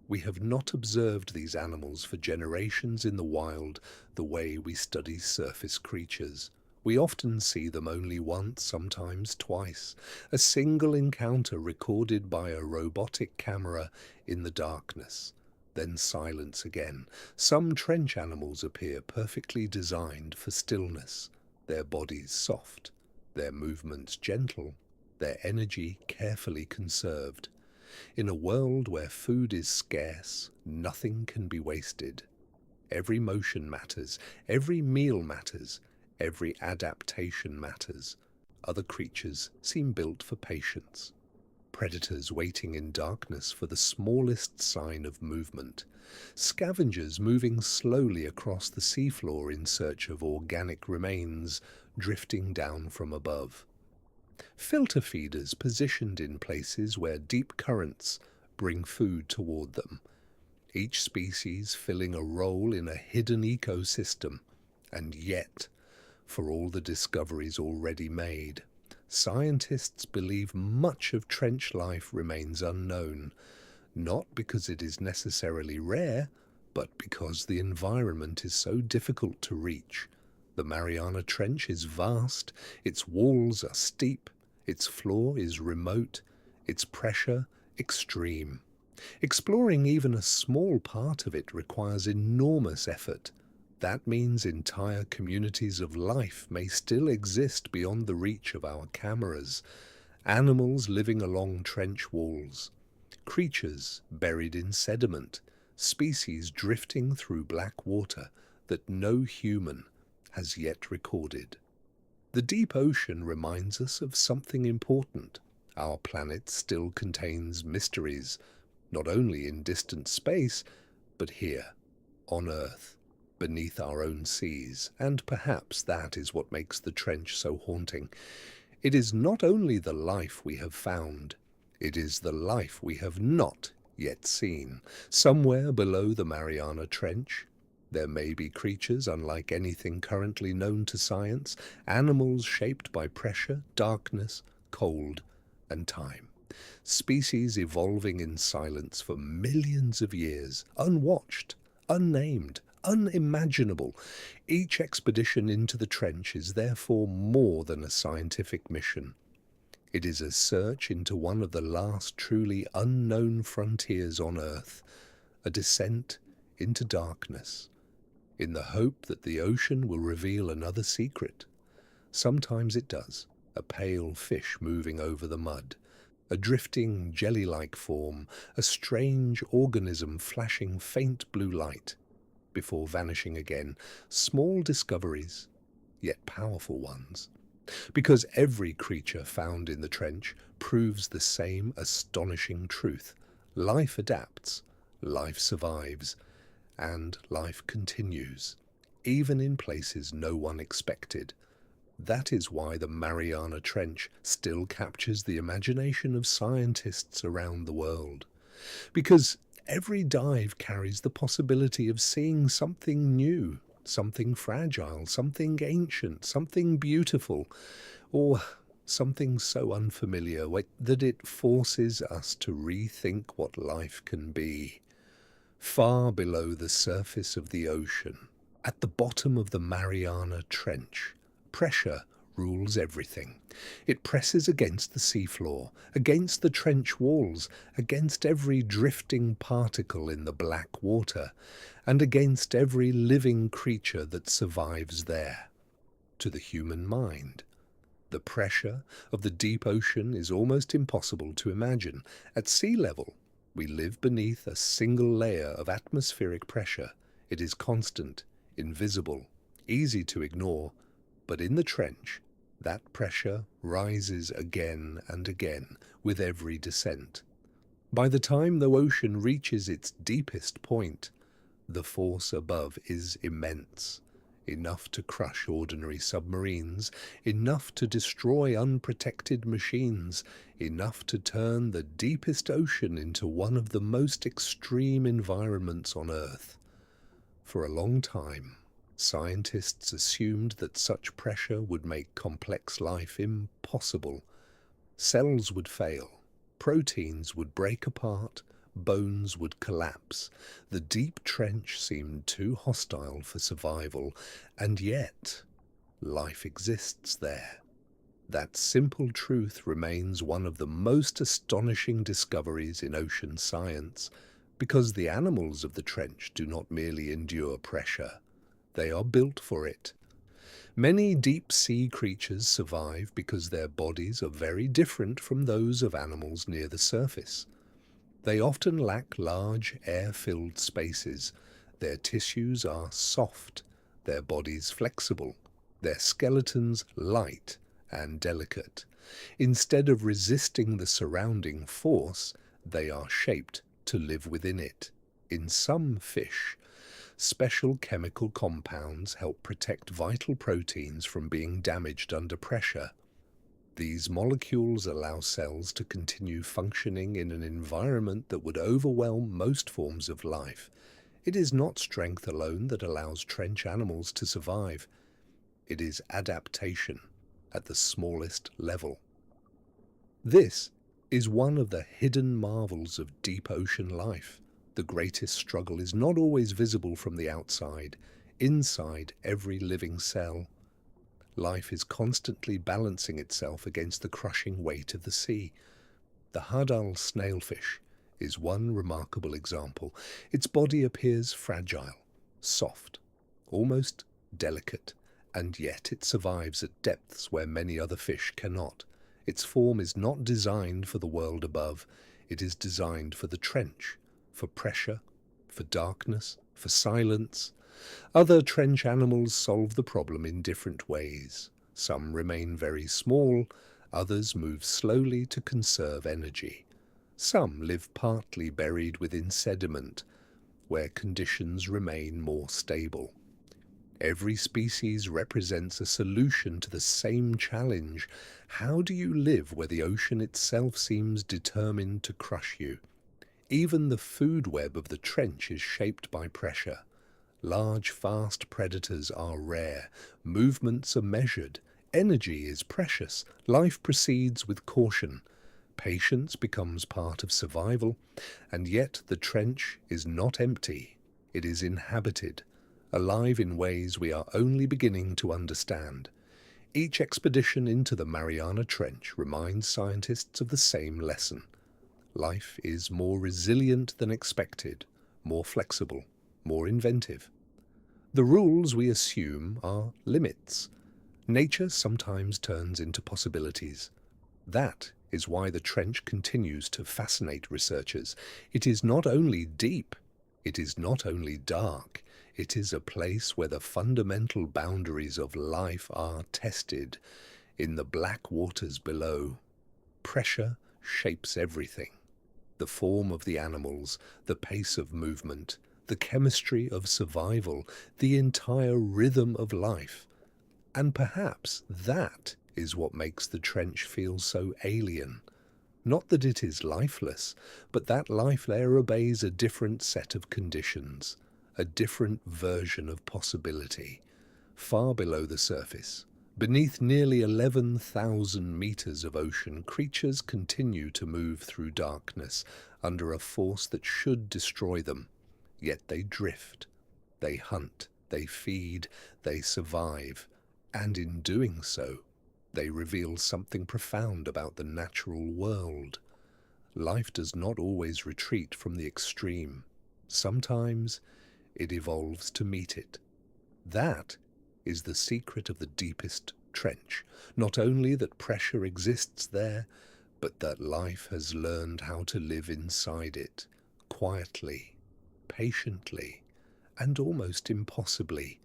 We have not observed these animals for generations in the wild the way we study surface creatures. We often see them only once, sometimes twice, a single encounter recorded by a robotic camera in the darkness, then silence again. Some trench animals appear perfectly designed for stillness, their bodies soft, their movements gentle, their energy carefully conserved. In a world where food is scarce, nothing can be wasted. Every motion matters, every meal matters, every adaptation matters. Other creatures seem built for patience. Predators waiting in darkness for the smallest sign of movement. Scavengers moving slowly across the seafloor in search of organic remains drifting down from above. Filter feeders positioned in places where deep currents bring food toward them. Each species filling a role in a hidden ecosystem. And yet, for all the discoveries already made, scientists believe much of trench life remains unknown, not because it is necessarily rare, but because the environment is so difficult to reach. The Mariana Trench is vast, its walls are steep, its floor is remote, its pressure extreme. Exploring even a small part of it requires enormous effort. That means entire communities of life may still exist beyond the reach of our cameras. Animals living along trench walls, creatures buried in sediment, species drifting through black water that no human has yet recorded. The deep ocean reminds us of something important. Our planet still contains mysteries, not only in distant space, but here, on Earth, beneath our own seas, and perhaps that is what makes the trench so haunting. It is not only the life we have found, it is the life we have not yet seen. Somewhere below the Mariana Trench, there may be creatures unlike anything currently known to science, animals shaped by pressure, darkness, cold, and time. Species evolving in silence for millions of years, unwatched, unnamed, unimaginable. Each expedition into the trench is therefore more than a scientific mission. It is a search into one of the last truly unknown frontiers on Earth, a descent into darkness, in the hope that the ocean will reveal another secret. Sometimes it does, a pale fish moving over the mud, a drifting jelly-like form, a strange organism flashing faint blue light, before vanishing again. Small discoveries, yet powerful ones. Because every creature found in the trench proves the same astonishing truth. Life adapts, life survives, and life continues, even in places no one expected. That is why the Mariana Trench still captures the imagination of scientists around the world. Because every dive carries the possibility of seeing something new, something fragile, something ancient, something beautiful, or something so unfamiliar that it forces us to rethink what life can be. Far below the surface of the ocean, at the bottom of the Mariana Trench, pressure rules everything. It presses against the seafloor, against the trench walls, against every drifting particle in the black water, and against every living creature that survives there. To the human mind, the pressure of the deep ocean is almost impossible to imagine. At sea level, we live beneath a single layer of atmospheric pressure. It is constant, invisible, easy to ignore, but in the trench, that pressure rises again and again with every descent. By the time the ocean reaches its deepest point, the force above is immense, enough to crush ordinary submarines, enough to destroy unprotected machines, enough to turn the deepest ocean into one of the most extreme environments on Earth. For a long time, scientists assumed that such pressure would make complex life impossible. Cells would fail, proteins would break apart, bones would collapse. The deep trench seemed too hostile for survival, and yet life exists there. That simple truth remains one of the most astonishing discoveries in ocean science, because the animals of the trench do not merely endure pressure. They are built for it. Many deep-sea creatures survive because their bodies are very different from those of animals near the surface. They often lack large, air-filled spaces. Their tissues are soft, their bodies flexible, their skeletons light and delicate. Instead of resisting the surrounding force, they are shaped to live within it. In some fish, special chemical compounds help protect vital proteins from being damaged under pressure. These molecules allow cells to continue functioning in an environment that would overwhelm most forms of life. It is not strength alone that allows trench animals to survive. It is adaptation at the smallest level. This is one of the hidden marvels of deep ocean life. The greatest struggle is not always visible from the outside. Inside every living cell, life is constantly balancing itself against the crushing weight of the sea. The Hadal snailfish is one remarkable example. Its body appears fragile, soft, almost delicate, and yet it survives at depths where many other fish cannot. Its form is not designed for the world above. It is designed for the trench, for pressure, for darkness, for silence. Other trench animals solve the problem in different ways. Some remain very small, others move slowly to conserve energy. Some live partly buried within sediment, where conditions remain more stable. Every species represents a solution to the same challenge. How do you live where the ocean itself seems determined to crush you? Even the food web of the trench is shaped by pressure. Large, fast predators are rare. Movements are measured. Energy is precious. Life proceeds with caution. Patience becomes part of survival. And yet the trench is not empty. It is inhabited, alive in ways we are only beginning to understand. Each expedition into the Mariana Trench reminds scientists of the same lesson. Life is more resilient than expected, more flexible, more inventive. The rules we assume are limits. Nature sometimes turns into possibilities. That is why the trench continues to fascinate researchers. It is not only deep, it is not only dark, it is a place where the fundamental boundaries of life are tested. In the black waters below, pressure shapes everything. The form of the animals, the pace of movement, the chemistry of survival, the entire rhythm of life. And perhaps that is what makes the trench feel so alien. Not that it is lifeless, but that life there obeys a different set of conditions, a different version of possibility. Far below the surface, beneath nearly 11,000 meters of ocean, creatures continue to move through darkness under a force that should destroy them. Yet they drift, they hunt, they feed, they survive, and in doing so, they reveal something profound about the natural world. Life does not always retreat from the extreme. Sometimes it evolves to meet it. That is the secret of the deepest trench. Not only that pressure exists there, but that life has learned how to live inside it, quietly, patiently, and almost impossibly,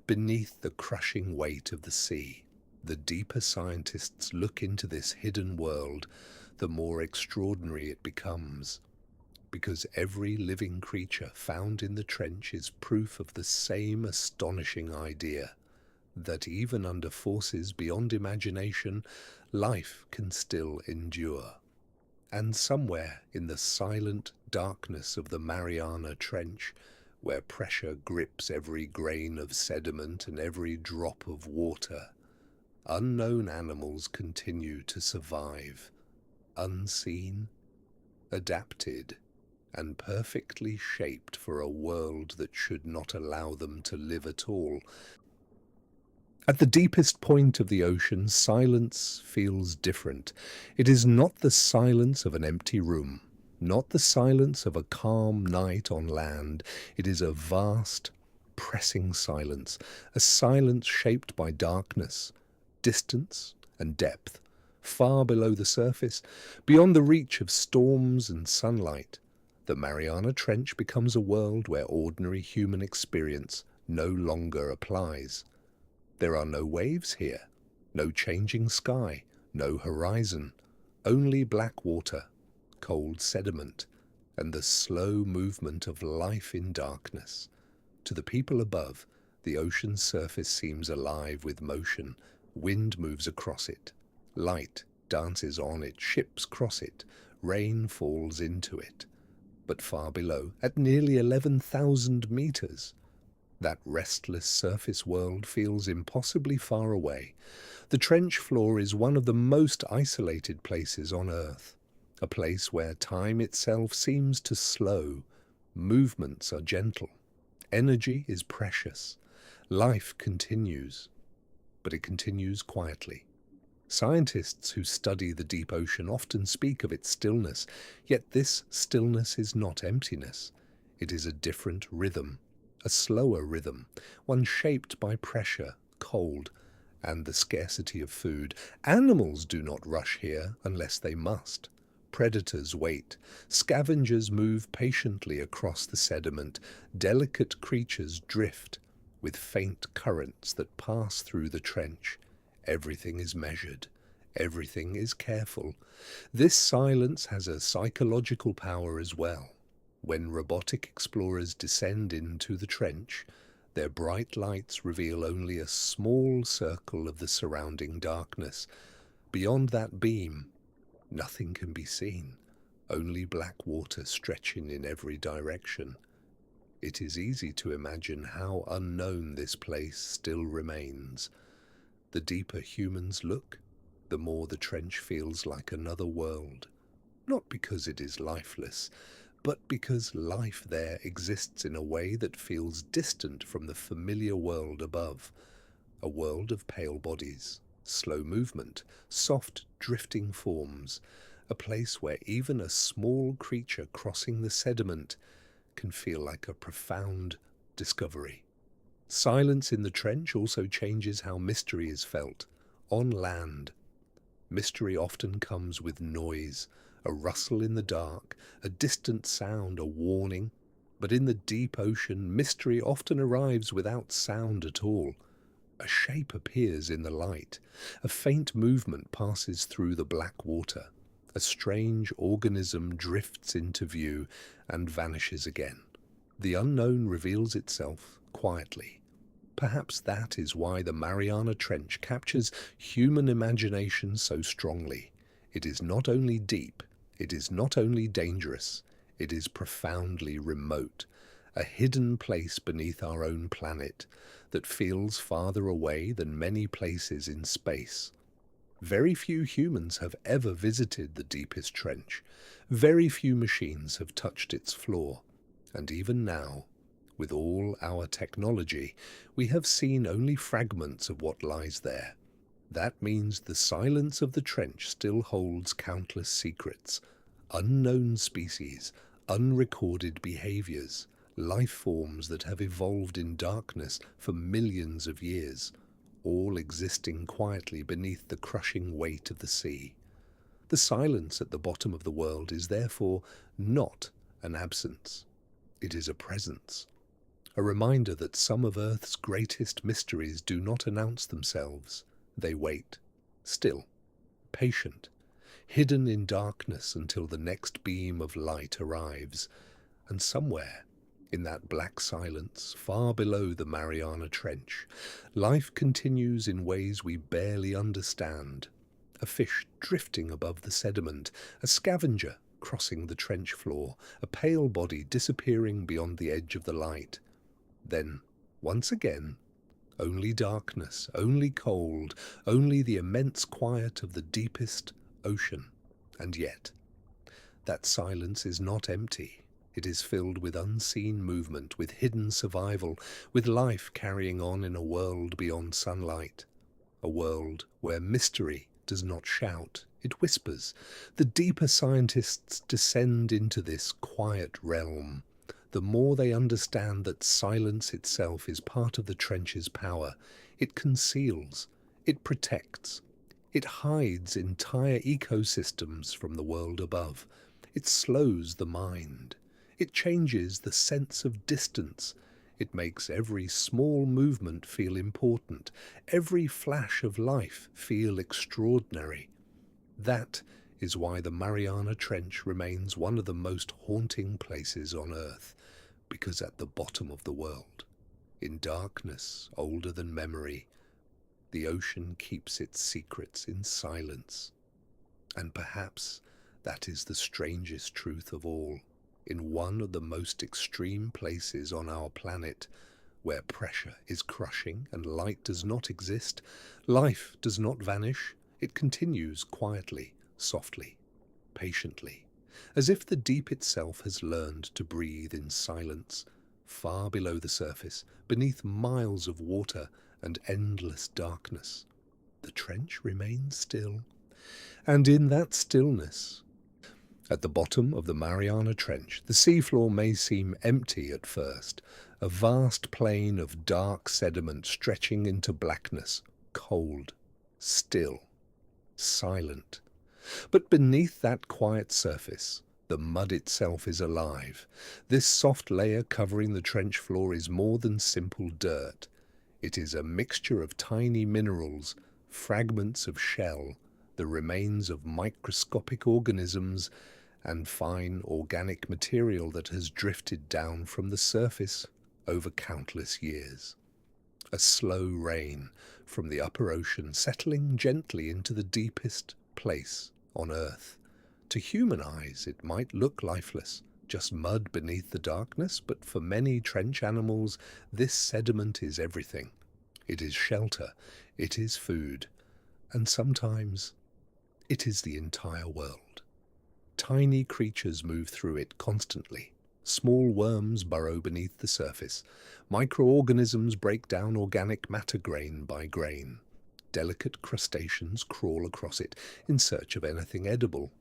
beneath the crushing weight of the sea. The deeper scientists look into this hidden world, the more extraordinary it becomes, because every living creature found in the trench is proof of the same astonishing idea, that even under forces beyond imagination, life can still endure. And somewhere in the silent darkness of the Mariana Trench, where pressure grips every grain of sediment and every drop of water, unknown animals continue to survive, unseen, adapted, and perfectly shaped for a world that should not allow them to live at all. At the deepest point of the ocean, silence feels different. It is not the silence of an empty room, not the silence of a calm night on land. It is a vast, pressing silence, a silence shaped by darkness, distance, and depth, far below the surface, beyond the reach of storms and sunlight. The Mariana Trench becomes a world where ordinary human experience no longer applies. There are no waves here, no changing sky, no horizon, only black water, cold sediment, and the slow movement of life in darkness. To the people above, the ocean's surface seems alive with motion. Wind moves across it. Light dances on it. Ships cross it. Rain falls into it. But far below, at nearly 11,000 meters, that restless surface world feels impossibly far away. The trench floor is one of the most isolated places on Earth, a place where time itself seems to slow, movements are gentle, energy is precious, life continues, but it continues quietly. Scientists who study the deep ocean often speak of its stillness, yet this stillness is not emptiness. It is a different rhythm, a slower rhythm, one shaped by pressure, cold, and the scarcity of food. Animals do not rush here unless they must. Predators wait. Scavengers move patiently across the sediment. Delicate creatures drift with faint currents that pass through the trench. Everything is measured. Everything is careful. This silence has a psychological power as well. When robotic explorers descend into the trench, their bright lights reveal only a small circle of the surrounding darkness. Beyond that beam, nothing can be seen, only black water stretching in every direction. It is easy to imagine how unknown this place still remains. The deeper humans look, the more the trench feels like another world. Not because it is lifeless, but because life there exists in a way that feels distant from the familiar world above. A world of pale bodies, slow movement, soft drifting forms, a place where even a small creature crossing the sediment can feel like a profound discovery. Silence in the trench also changes how mystery is felt. On land, mystery often comes with noise, a rustle in the dark, a distant sound, a warning. But in the deep ocean, mystery often arrives without sound at all. A shape appears in the light. A faint movement passes through the black water. A strange organism drifts into view and vanishes again. The unknown reveals itself quietly. Perhaps that is why the Mariana Trench captures human imagination so strongly. It is not only deep, it is not only dangerous, it is profoundly remote, a hidden place beneath our own planet that feels farther away than many places in space. Very few humans have ever visited the deepest trench. Very few machines have touched its floor. And even now, with all our technology, we have seen only fragments of what lies there. That means the silence of the trench still holds countless secrets, unknown species, unrecorded behaviors, life forms that have evolved in darkness for millions of years, all existing quietly beneath the crushing weight of the sea. The silence at the bottom of the world is therefore not an absence. It is a presence, a reminder that some of Earth's greatest mysteries do not announce themselves. They wait, still, patient, hidden in darkness until the next beam of light arrives. And somewhere, in that black silence, far below the Mariana Trench, life continues in ways we barely understand. A fish drifting above the sediment, a scavenger crossing the trench floor, a pale body disappearing beyond the edge of the light. Then, once again, only darkness, only cold, only the immense quiet of the deepest ocean. And yet, that silence is not empty. It is filled with unseen movement, with hidden survival, with life carrying on in a world beyond sunlight. A world where mystery does not shout, it whispers. The deeper scientists descend into this quiet realm, the more they understand that silence itself is part of the trench's power. It conceals, it protects, it hides entire ecosystems from the world above. It slows the mind. It changes the sense of distance. It makes every small movement feel important, every flash of life feel extraordinary. That is why the Mariana Trench remains one of the most haunting places on Earth, because at the bottom of the world, in darkness older than memory, the ocean keeps its secrets in silence. And perhaps that is the strangest truth of all. In one of the most extreme places on our planet, where pressure is crushing and light does not exist, life does not vanish, it continues quietly, softly, patiently, as if the deep itself has learned to breathe in silence, far below the surface, beneath miles of water and endless darkness. The trench remains still, and in that stillness, at the bottom of the Mariana Trench, the seafloor may seem empty at first, a vast plain of dark sediment stretching into blackness, cold, still, silent. But beneath that quiet surface, the mud itself is alive. This soft layer covering the trench floor is more than simple dirt. It is a mixture of tiny minerals, fragments of shell, the remains of microscopic organisms, and fine organic material that has drifted down from the surface over countless years. A slow rain from the upper ocean settling gently into the deepest place on Earth. To human eyes it might look lifeless, just mud beneath the darkness, but for many trench animals this sediment is everything. It is shelter, it is food, and sometimes it is the entire world. Tiny creatures move through it constantly. Small worms burrow beneath the surface. Microorganisms break down organic matter grain by grain. Delicate crustaceans crawl across it in search of anything edible.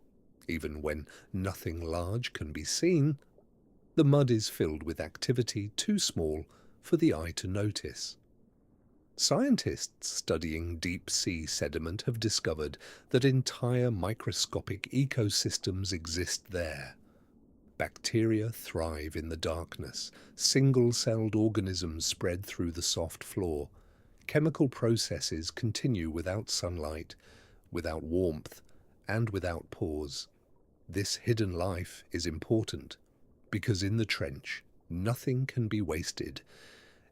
Even when nothing large can be seen, the mud is filled with activity too small for the eye to notice. Scientists studying deep-sea sediment have discovered that entire microscopic ecosystems exist there. Bacteria thrive in the darkness, single-celled organisms spread through the soft floor. Chemical processes continue without sunlight, without warmth, and without pause. This hidden life is important, because in the trench, nothing can be wasted.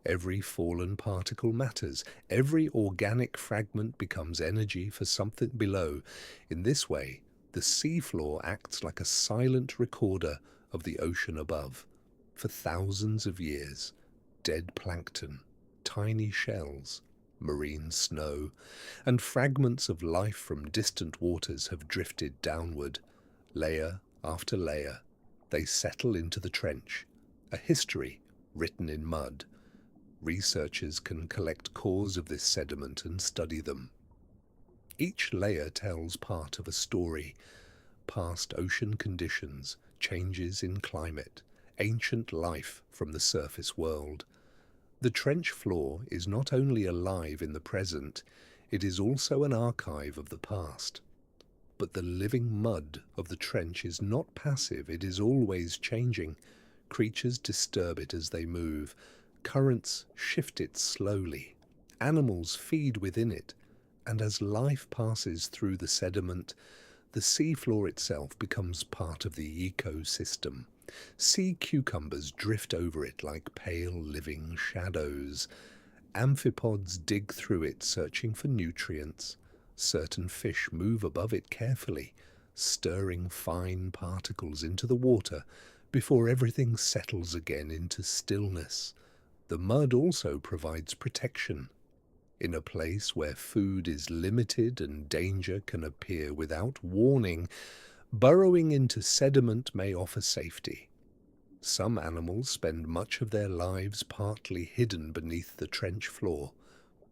Every fallen particle matters. Every organic fragment becomes energy for something below. In this way, the seafloor acts like a silent recorder of the ocean above. For thousands of years, dead plankton, tiny shells, marine snow, and fragments of life from distant waters have drifted downward. Layer after layer, they settle into the trench, a history written in mud. Researchers can collect cores of this sediment and study them. Each layer tells part of a story: past ocean conditions, changes in climate, ancient life from the surface world. The trench floor is not only alive in the present, it is also an archive of the past. But the living mud of the trench is not passive, it is always changing. Creatures disturb it as they move. Currents shift it slowly. Animals feed within it. And as life passes through the sediment, the seafloor itself becomes part of the ecosystem. Sea cucumbers drift over it like pale living shadows. Amphipods dig through it searching for nutrients. Certain fish move above it carefully, stirring fine particles into the water before everything settles again into stillness. The mud also provides protection. In a place where food is limited and danger can appear without warning, burrowing into sediment may offer safety. Some animals spend much of their lives partly hidden beneath the trench floor,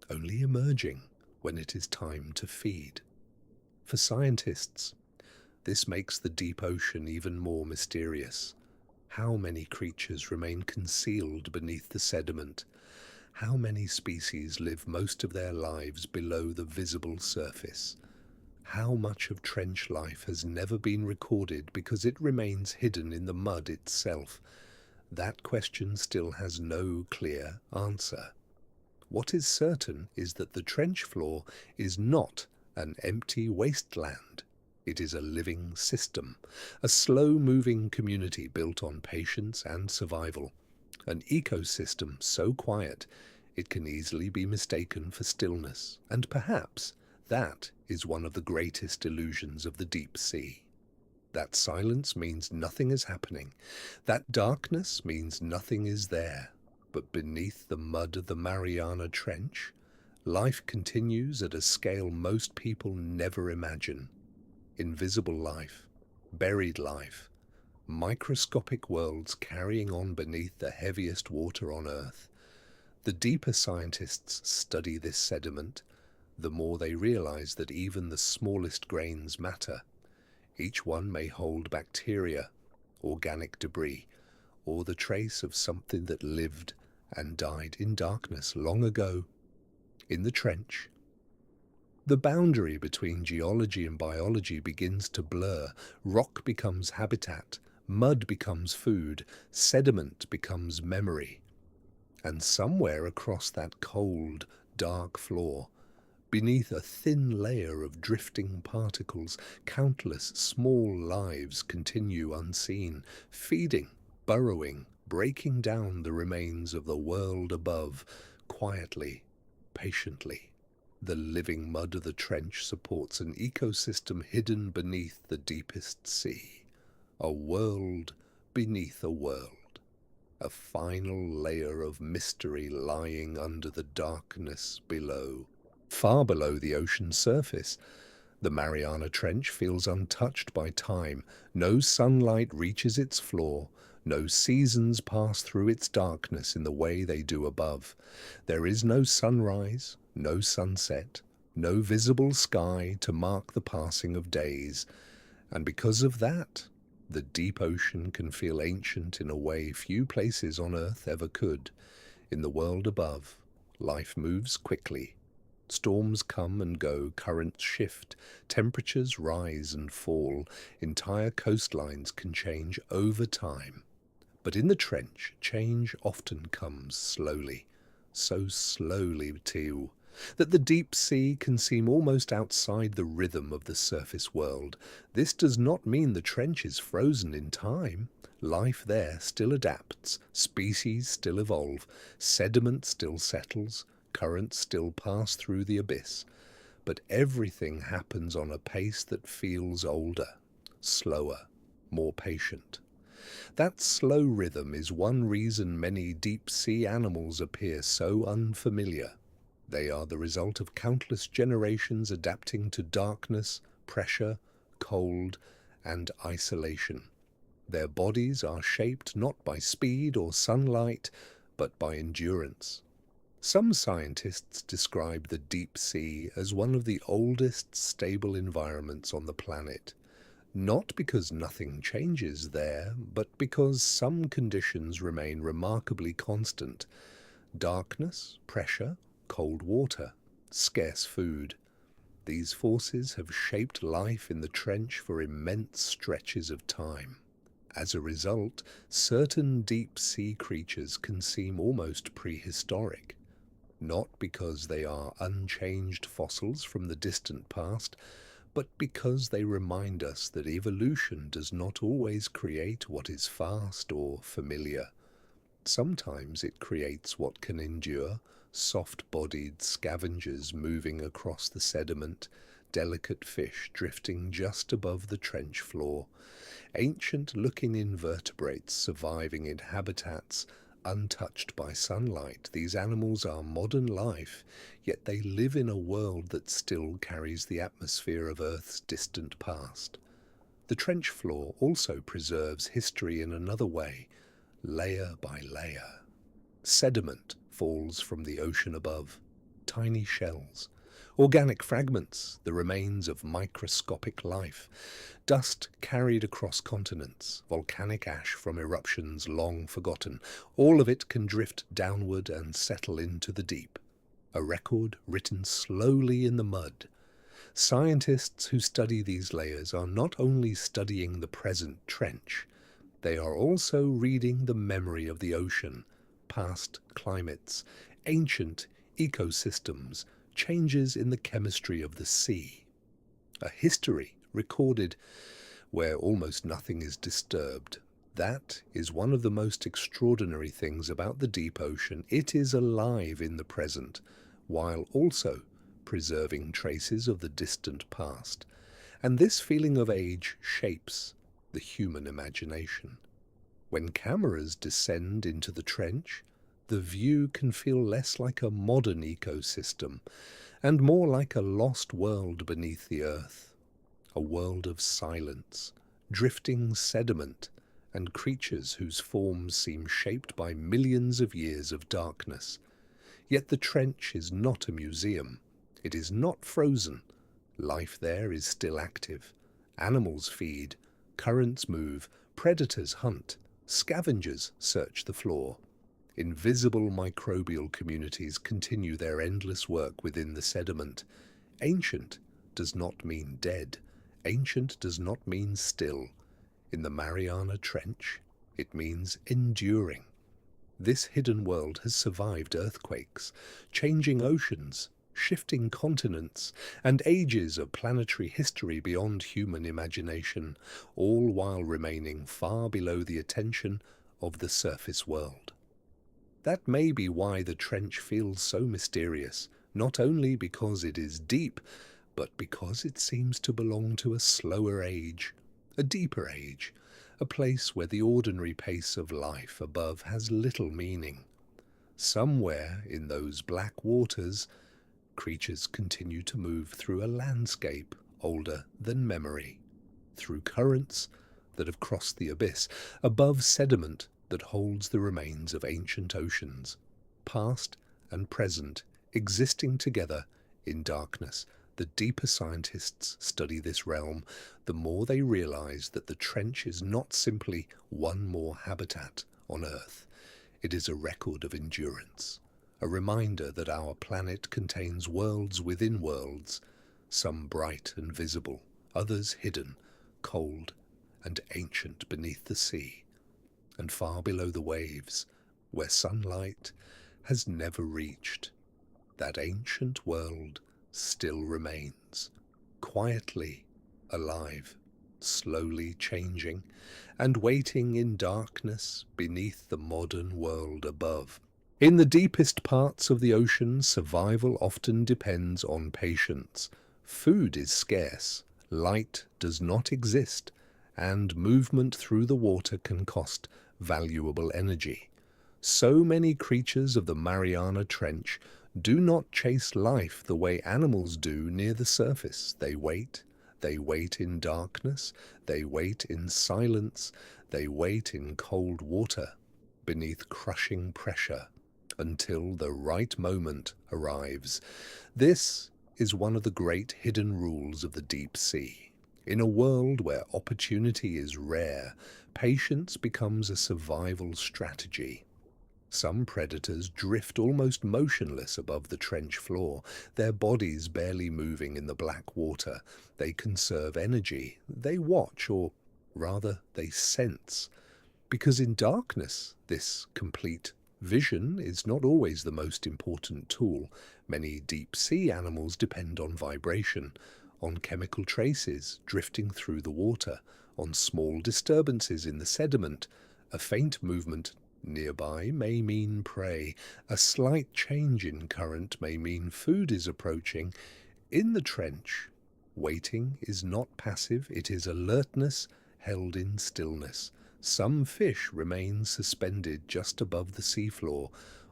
only emerging when it is time to feed. For scientists, this makes the deep ocean even more mysterious. How many creatures remain concealed beneath the sediment? How many species live most of their lives below the visible surface? How much of trench life has never been recorded because it remains hidden in the mud itself? That question still has no clear answer. What is certain is that the trench floor is not an empty wasteland. It is a living system, a slow-moving community built on patience and survival, an ecosystem so quiet it can easily be mistaken for stillness, and perhaps that is one of the greatest illusions of the deep sea. That silence means nothing is happening. That darkness means nothing is there. But beneath the mud of the Mariana Trench, life continues at a scale most people never imagine. Invisible life, buried life, microscopic worlds carrying on beneath the heaviest water on Earth. The deeper scientists study this sediment, the more they realize that even the smallest grains matter. Each one may hold bacteria, organic debris, or the trace of something that lived and died in darkness long ago. In the trench, the boundary between geology and biology begins to blur. Rock becomes habitat, mud becomes food, sediment becomes memory. And somewhere across that cold, dark floor, beneath a thin layer of drifting particles, countless small lives continue unseen, feeding, burrowing, breaking down the remains of the world above, quietly, patiently. The living mud of the trench supports an ecosystem hidden beneath the deepest sea, a world beneath a world. A final layer of mystery lying under the darkness below. Far below the ocean's surface, the Mariana Trench feels untouched by time. No sunlight reaches its floor. No seasons pass through its darkness in the way they do above. There is no sunrise, no sunset, no visible sky to mark the passing of days. And because of that, the deep ocean can feel ancient in a way few places on Earth ever could. In the world above, life moves quickly. Storms come and go, currents shift, temperatures rise and fall, entire coastlines can change over time. But in the trench, change often comes slowly, so slowly too, that the deep sea can seem almost outside the rhythm of the surface world. This does not mean the trench is frozen in time. Life there still adapts, species still evolve, sediment still settles, currents still pass through the abyss. But everything happens on a pace that feels older, slower, more patient. That slow rhythm is one reason many deep-sea animals appear so unfamiliar. They are the result of countless generations adapting to darkness, pressure, cold, and isolation. Their bodies are shaped not by speed or sunlight, but by endurance. Some scientists describe the deep sea as one of the oldest stable environments on the planet. Not because nothing changes there, but because some conditions remain remarkably constant. Darkness, pressure, cold water, scarce food. These forces have shaped life in the trench for immense stretches of time. As a result, certain deep-sea creatures can seem almost prehistoric. Not because they are unchanged fossils from the distant past, but because they remind us that evolution does not always create what is fast or familiar. Sometimes it creates what can endure, soft-bodied scavengers moving across the sediment, delicate fish drifting just above the trench floor, ancient-looking invertebrates surviving in habitats untouched by sunlight. These animals are modern life, yet they live in a world that still carries the atmosphere of Earth's distant past. The trench floor also preserves history in another way, layer by layer. Sediment falls from the ocean above, tiny shells, organic fragments, the remains of microscopic life, dust carried across continents, volcanic ash from eruptions long forgotten. All of it can drift downward and settle into the deep. A record written slowly in the mud. Scientists who study these layers are not only studying the present trench, they are also reading the memory of the ocean, past climates, ancient ecosystems, changes in the chemistry of the sea. A history recorded where almost nothing is disturbed. That is one of the most extraordinary things about the deep ocean. It is alive in the present, while also preserving traces of the distant past. And this feeling of age shapes the human imagination. When cameras descend into the trench, the view can feel less like a modern ecosystem and more like a lost world beneath the earth, a world of silence, drifting sediment, and creatures whose forms seem shaped by millions of years of darkness. Yet the trench is not a museum. It is not frozen. Life there is still active. Animals feed, currents move, predators hunt, scavengers search the floor. Invisible microbial communities continue their endless work within the sediment. Ancient does not mean dead. Ancient does not mean still. In the Mariana Trench, it means enduring. This hidden world has survived earthquakes, changing oceans, shifting continents, and ages of planetary history beyond human imagination, all while remaining far below the attention of the surface world. That may be why the trench feels so mysterious, not only because it is deep, but because it seems to belong to a slower age, a deeper age, a place where the ordinary pace of life above has little meaning. Somewhere in those black waters, creatures continue to move through a landscape older than memory, through currents that have crossed the abyss, above sediment that holds the remains of ancient oceans, past and present, existing together in darkness. The deeper scientists study this realm, the more they realize that the trench is not simply one more habitat on Earth. It is a record of endurance, a reminder that our planet contains worlds within worlds, some bright and visible, others hidden, cold and ancient beneath the sea, and far below the waves, where sunlight has never reached. That ancient world still remains, quietly alive, slowly changing, and waiting in darkness beneath the modern world above. In the deepest parts of the ocean, survival often depends on patience. Food is scarce, light does not exist, and movement through the water can cost valuable energy. So many creatures of the Mariana Trench do not chase life the way animals do near the surface. They wait in darkness, they wait in silence, they wait in cold water, beneath crushing pressure, until the right moment arrives. This is one of the great hidden rules of the deep sea. In a world where opportunity is rare, patience becomes a survival strategy. Some predators drift almost motionless above the trench floor, their bodies barely moving in the black water. They conserve energy. They watch, or rather, they sense. Because in darkness, this complete vision is not always the most important tool. Many deep-sea animals depend on vibration, on chemical traces drifting through the water, on small disturbances in the sediment. A faint movement nearby may mean prey. A slight change in current may mean food is approaching. In the trench, waiting is not passive, it is alertness held in stillness. Some fish remain suspended just above the seafloor,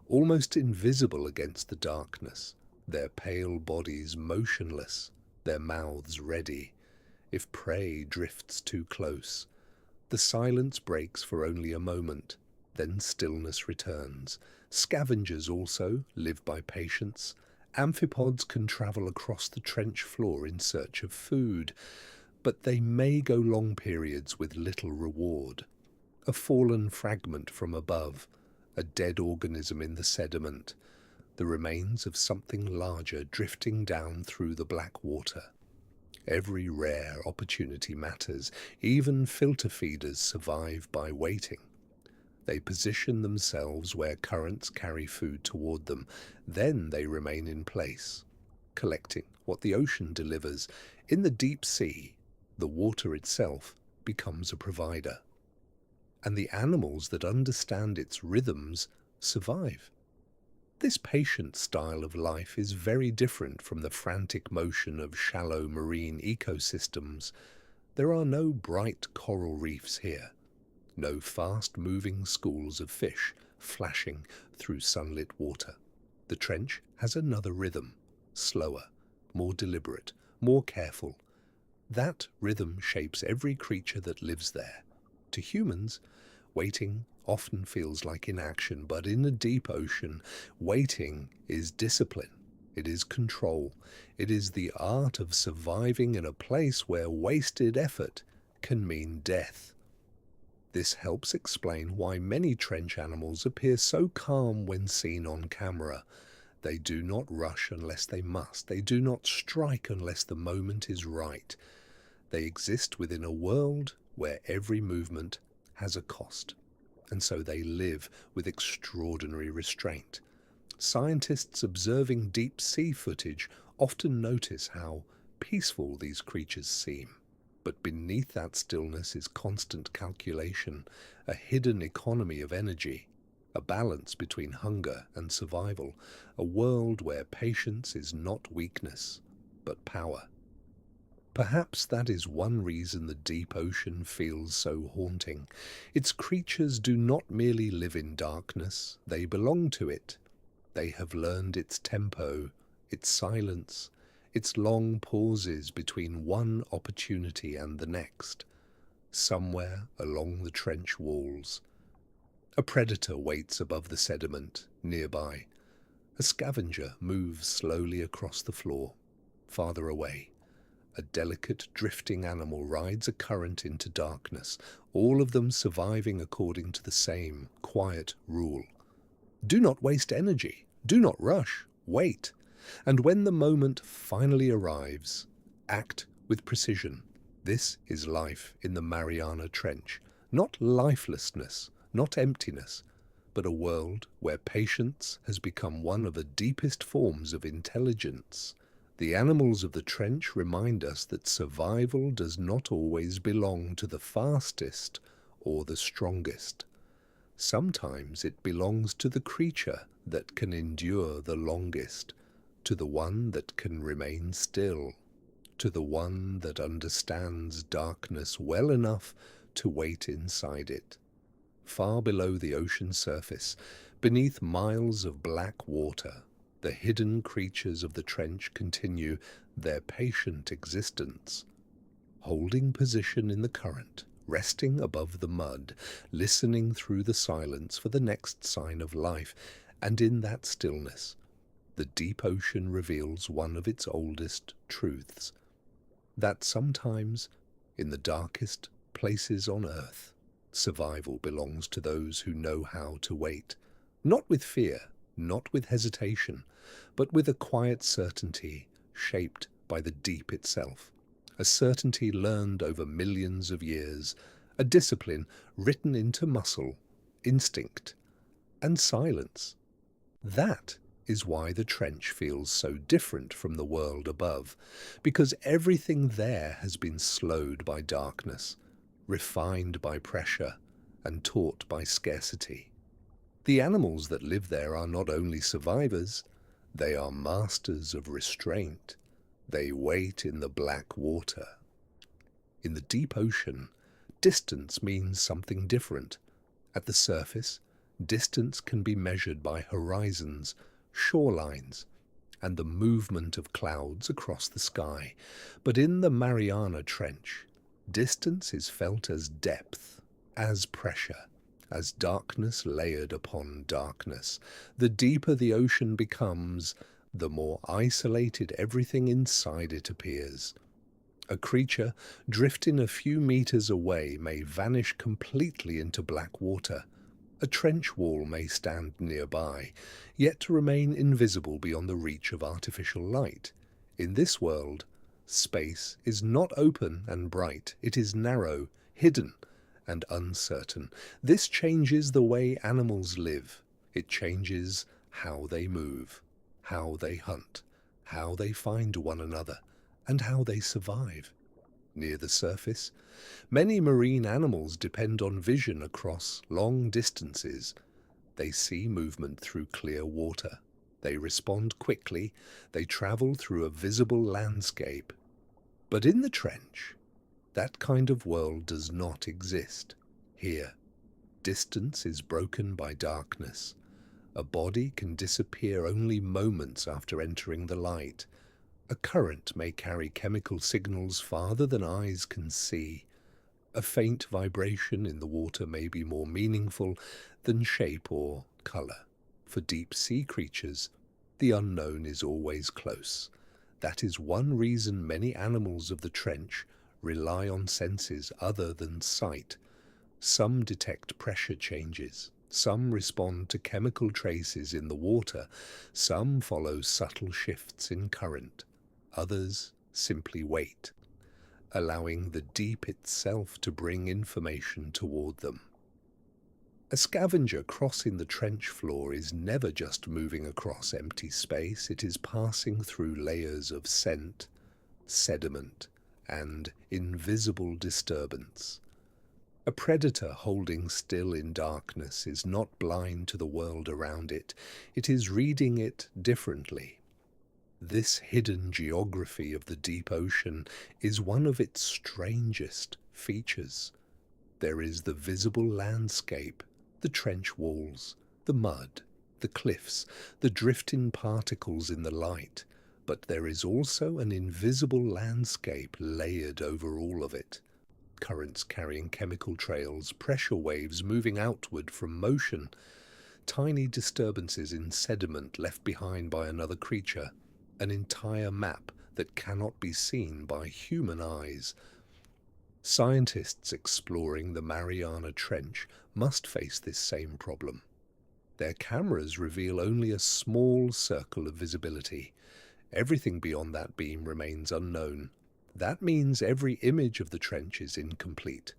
almost invisible against the darkness, their pale bodies motionless, their mouths ready. If prey drifts too close, the silence breaks for only a moment, then stillness returns. Scavengers also live by patience. Amphipods can travel across the trench floor in search of food, but they may go long periods with little reward. A fallen fragment from above, a dead organism in the sediment, the remains of something larger drifting down through the black water. Every rare opportunity matters. Even filter feeders survive by waiting. They position themselves where currents carry food toward them. Then they remain in place, collecting what the ocean delivers. In the deep sea, the water itself becomes a provider. And the animals that understand its rhythms survive. This patient style of life is very different from the frantic motion of shallow marine ecosystems. There are no bright coral reefs here, no fast-moving schools of fish flashing through sunlit water. The trench has another rhythm, slower, more deliberate, more careful. That rhythm shapes every creature that lives there. To humans, waiting often feels like inaction, but in a deep ocean, waiting is discipline. It is control. It is the art of surviving in a place where wasted effort can mean death. This helps explain why many trench animals appear so calm when seen on camera. They do not rush unless they must. They do not strike unless the moment is right. They exist within a world where every movement has a cost, and so they live with extraordinary restraint. Scientists observing deep-sea footage often notice how peaceful these creatures seem. But beneath that stillness is constant calculation, a hidden economy of energy, a balance between hunger and survival, a world where patience is not weakness, but power. Perhaps that is one reason the deep ocean feels so haunting. Its creatures do not merely live in darkness, they belong to it. They have learned its tempo, its silence, its long pauses between one opportunity and the next. Somewhere along the trench walls, a predator waits above the sediment nearby. A scavenger moves slowly across the floor. Farther away, a delicate drifting animal rides a current into darkness, all of them surviving according to the same quiet rule. Do not waste energy. Do not rush. Wait. And when the moment finally arrives, act with precision. This is life in the Mariana Trench. Not lifelessness, not emptiness, but a world where patience has become one of the deepest forms of intelligence. The animals of the trench remind us that survival does not always belong to the fastest or the strongest. Sometimes it belongs to the creature that can endure the longest, to the one that can remain still, to the one that understands darkness well enough to wait inside it. Far below the ocean surface, beneath miles of black water, the hidden creatures of the trench continue their patient existence, holding position in the current, resting above the mud, listening through the silence for the next sign of life, and in that stillness, the deep ocean reveals one of its oldest truths, that sometimes, in the darkest places on earth, survival belongs to those who know how to wait, not with fear, not with hesitation, but with a quiet certainty shaped by the deep itself, a certainty learned over millions of years, a discipline written into muscle, instinct, and silence. That is why the trench feels so different from the world above, because everything there has been slowed by darkness, refined by pressure, and taught by scarcity. The animals that live there are not only survivors, they are masters of restraint. They wait in the black water. In the deep ocean, distance means something different. At the surface, distance can be measured by horizons, shorelines, and the movement of clouds across the sky. But in the Mariana Trench, distance is felt as depth, as pressure, as darkness layered upon darkness. The deeper the ocean becomes, the more isolated everything inside it appears. A creature drifting a few meters away may vanish completely into black water. A trench wall may stand nearby, yet to remain invisible beyond the reach of artificial light. In this world, Space is not open and bright. It is narrow, hidden, and uncertain. This changes the way animals live. It changes how they move, how they hunt, how they find one another, and how they survive. Near the surface, many marine animals depend on vision across long distances. They see movement through clear water. They respond quickly. They travel through a visible landscape. But in the trench, that kind of world does not exist. Here, distance is broken by darkness. A body can disappear only moments after entering the light. A current may carry chemical signals farther than eyes can see. A faint vibration in the water may be more meaningful than shape or color. For deep-sea creatures, the unknown is always close. That is one reason many animals of the trench rely on senses other than sight. Some detect pressure changes. Some respond to chemical traces in the water. Some follow subtle shifts in current. Others simply wait, allowing the deep itself to bring information toward them. A scavenger crossing the trench floor is never just moving across empty space. It is passing through layers of scent, sediment, and invisible disturbance. A predator holding still in darkness is not blind to the world around it. It is reading it differently. This hidden geography of the deep ocean is one of its strangest features. There is the visible landscape, the trench walls, the mud, the cliffs, the drifting particles in the light, but there is also an invisible landscape layered over all of it. Currents carrying chemical trails, pressure waves moving outward from motion, tiny disturbances in sediment left behind by another creature, an entire map that cannot be seen by human eyes. Scientists exploring the Mariana Trench must face this same problem. Their cameras reveal only a small circle of visibility. Everything beyond that beam remains unknown. That means every image of the trench is incomplete.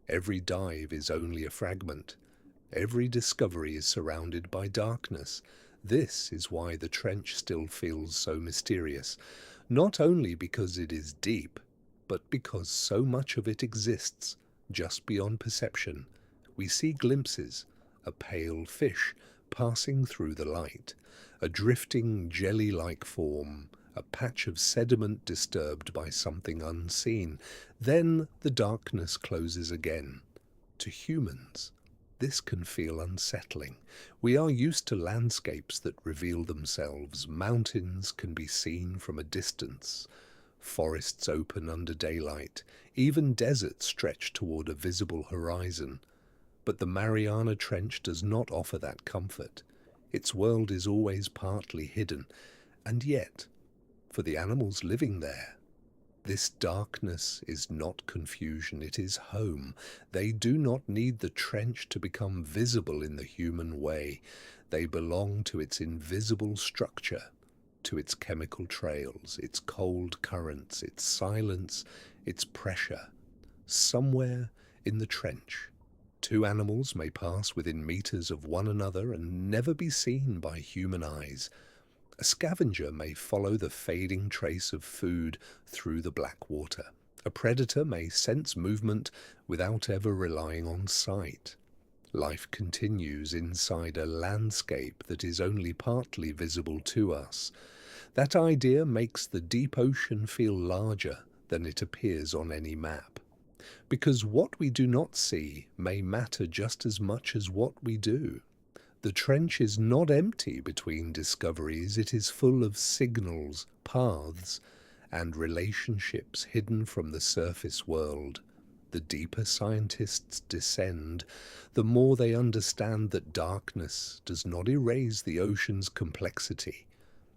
Every dive is only a fragment. Every discovery is surrounded by darkness. This is why the trench still feels so mysterious, not only because it is deep, but because so much of it exists just beyond perception. We see glimpses, a pale fish passing through the light, a drifting jelly-like form, a patch of sediment disturbed by something unseen. Then the darkness closes again. To humans, this can feel unsettling. We are used to landscapes that reveal themselves. Mountains can be seen from a distance. Forests open under daylight. Even deserts stretch toward a visible horizon. But the Mariana Trench does not offer that comfort. Its world is always partly hidden. And yet, for the animals living there, this darkness is not confusion, it is home. They do not need the trench to become visible in the human way. They belong to its invisible structure, to its chemical trails, its cold currents, its silence, its pressure. Somewhere in the trench, two animals may pass within meters of one another and never be seen by human eyes. A scavenger may follow the fading trace of food through the black water. A predator may sense movement without ever relying on sight. Life continues inside a landscape that is only partly visible to us. That idea makes the deep ocean feel larger than it appears on any map. Because what we do not see may matter just as much as what we do. The trench is not empty between discoveries. It is full of signals, paths, and relationships hidden from the surface world. The deeper scientists descend, the more they understand that darkness does not erase the ocean's complexity.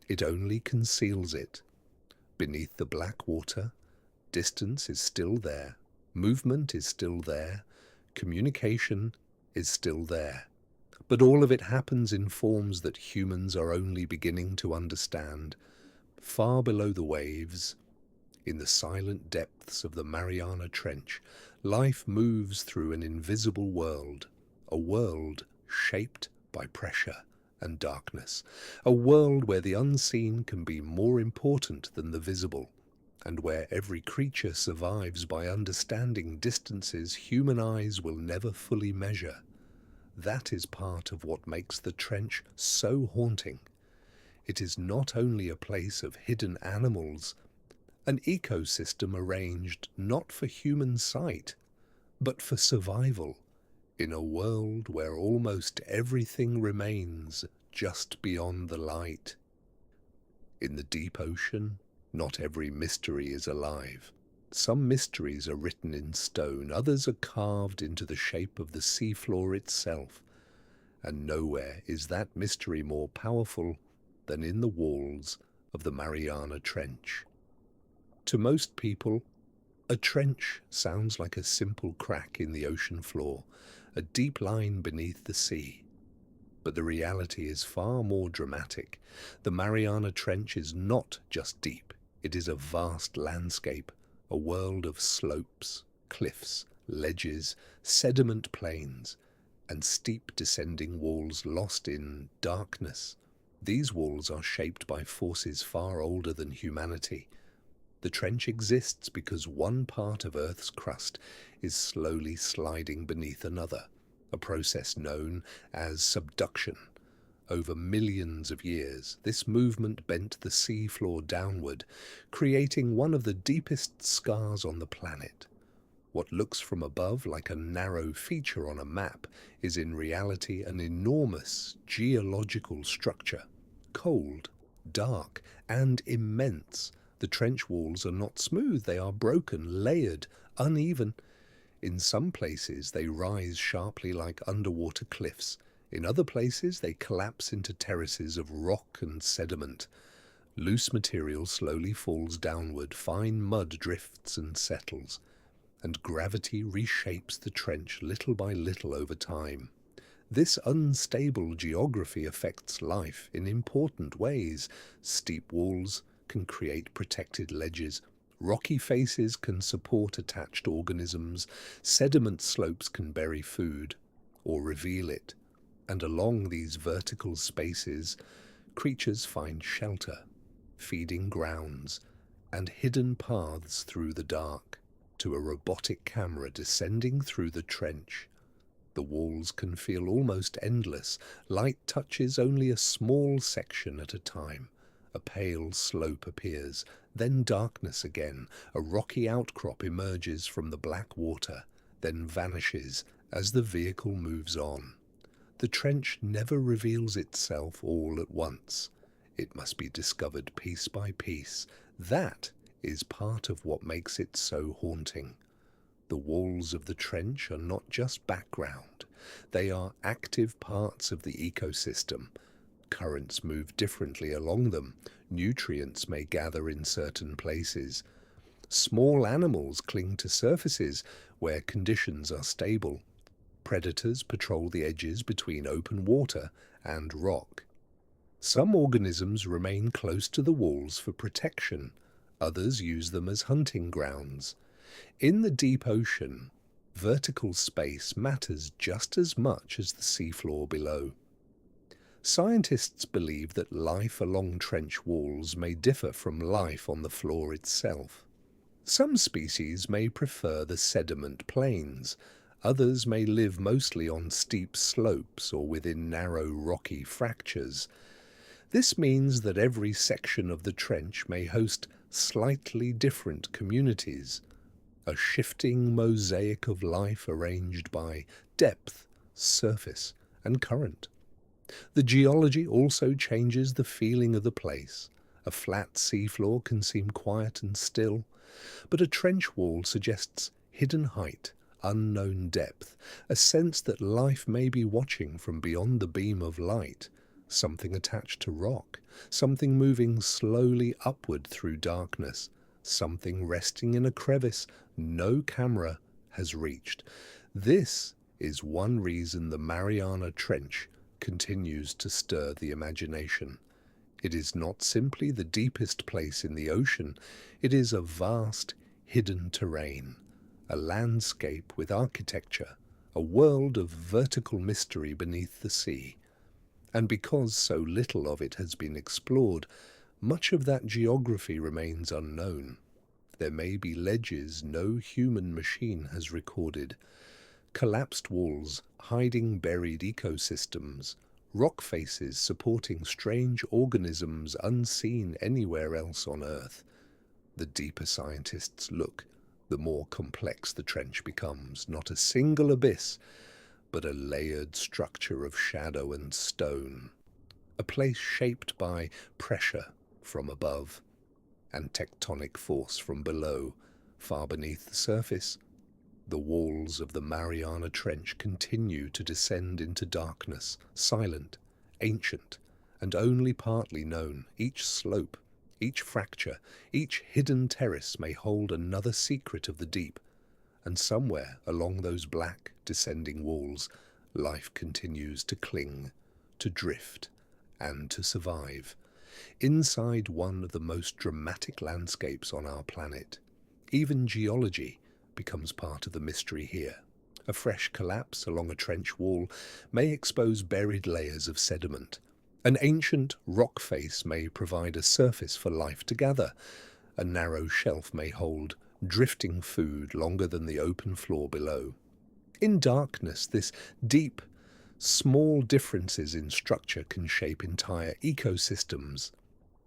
It only conceals it. Beneath the black water, distance is still there, movement is still there, communication is still there. But all of it happens in forms that humans are only beginning to understand. Far below the waves, In the silent depths of the Mariana Trench, life moves through an invisible world, a world shaped by pressure and darkness, a world where the unseen can be more important than the visible, and where every creature survives by understanding distances human eyes will never fully measure. That is part of what makes the trench so haunting. It is not only a place of hidden animals, an ecosystem arranged not for human sight, but for survival, in a world where almost everything remains just beyond the light. In the deep ocean, not every mystery is alive. Some mysteries are written in stone, others are carved into the shape of the seafloor itself, and nowhere is that mystery more powerful than in the walls of the Mariana Trench. To most people, a trench sounds like a simple crack in the ocean floor, a deep line beneath the sea. But the reality is far more dramatic. The Mariana Trench is not just deep, it is a vast landscape, a world of slopes, cliffs, ledges, sediment plains, and steep descending walls lost in darkness. These walls are shaped by forces far older than humanity. The trench exists because one part of Earth's crust is slowly sliding beneath another, a process known as subduction. Over millions of years, this movement bent the seafloor downward, creating one of the deepest scars on the planet. What looks from above like a narrow feature on a map is in reality an enormous geological structure, cold, dark, and immense. The trench walls are not smooth, they are broken, layered, uneven. In some places they rise sharply like underwater cliffs. In other places they collapse into terraces of rock and sediment. Loose material slowly falls downward, fine mud drifts and settles, and gravity reshapes the trench little by little over time. This unstable geography affects life in important ways. Steep walls can create protected ledges. Rocky faces can support attached organisms. Sediment slopes can bury food or reveal it. And along these vertical spaces, creatures find shelter, feeding grounds, and hidden paths through the dark. To a robotic camera descending through the trench, the walls can feel almost endless. Light touches only a small section at a time. A pale slope appears, then darkness again. A rocky outcrop emerges from the black water, then vanishes as the vehicle moves on. The trench never reveals itself all at once. It must be discovered piece by piece. That is part of what makes it so haunting. The walls of the trench are not just background. They are active parts of the ecosystem. Currents move differently along them. Nutrients may gather in certain places. Small animals cling to surfaces where conditions are stable. Predators patrol the edges between open water and rock. Some organisms remain close to the walls for protection. Others use them as hunting grounds. In the deep ocean, vertical space matters just as much as the seafloor below. Scientists believe that life along trench walls may differ from life on the floor itself. Some species may prefer the sediment plains. Others may live mostly on steep slopes or within narrow rocky fractures. This means that every section of the trench may host slightly different communities, a shifting mosaic of life arranged by depth, surface, and current. The geology also changes the feeling of the place. A flat seafloor can seem quiet and still, but a trench wall suggests hidden height, unknown depth, a sense that life may be watching from beyond the beam of light, something attached to rock, something moving slowly upward through darkness, something resting in a crevice no camera has reached. This is one reason the Mariana Trench continues to stir the imagination. It is not simply the deepest place in the ocean, it is a vast, hidden terrain, a landscape with architecture, a world of vertical mystery beneath the sea. And because so little of it has been explored, much of that geography remains unknown. There may be ledges no human machine has recorded, collapsed walls hiding buried ecosystems, rock faces supporting strange organisms unseen anywhere else on Earth. The deeper scientists look, the more complex the trench becomes, not a single abyss, but a layered structure of shadow and stone, a place shaped by pressure from above and tectonic force from below, far beneath the surface. The walls of the Mariana Trench continue to descend into darkness, silent, ancient, and only partly known. Each slope, each fracture, each hidden terrace may hold another secret of the deep, and somewhere along those black, descending walls, life continues to cling, to drift, and to survive. Inside one of the most dramatic landscapes on our planet, even geology becomes part of the mystery here. A fresh collapse along a trench wall may expose buried layers of sediment. An ancient rock face may provide a surface for life to gather. A narrow shelf may hold drifting food longer than the open floor below. In darkness, this deep, small differences in structure can shape entire ecosystems.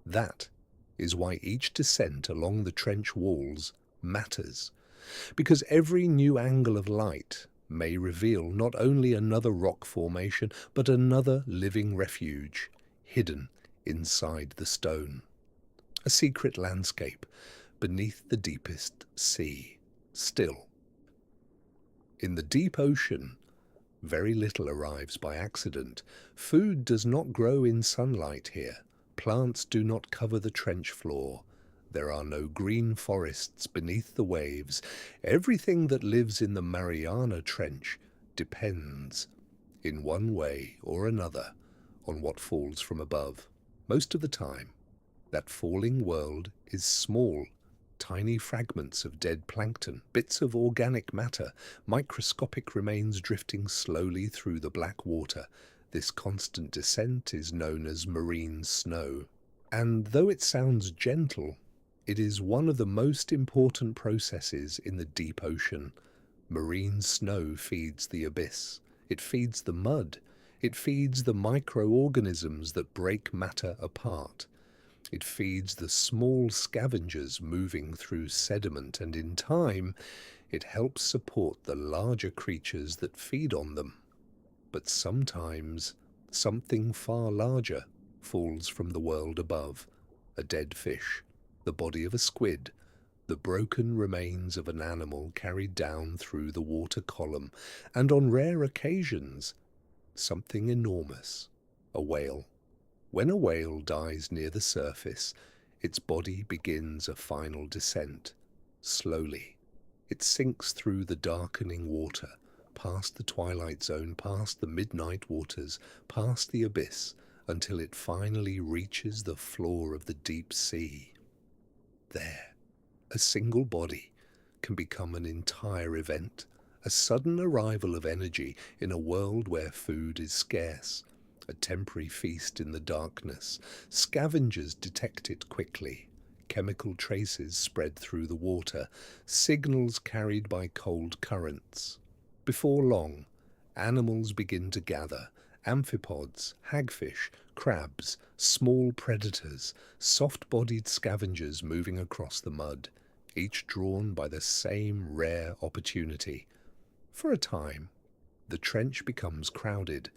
That is why each descent along the trench walls matters, because every new angle of light may reveal not only another rock formation, but another living refuge hidden inside the stone. A secret landscape beneath the deepest sea, still. In the deep ocean, very little arrives by accident. Food does not grow in sunlight here. Plants do not cover the trench floor. There are no green forests beneath the waves. Everything that lives in the Mariana Trench depends, in one way or another, on what falls from above. Most of the time, that falling world is small, tiny fragments of dead plankton, bits of organic matter, microscopic remains drifting slowly through the black water. This constant descent is known as marine snow. And though it sounds gentle, it is one of the most important processes in the deep ocean. Marine snow feeds the abyss. It feeds the mud. It feeds the microorganisms that break matter apart. It feeds the small scavengers moving through sediment, and in time, it helps support the larger creatures that feed on them. But sometimes, something far larger falls from the world above. A dead fish, the body of a squid, the broken remains of an animal carried down through the water column, and on rare occasions, something enormous, a whale. When a whale dies near the surface, its body begins a final descent. Slowly, it sinks through the darkening water, past the twilight zone, past the midnight waters, past the abyss, until it finally reaches the floor of the deep sea. There, a single body can become an entire event, a sudden arrival of energy in a world where food is scarce, a temporary feast in the darkness. Scavengers detect it quickly. Chemical traces spread through the water, signals carried by cold currents. Before long, animals begin to gather. Amphipods, hagfish, crabs, small predators, soft-bodied scavengers moving across the mud, each drawn by the same rare opportunity. For a time, the trench becomes crowded,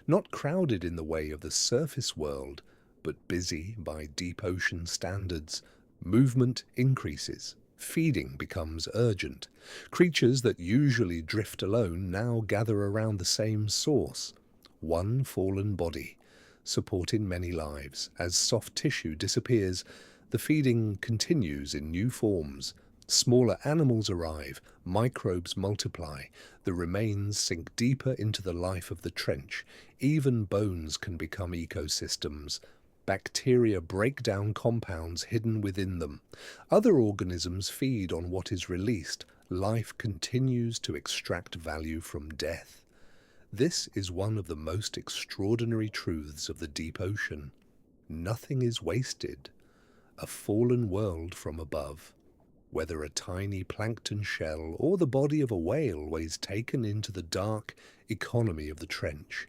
not crowded in the way of the surface world, but busy by deep ocean standards. Movement increases. Feeding becomes urgent. Creatures that usually drift alone now gather around the same source. One fallen body, supporting many lives. As soft tissue disappears, the feeding continues in new forms. Smaller animals arrive, microbes multiply, the remains sink deeper into the life of the trench. Even bones can become ecosystems. Bacteria break down compounds hidden within them. Other organisms feed on what is released. Life continues to extract value from death. This is one of the most extraordinary truths of the deep ocean. Nothing is wasted. A fallen world from above. Whether a tiny plankton shell or the body of a whale was taken into the dark economy of the trench.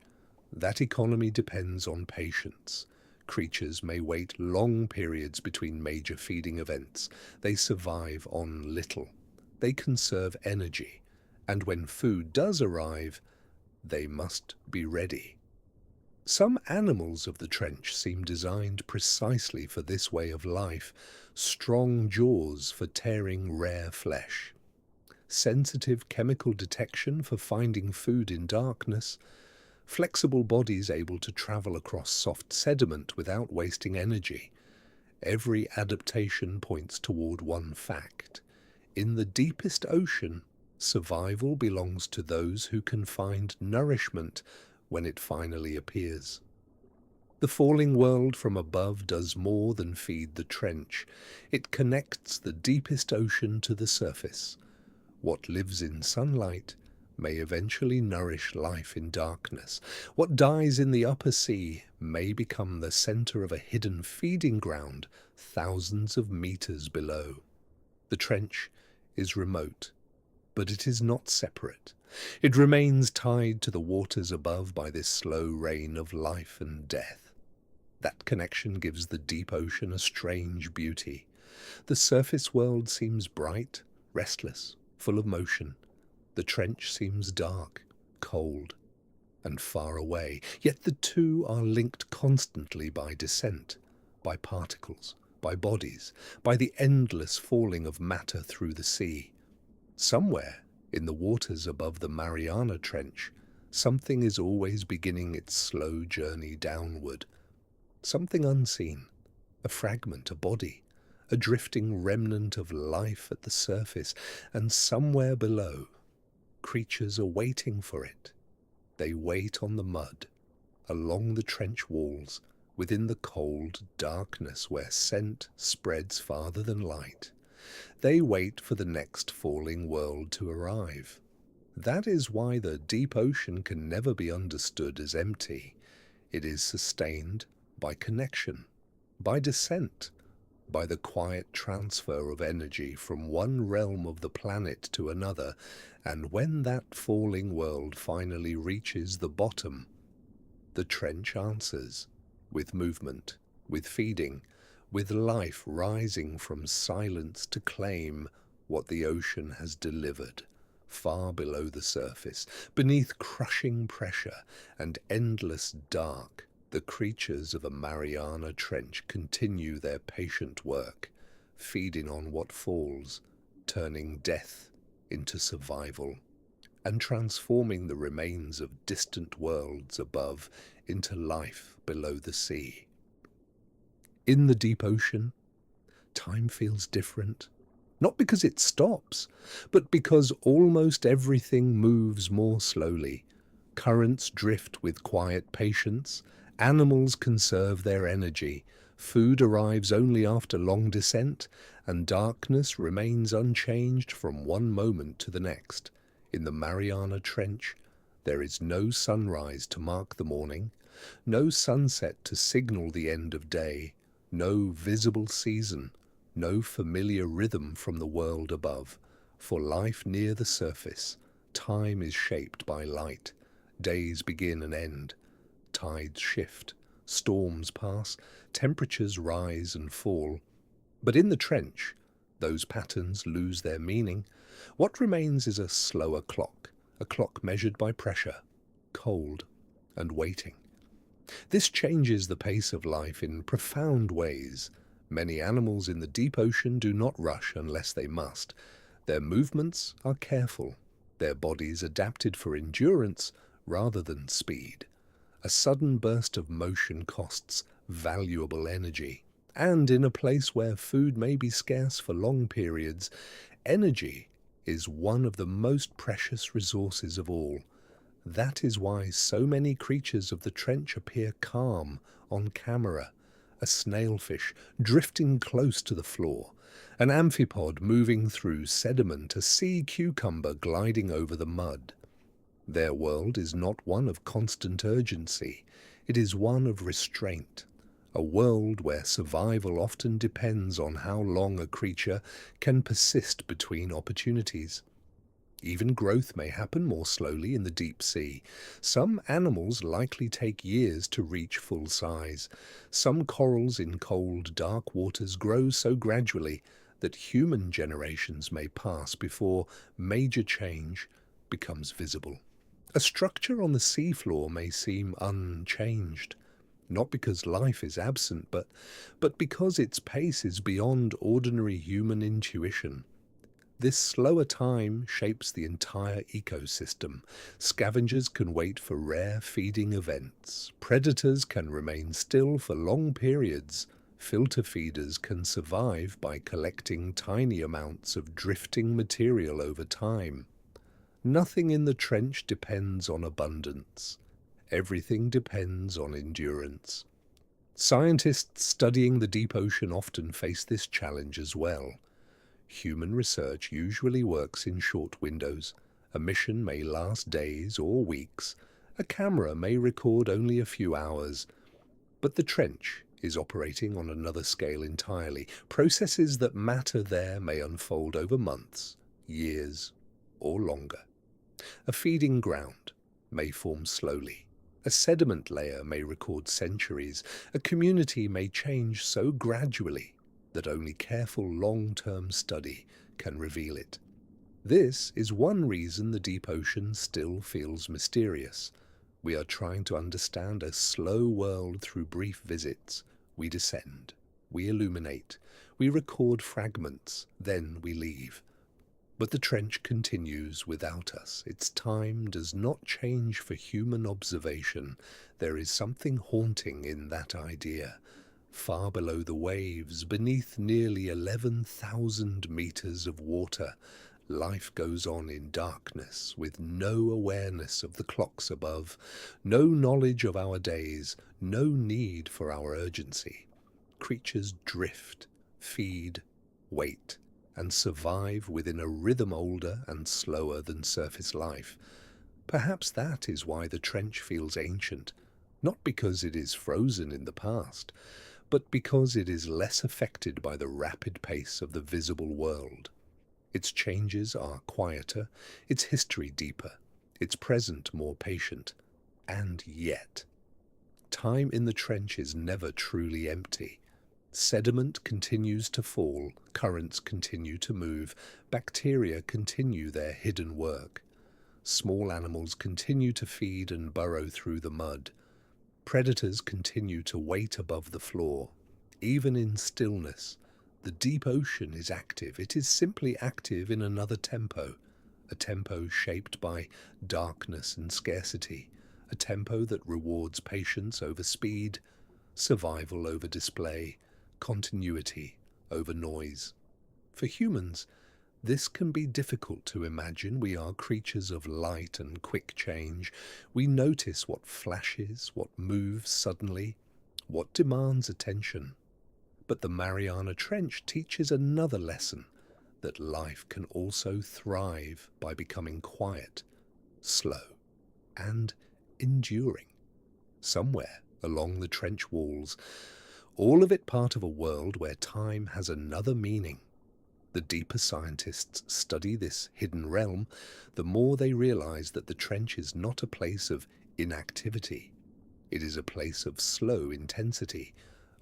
That economy depends on patience. Creatures may wait long periods between major feeding events. They survive on little. They conserve energy. And when food does arrive, they must be ready. Some animals of the trench seem designed precisely for this way of life. Strong jaws for tearing rare flesh. Sensitive chemical detection for finding food in darkness. Flexible bodies able to travel across soft sediment without wasting energy. Every adaptation points toward one fact. In the deepest ocean, survival belongs to those who can find nourishment when it finally appears. The falling world from above does more than feed the trench. It connects the deepest ocean to the surface. What lives in sunlight may eventually nourish life in darkness. What dies in the upper sea may become the center of a hidden feeding ground thousands of meters below. The trench is remote, but it is not separate. It remains tied to the waters above by this slow reign of life and death. That connection gives the deep ocean a strange beauty. The surface world seems bright, restless, full of motion. The trench seems dark, cold, and far away, yet the two are linked constantly by descent, by particles, by bodies, by the endless falling of matter through the sea. Somewhere, in the waters above the Mariana Trench, something is always beginning its slow journey downward. Something unseen, a fragment, a body, a drifting remnant of life at the surface, and somewhere below, creatures are waiting for it. They wait on the mud, along the trench walls, within the cold darkness where scent spreads farther than light. They wait for the next falling world to arrive. That is why the deep ocean can never be understood as empty. It is sustained by connection, by descent, by the quiet transfer of energy from one realm of the planet to another, and when that falling world finally reaches the bottom, the trench answers, with movement, with feeding, with life rising from silence to claim what the ocean has delivered, far below the surface, beneath crushing pressure and endless dark. The creatures of the Mariana Trench continue their patient work, feeding on what falls, turning death into survival, and transforming the remains of distant worlds above into life below the sea. In the deep ocean, time feels different, not because it stops, but because almost everything moves more slowly. Currents drift with quiet patience. Animals conserve their energy, food arrives only after long descent, and darkness remains unchanged from one moment to the next. In the Mariana Trench, there is no sunrise to mark the morning, no sunset to signal the end of day, no visible season, no familiar rhythm from the world above. For life near the surface, time is shaped by light. Days begin and end. Tides shift, storms pass, temperatures rise and fall. But in the trench, those patterns lose their meaning. What remains is a slower clock, a clock measured by pressure, cold, and waiting. This changes the pace of life in profound ways. Many animals in the deep ocean do not rush unless they must. Their movements are careful, their bodies adapted for endurance rather than speed. A sudden burst of motion costs valuable energy, and in a place where food may be scarce for long periods, energy is one of the most precious resources of all. That is why so many creatures of the trench appear calm on camera, a snailfish drifting close to the floor, an amphipod moving through sediment, a sea cucumber gliding over the mud. Their world is not one of constant urgency, it is one of restraint, a world where survival often depends on how long a creature can persist between opportunities. Even growth may happen more slowly in the deep sea. Some animals likely take years to reach full size. Some corals in cold, dark waters grow so gradually that human generations may pass before major change becomes visible. A structure on the seafloor may seem unchanged, not because life is absent, but because its pace is beyond ordinary human intuition. This slower time shapes the entire ecosystem. Scavengers can wait for rare feeding events. Predators can remain still for long periods. Filter feeders can survive by collecting tiny amounts of drifting material over time. Nothing in the trench depends on abundance. Everything depends on endurance. Scientists studying the deep ocean often face this challenge as well. Human research usually works in short windows. A mission may last days or weeks. A camera may record only a few hours. But the trench is operating on another scale entirely. Processes that matter there may unfold over months, years, or longer. A feeding ground may form slowly. A sediment layer may record centuries. A community may change so gradually that only careful long-term study can reveal it. This is one reason the deep ocean still feels mysterious. We are trying to understand a slow world through brief visits. We descend, we illuminate, we record fragments, then we leave. But the trench continues without us. Its time does not change for human observation. There is something haunting in that idea. Far below the waves, beneath nearly 11,000 meters of water, life goes on in darkness, with no awareness of the clocks above, no knowledge of our days, no need for our urgency. Creatures drift, feed, wait, and survive within a rhythm older and slower than surface life. Perhaps that is why the trench feels ancient, not because it is frozen in the past, but because it is less affected by the rapid pace of the visible world. Its changes are quieter, its history deeper, its present more patient, and yet, time in the trench is never truly empty. Sediment continues to fall, currents continue to move, bacteria continue their hidden work. Small animals continue to feed and burrow through the mud. Predators continue to wait above the floor. Even in stillness, the deep ocean is active. It is simply active in another tempo, a tempo shaped by darkness and scarcity, a tempo that rewards patience over speed, survival over display, continuity over noise. For humans, this can be difficult to imagine. We are creatures of light and quick change. We notice what flashes, what moves suddenly, what demands attention. But the Mariana Trench teaches another lesson, that life can also thrive by becoming quiet, slow, and enduring. Somewhere along the trench walls, all of it part of a world where time has another meaning. The deeper scientists study this hidden realm, the more they realize that the trench is not a place of inactivity. It is a place of slow intensity,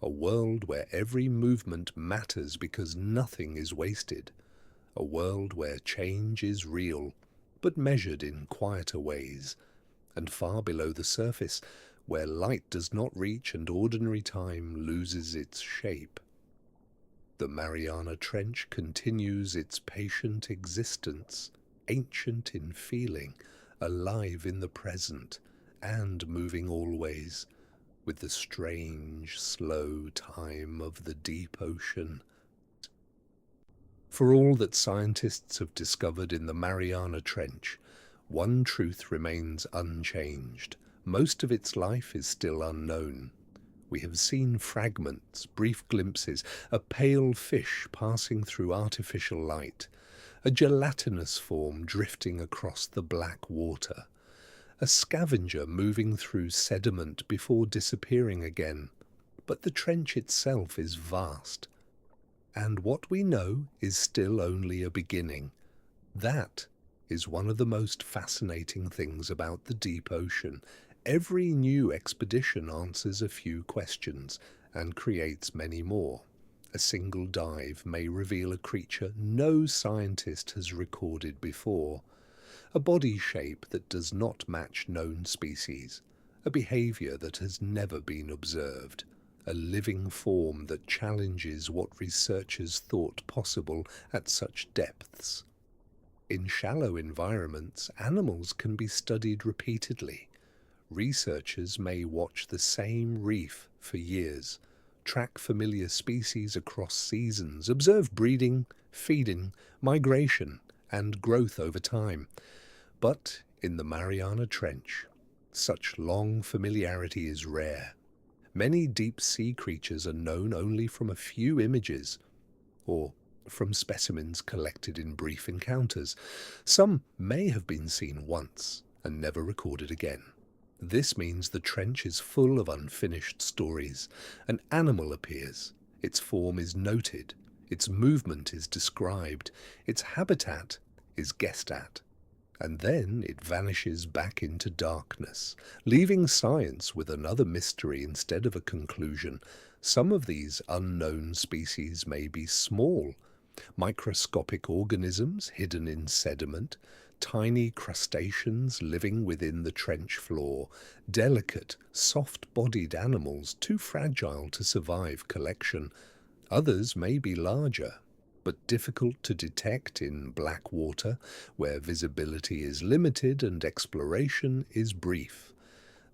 a world where every movement matters because nothing is wasted, a world where change is real, but measured in quieter ways, and far below the surface, where light does not reach and ordinary time loses its shape. The Mariana Trench continues its patient existence, ancient in feeling, alive in the present, and moving always, with the strange, slow time of the deep ocean. For all that scientists have discovered in the Mariana Trench, one truth remains unchanged. Most of its life is still unknown. We have seen fragments, brief glimpses, a pale fish passing through artificial light, a gelatinous form drifting across the black water, a scavenger moving through sediment before disappearing again. But the trench itself is vast, and what we know is still only a beginning. That is one of the most fascinating things about the deep ocean. Every new expedition answers a few questions and creates many more. A single dive may reveal a creature no scientist has recorded before, a body shape that does not match known species, a behavior that has never been observed, a living form that challenges what researchers thought possible at such depths. In shallow environments, animals can be studied repeatedly. Researchers may watch the same reef for years, track familiar species across seasons, observe breeding, feeding, migration, and growth over time. But in the Mariana Trench, such long familiarity is rare. Many deep-sea creatures are known only from a few images, or from specimens collected in brief encounters. Some may have been seen once and never recorded again. This means the trench is full of unfinished stories. An animal appears, its form is noted, its movement is described, its habitat is guessed at, and then it vanishes back into darkness, leaving science with another mystery instead of a conclusion. Some of these unknown species may be small, microscopic organisms hidden in sediment, tiny crustaceans living within the trench floor, delicate, soft-bodied animals too fragile to survive collection. Others may be larger, but difficult to detect in black water, where visibility is limited and exploration is brief.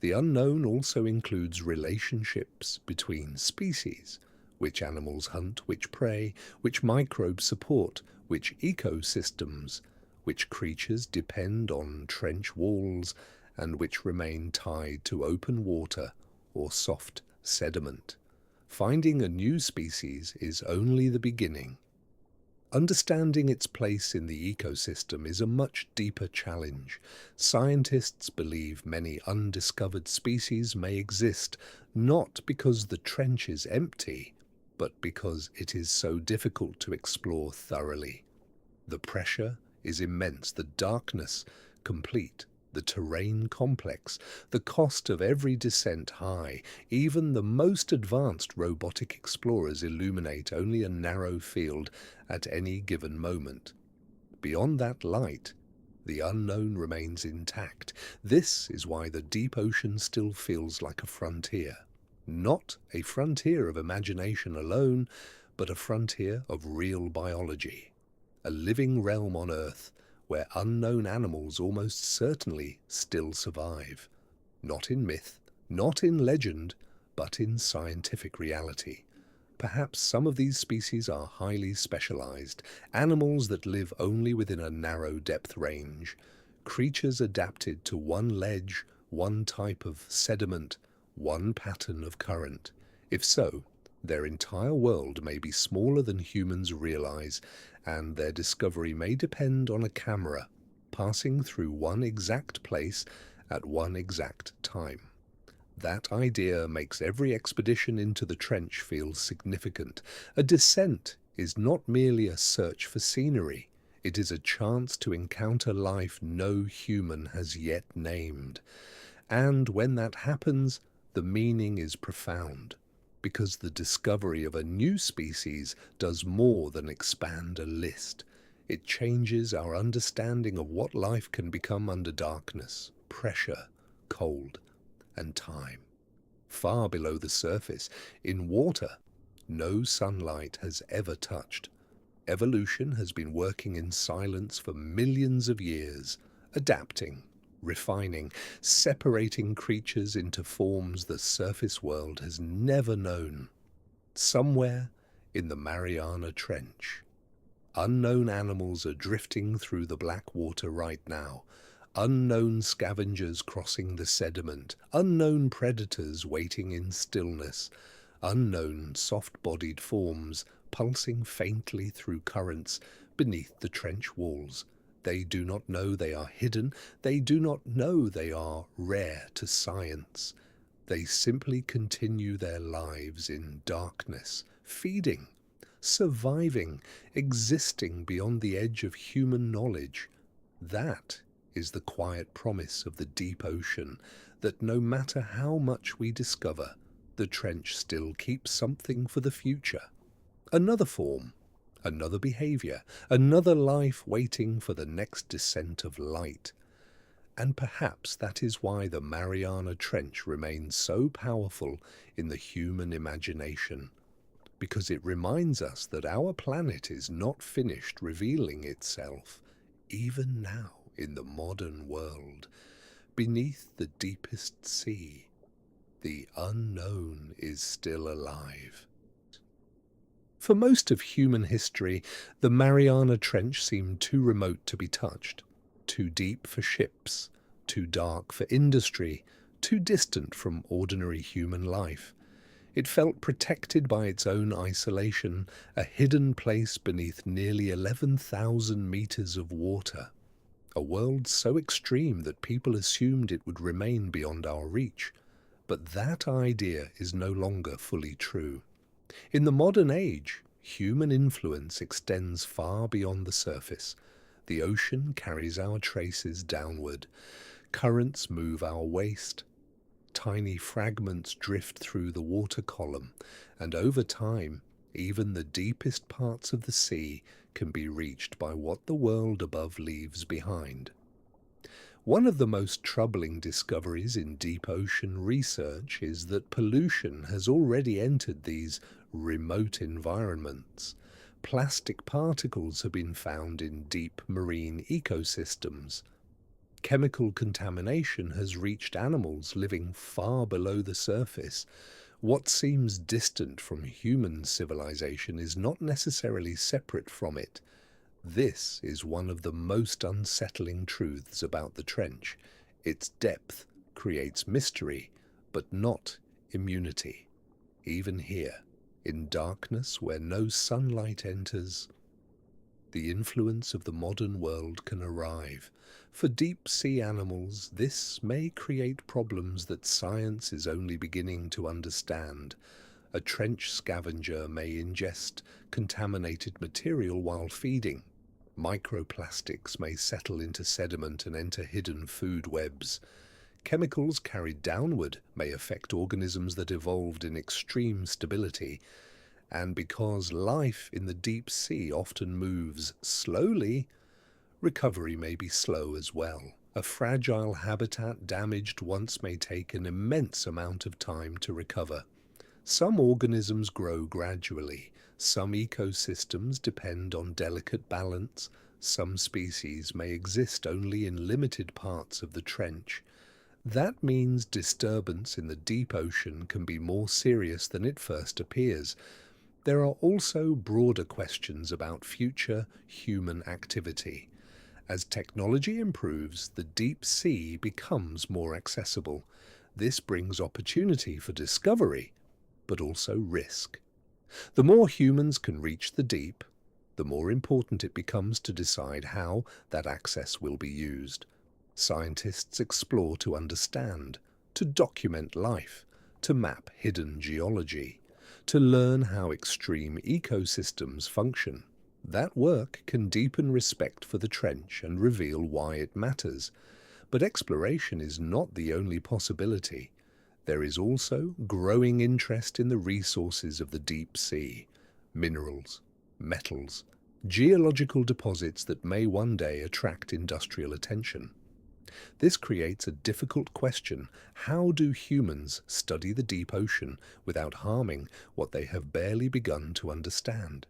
The unknown also includes relationships between species. Which animals hunt, which prey, which microbes support, which ecosystems, which creatures depend on trench walls, and which remain tied to open water or soft sediment. Finding a new species is only the beginning. Understanding its place in the ecosystem is a much deeper challenge. Scientists believe many undiscovered species may exist, not because the trench is empty, but because it is so difficult to explore thoroughly. The pressure is immense, the darkness complete, the terrain complex, the cost of every descent high. Even the most advanced robotic explorers illuminate only a narrow field at any given moment. Beyond that light, the unknown remains intact. This is why the deep ocean still feels like a frontier. Not a frontier of imagination alone, but a frontier of real biology. A living realm on Earth where unknown animals almost certainly still survive. Not in myth, not in legend, but in scientific reality. Perhaps some of these species are highly specialized, animals that live only within a narrow depth range, creatures adapted to one ledge, one type of sediment, one pattern of current. If so, their entire world may be smaller than humans realize, and their discovery may depend on a camera passing through one exact place at one exact time. That idea makes every expedition into the trench feel significant. A descent is not merely a search for scenery. It is a chance to encounter life no human has yet named. And when that happens, the meaning is profound, because the discovery of a new species does more than expand a list. It changes our understanding of what life can become under darkness, pressure, cold, and time. Far below the surface, in water, no sunlight has ever touched. Evolution has been working in silence for millions of years, adapting, refining, separating creatures into forms the surface world has never known. Somewhere in the Mariana Trench, unknown animals are drifting through the black water right now, Unknown scavengers crossing the sediment, unknown predators waiting in stillness, unknown soft-bodied forms pulsing faintly through currents beneath the trench walls. They do not know they are hidden, they do not know they are rare to science. They simply continue their lives in darkness, feeding, surviving, existing beyond the edge of human knowledge. That is the quiet promise of the deep ocean, that no matter how much we discover, the trench still keeps something for the future. Another form, another behavior, another life waiting for the next descent of light. And perhaps that is why the Mariana Trench remains so powerful in the human imagination, because it reminds us that our planet is not finished revealing itself, even now in the modern world. Beneath the deepest sea, the unknown is still alive. For most of human history, the Mariana Trench seemed too remote to be touched, too deep for ships, too dark for industry, too distant from ordinary human life. It felt protected by its own isolation, a hidden place beneath nearly 11,000 meters of water. A world so extreme that people assumed it would remain beyond our reach. But that idea is no longer fully true. In the modern age, human influence extends far beyond the surface. The ocean carries our traces downward. Currents move our waste. Tiny fragments drift through the water column, and over time, even the deepest parts of the sea can be reached by what the world above leaves behind. One of the most troubling discoveries in deep ocean research is that pollution has already entered these remote environments. Plastic particles have been found in deep marine ecosystems. Chemical contamination has reached animals living far below the surface. What seems distant from human civilization is not necessarily separate from it. This is one of the most unsettling truths about the trench. Its depth creates mystery, but not immunity. Even here, in darkness where no sunlight enters, the influence of the modern world can arrive. For deep-sea animals, this may create problems that science is only beginning to understand. A trench scavenger may ingest contaminated material while feeding. Microplastics may settle into sediment and enter hidden food webs. Chemicals carried downward may affect organisms that evolved in extreme stability. And because life in the deep sea often moves slowly, recovery may be slow as well. A fragile habitat damaged once may take an immense amount of time to recover. Some organisms grow gradually. Some ecosystems depend on delicate balance. Some species may exist only in limited parts of the trench. That means disturbance in the deep ocean can be more serious than it first appears. There are also broader questions about future human activity. As technology improves, the deep sea becomes more accessible. This brings opportunity for discovery, but also risk. The more humans can reach the deep, the more important it becomes to decide how that access will be used. Scientists explore to understand, to document life, to map hidden geology, to learn how extreme ecosystems function. That work can deepen respect for the trench and reveal why it matters. But exploration is not the only possibility. There is also growing interest in the resources of the deep sea, minerals, metals, geological deposits that may one day attract industrial attention. This creates a difficult question. How do humans study the deep ocean without harming what they have barely begun to understand?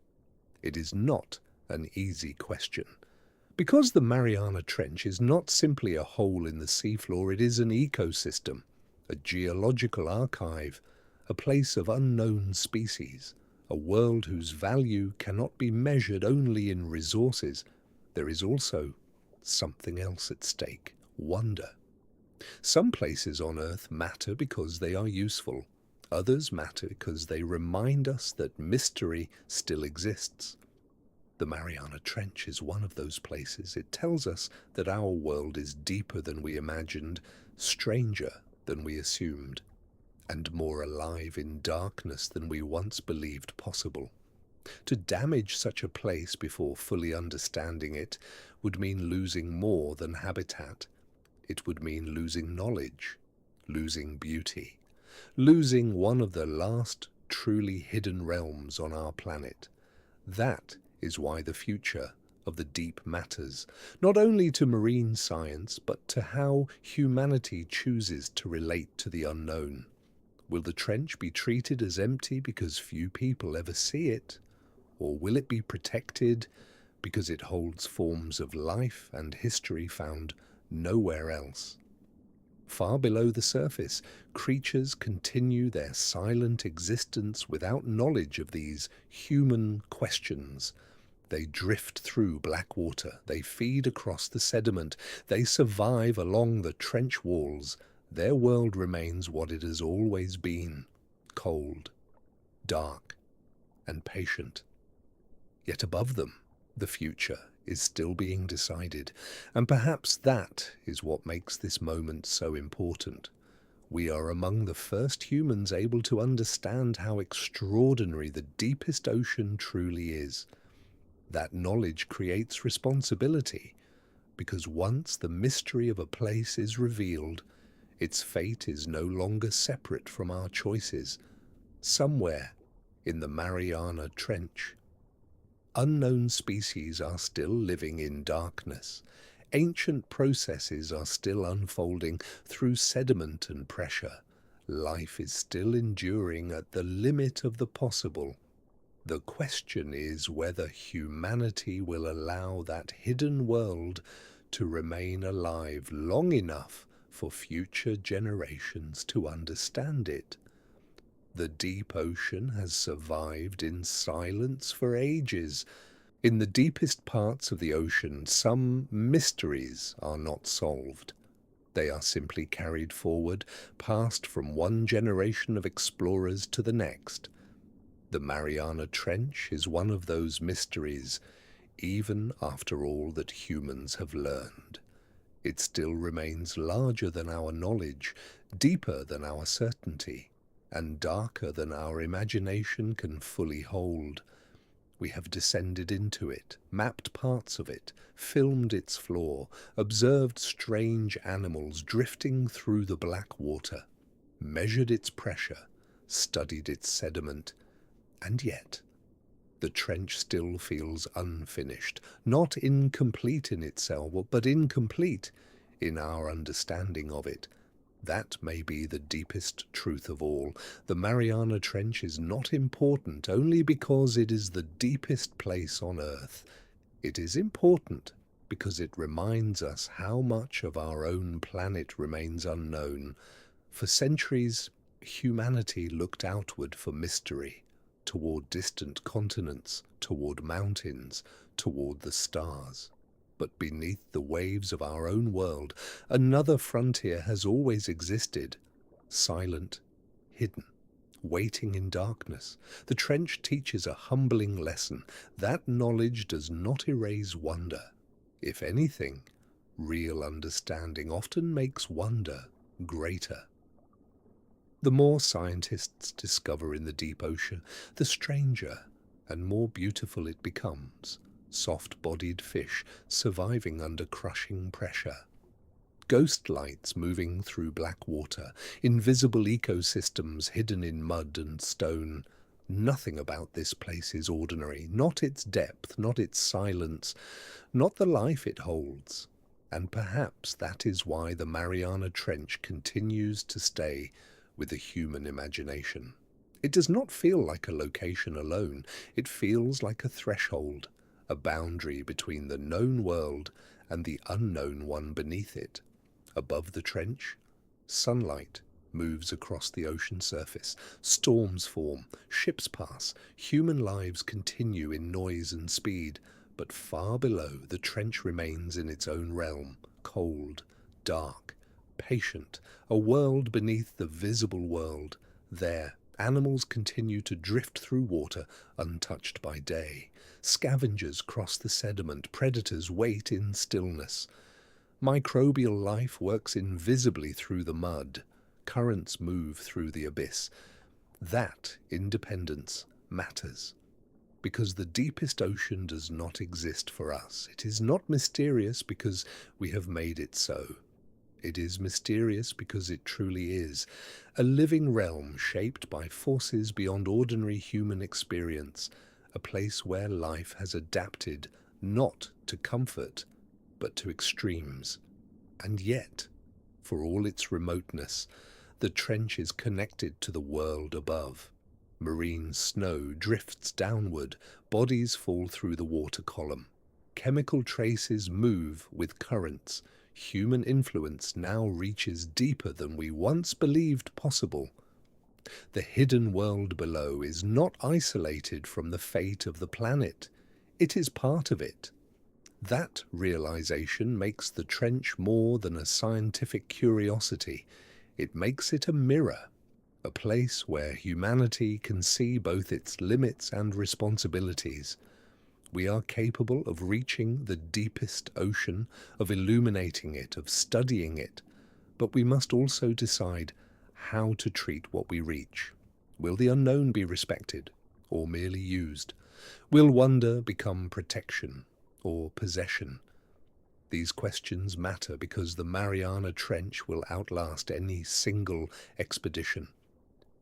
It is not an easy question. Because the Mariana Trench is not simply a hole in the seafloor, it is an ecosystem, a geological archive, a place of unknown species, a world whose value cannot be measured only in resources. There is also something else at stake. wonder. Some places on Earth matter because they are useful. Others matter because they remind us that mystery still exists. The Mariana Trench is one of those places. It tells us that our world is deeper than we imagined, stranger than we assumed, and more alive in darkness than we once believed possible. To damage such a place before fully understanding it would mean losing more than habitat. It would mean losing knowledge, losing beauty, losing one of the last truly hidden realms on our planet. That is why the future of the deep matters, not only to marine science, but to how humanity chooses to relate to the unknown. Will the trench be treated as empty because few people ever see it? Or will it be protected because it holds forms of life and history found nowhere else? Far below the surface, creatures continue their silent existence without knowledge of these human questions. They drift through black water, they feed across the sediment, they survive along the trench walls. Their world remains what it has always been: cold, dark, and patient. Yet above them, the future is still being decided, and perhaps that is what makes this moment so important. We are among the first humans able to understand how extraordinary the deepest ocean truly is. That knowledge creates responsibility, because once the mystery of a place is revealed, its fate is no longer separate from our choices. Somewhere in the Mariana Trench, unknown species are still living in darkness. Ancient processes are still unfolding through sediment and pressure. Life is still enduring at the limit of the possible. The question is whether humanity will allow that hidden world to remain alive long enough for future generations to understand it. The deep ocean has survived in silence for ages. In the deepest parts of the ocean, some mysteries are not solved. They are simply carried forward, passed from one generation of explorers to the next. The Mariana Trench is one of those mysteries, even after all that humans have learned. It still remains larger than our knowledge, deeper than our certainty, and darker than our imagination can fully hold. We have descended into it, mapped parts of it, filmed its floor, observed strange animals drifting through the black water, measured its pressure, studied its sediment, and yet the trench still feels unfinished, not incomplete in itself, but incomplete in our understanding of it. That may be the deepest truth of all. The Mariana Trench is not important only because it is the deepest place on Earth. It is important because it reminds us how much of our own planet remains unknown. For centuries, humanity looked outward for mystery, toward distant continents, toward mountains, toward the stars. But beneath the waves of our own world, another frontier has always existed, silent, hidden, waiting in darkness. The trench teaches a humbling lesson. That knowledge does not erase wonder. If anything, real understanding often makes wonder greater. The more scientists discover in the deep ocean, the stranger and more beautiful it becomes. Soft-bodied fish surviving under crushing pressure, ghost lights moving through black water, invisible ecosystems hidden in mud and stone. Nothing about this place is ordinary, not its depth, not its silence, not the life it holds. And perhaps that is why the Mariana Trench continues to stay with the human imagination. It does not feel like a location alone, it feels like a threshold, a boundary between the known world and the unknown one beneath it. Above the trench, sunlight moves across the ocean surface, storms form, ships pass, human lives continue in noise and speed, but far below the trench remains in its own realm, cold, dark, patient, a world beneath the visible world. There, animals continue to drift through water untouched by day. Scavengers cross the sediment, predators wait in stillness. Microbial life works invisibly through the mud. Currents move through the abyss. That independence matters, because the deepest ocean does not exist for us. It is not mysterious because we have made it so. It is mysterious because it truly is, a living realm shaped by forces beyond ordinary human experience, a place where life has adapted not to comfort, but to extremes. And yet, for all its remoteness, the trench is connected to the world above. Marine snow drifts downward, bodies fall through the water column. Chemical traces move with currents. Human influence now reaches deeper than we once believed possible. The hidden world below is not isolated from the fate of the planet. It is part of it. That realization makes the trench more than a scientific curiosity. It makes it a mirror, a place where humanity can see both its limits and responsibilities. We are capable of reaching the deepest ocean, of illuminating it, of studying it, but we must also decide how to treat what we reach. Will the unknown be respected, or merely used? Will wonder become protection or possession? These questions matter because the Mariana Trench will outlast any single expedition.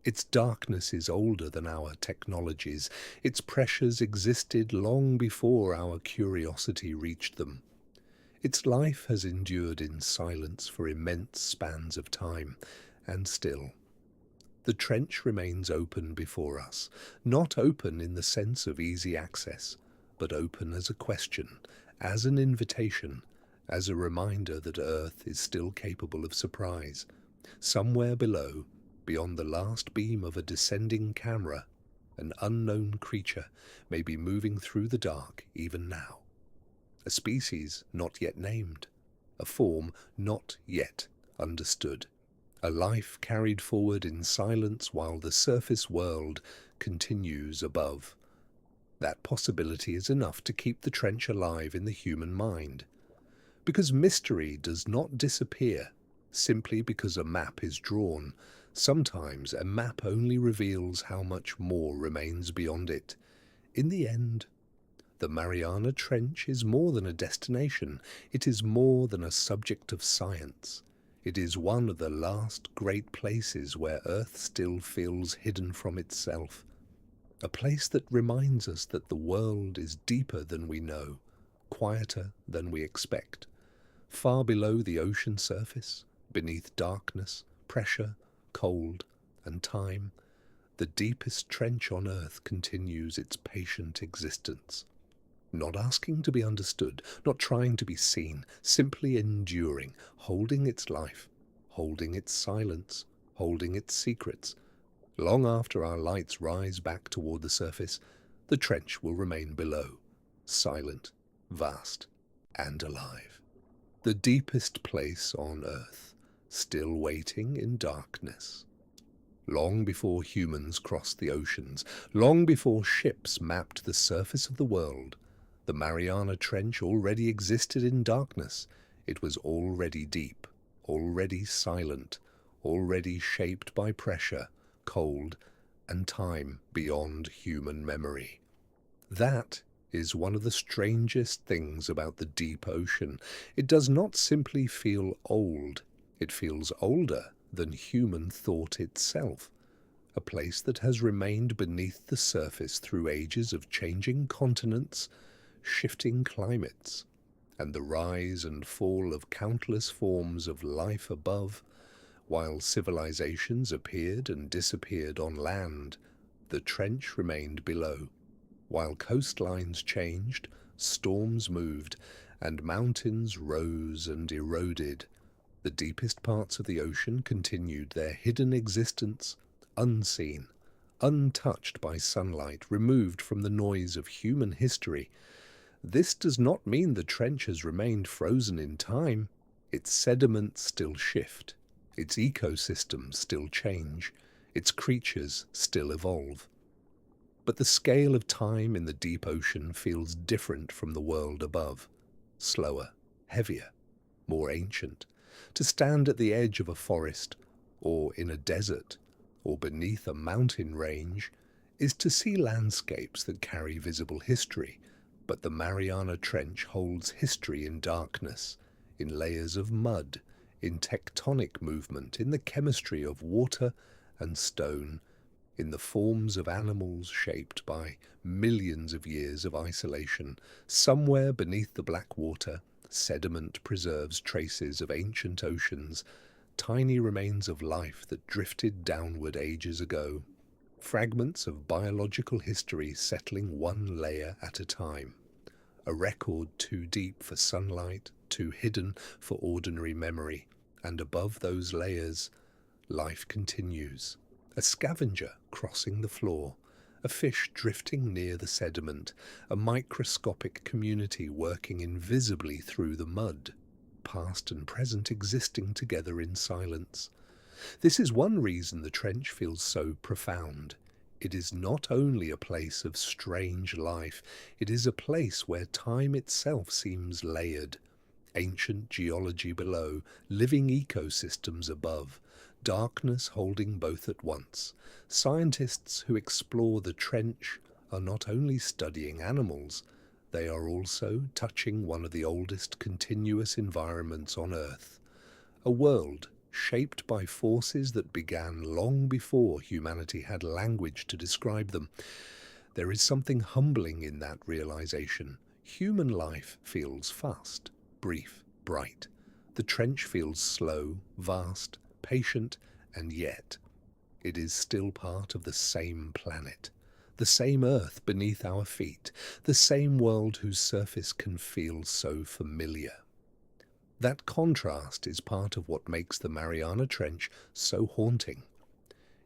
Its darkness is older than our technologies. Its pressures existed long before our curiosity reached them. Its life has endured in silence for immense spans of time, and still, the trench remains open before us, not open in the sense of easy access, but open as a question, as an invitation, as a reminder that Earth is still capable of surprise. Somewhere below, beyond the last beam of a descending camera, an unknown creature may be moving through the dark even now. A species not yet named, a form not yet understood, a life carried forward in silence while the surface world continues above. That possibility is enough to keep the trench alive in the human mind. Because mystery does not disappear simply because a map is drawn. Sometimes a map only reveals how much more remains beyond it. In the end, the Mariana Trench is more than a destination. It is more than a subject of science. It is one of the last great places where Earth still feels hidden from itself. A place that reminds us that the world is deeper than we know, quieter than we expect. Far below the ocean surface, beneath darkness, pressure, cold, and time, the deepest trench on Earth continues its patient existence. Not asking to be understood, not trying to be seen, simply enduring, holding its life, holding its silence, holding its secrets. Long after our lights rise back toward the surface, the trench will remain below, silent, vast, and alive. The deepest place on Earth, still waiting in darkness. Long before humans crossed the oceans, long before ships mapped the surface of the world, the Mariana Trench already existed in darkness. It was already deep, already silent, already shaped by pressure, cold, and time beyond human memory. That is one of the strangest things about the deep ocean. It does not simply feel old, it feels older than human thought itself. A place that has remained beneath the surface through ages of changing continents, shifting climates, and the rise and fall of countless forms of life above. While civilizations appeared and disappeared on land, the trench remained below. While coastlines changed, storms moved, and mountains rose and eroded, the deepest parts of the ocean continued their hidden existence, unseen, untouched by sunlight, removed from the noise of human history. This does not mean the trench has remained frozen in time. Its sediments still shift, its ecosystems still change, its creatures still evolve. But the scale of time in the deep ocean feels different from the world above. Slower, heavier, more ancient. To stand at the edge of a forest, or in a desert, or beneath a mountain range, is to see landscapes that carry visible history. But the Mariana Trench holds history in darkness, in layers of mud, in tectonic movement, in the chemistry of water and stone, in the forms of animals shaped by millions of years of isolation. Somewhere beneath the black water, sediment preserves traces of ancient oceans, tiny remains of life that drifted downward ages ago, fragments of biological history settling one layer at a time. A record too deep for sunlight, too hidden for ordinary memory, and above those layers, life continues. A scavenger crossing the floor, a fish drifting near the sediment, a microscopic community working invisibly through the mud, past and present existing together in silence. This is one reason the trench feels so profound. It is not only a place of strange life, it is a place where time itself seems layered. Ancient geology below, living ecosystems above, darkness holding both at once. Scientists who explore the trench are not only studying animals, they are also touching one of the oldest continuous environments on Earth. A world shaped by forces that began long before humanity had language to describe them. There is something humbling in that realization. Human life feels fast, brief, bright. The trench feels slow, vast, patient, and yet it is still part of the same planet, the same Earth beneath our feet, the same world whose surface can feel so familiar. That contrast is part of what makes the Mariana Trench so haunting.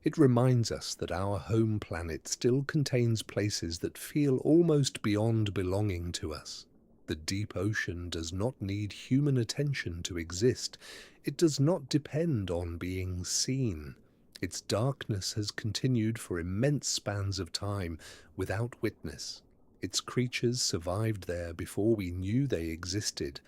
It reminds us that our home planet still contains places that feel almost beyond belonging to us. The deep ocean does not need human attention to exist. It does not depend on being seen. Its darkness has continued for immense spans of time without witness. Its creatures survived there before we knew they existed,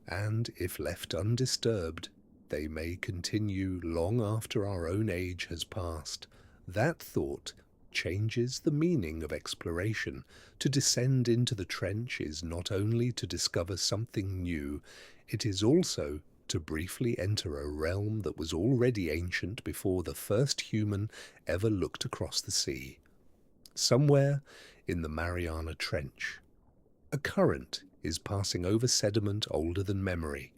and if left undisturbed, they may continue long after our own age has passed. That thought changes the meaning of exploration. To descend into the trench is not only to discover something new, it is also to briefly enter a realm that was already ancient before the first human ever looked across the sea. Somewhere in the Mariana Trench, a current is passing over sediment older than memory.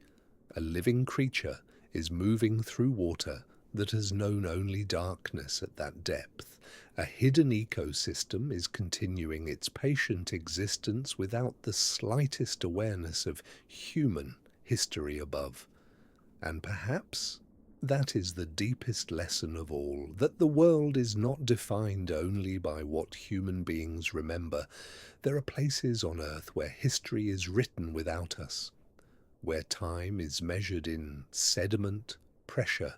A living creature is moving through water that has known only darkness at that depth. A hidden ecosystem is continuing its patient existence without the slightest awareness of human history above. And perhaps that is the deepest lesson of all, that the world is not defined only by what human beings remember. There are places on Earth where history is written without us, where time is measured in sediment, pressure,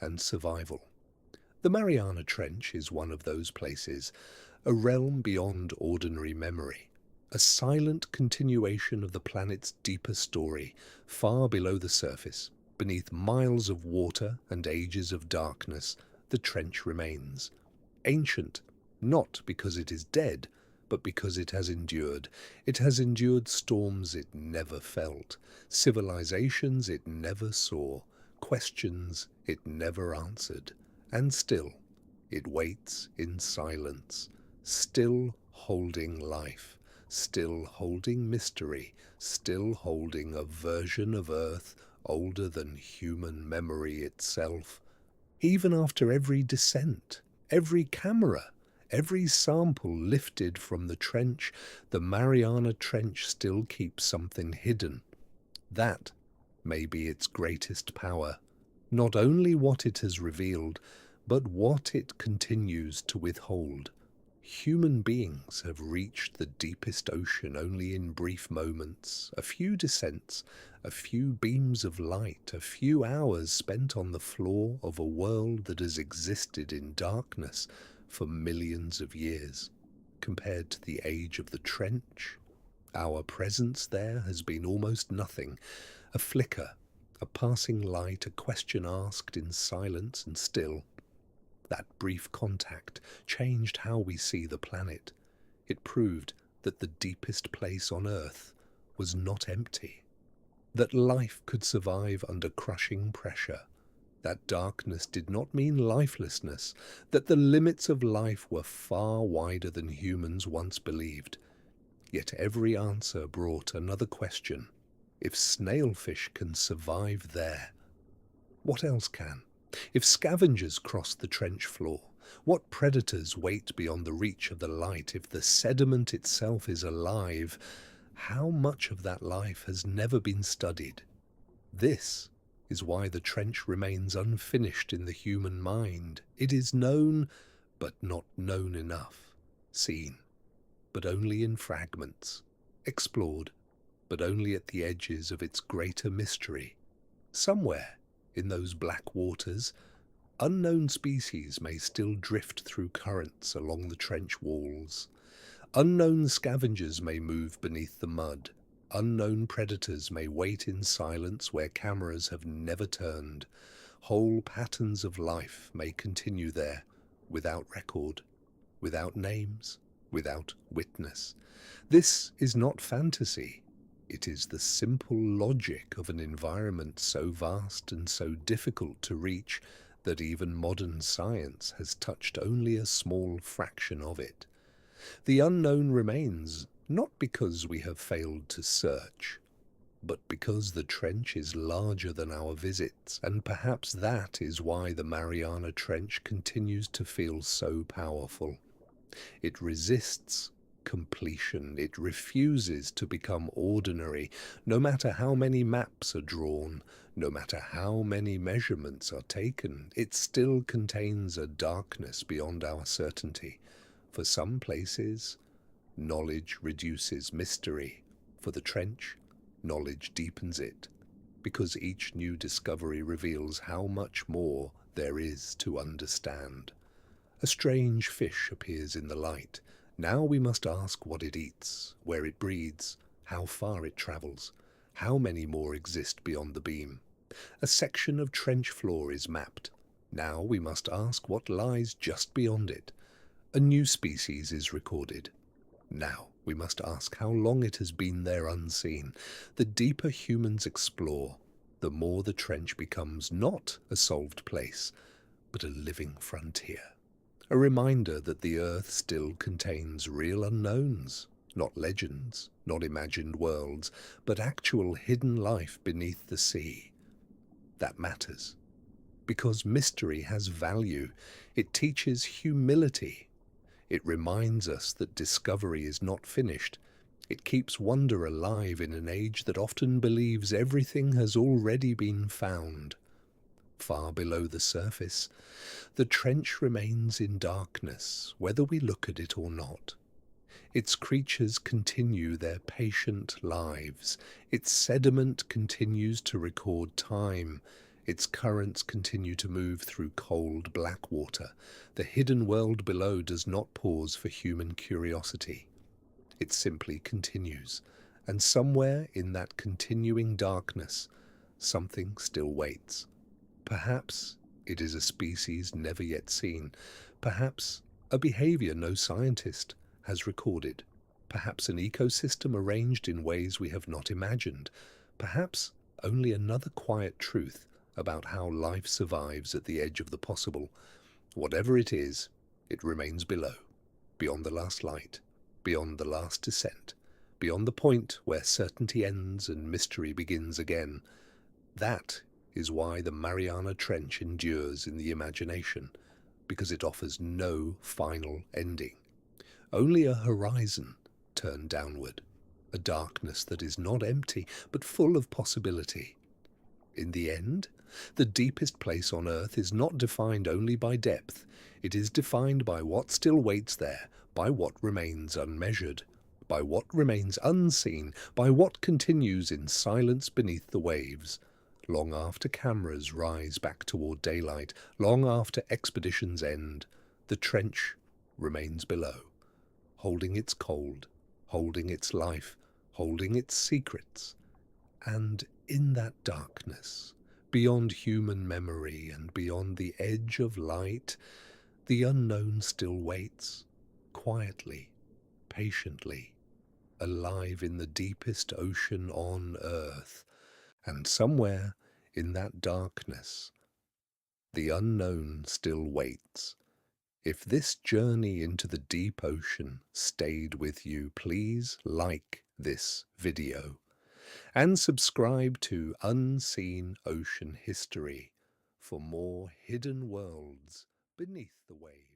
and survival. The Mariana Trench is one of those places, a realm beyond ordinary memory, a silent continuation of the planet's deeper story, far below the surface. Beneath miles of water and ages of darkness, the trench remains. Ancient, not because it is dead, but because it has endured. It has endured storms it never felt, civilizations it never saw, questions it never answered. And still, it waits in silence, still holding life, still holding mystery, still holding a version of Earth older than human memory itself. Even after every descent, every camera, every sample lifted from the trench, the Mariana Trench still keeps something hidden. That may be its greatest power. Not only what it has revealed, but what it continues to withhold. Human beings have reached the deepest ocean only in brief moments, a few descents, a few beams of light, a few hours spent on the floor of a world that has existed in darkness for millions of years. Compared to the age of the trench, our presence there has been almost nothing, a flicker, a passing light, a question asked in silence, and still, that brief contact changed how we see the planet. It proved that the deepest place on Earth was not empty, that life could survive under crushing pressure, that darkness did not mean lifelessness, that the limits of life were far wider than humans once believed. Yet every answer brought another question. If snailfish can survive there, what else can? If scavengers cross the trench floor, what predators wait beyond the reach of the light? If the sediment itself is alive, how much of that life has never been studied? This is why the trench remains unfinished in the human mind. It is known, but not known enough. Seen, but only in fragments. Explored, but only at the edges of its greater mystery. Somewhere in those black waters, unknown species may still drift through currents along the trench walls. Unknown scavengers may move beneath the mud. Unknown predators may wait in silence where cameras have never turned. Whole patterns of life may continue there, without record, without names, without witness. This is not fantasy. It is the simple logic of an environment so vast and so difficult to reach that even modern science has touched only a small fraction of it. The unknown remains not because we have failed to search, but because the trench is larger than our visits, and perhaps that is why the Mariana Trench continues to feel so powerful. It resists completion. It refuses to become ordinary, no matter how many maps are drawn, no matter how many measurements are taken. It still contains a darkness beyond our certainty. For some places, knowledge reduces mystery. For the trench, knowledge deepens it, because each new discovery reveals how much more there is to understand. A strange fish appears in the light. Now we must ask what it eats, where it breeds, how far it travels, how many more exist beyond the beam. A section of trench floor is mapped. Now we must ask what lies just beyond it. A new species is recorded. Now we must ask how long it has been there unseen. The deeper humans explore, the more the trench becomes not a solved place, but a living frontier. A reminder that the Earth still contains real unknowns, not legends, not imagined worlds, but actual hidden life beneath the sea. That matters, because mystery has value. It teaches humility. It reminds us that discovery is not finished. It keeps wonder alive in an age that often believes everything has already been found. Far below the surface, the trench remains in darkness, whether we look at it or not. Its creatures continue their patient lives. Its sediment continues to record time. Its currents continue to move through cold black water. The hidden world below does not pause for human curiosity. It simply continues, and somewhere in that continuing darkness, something still waits. Perhaps it is a species never yet seen. Perhaps a behavior no scientist has recorded. Perhaps an ecosystem arranged in ways we have not imagined. Perhaps only another quiet truth about how life survives at the edge of the possible. Whatever it is, it remains below, beyond the last light, beyond the last descent, beyond the point where certainty ends and mystery begins again. That is why the Mariana Trench endures in the imagination, because it offers no final ending. Only a horizon turned downward, a darkness that is not empty, but full of possibility. In the end, the deepest place on Earth is not defined only by depth. It is defined by what still waits there, by what remains unmeasured, by what remains unseen, by what continues in silence beneath the waves, long after cameras rise back toward daylight, long after expeditions end. The trench remains below, holding its cold, holding its life, holding its secrets. And in that darkness, beyond human memory and beyond the edge of light, the unknown still waits, quietly, patiently, alive in the deepest ocean on earth. And somewhere in that darkness, the unknown still waits. If this journey into the deep ocean stayed with you, please like this video and subscribe to Unseen Ocean History for more hidden worlds beneath the waves.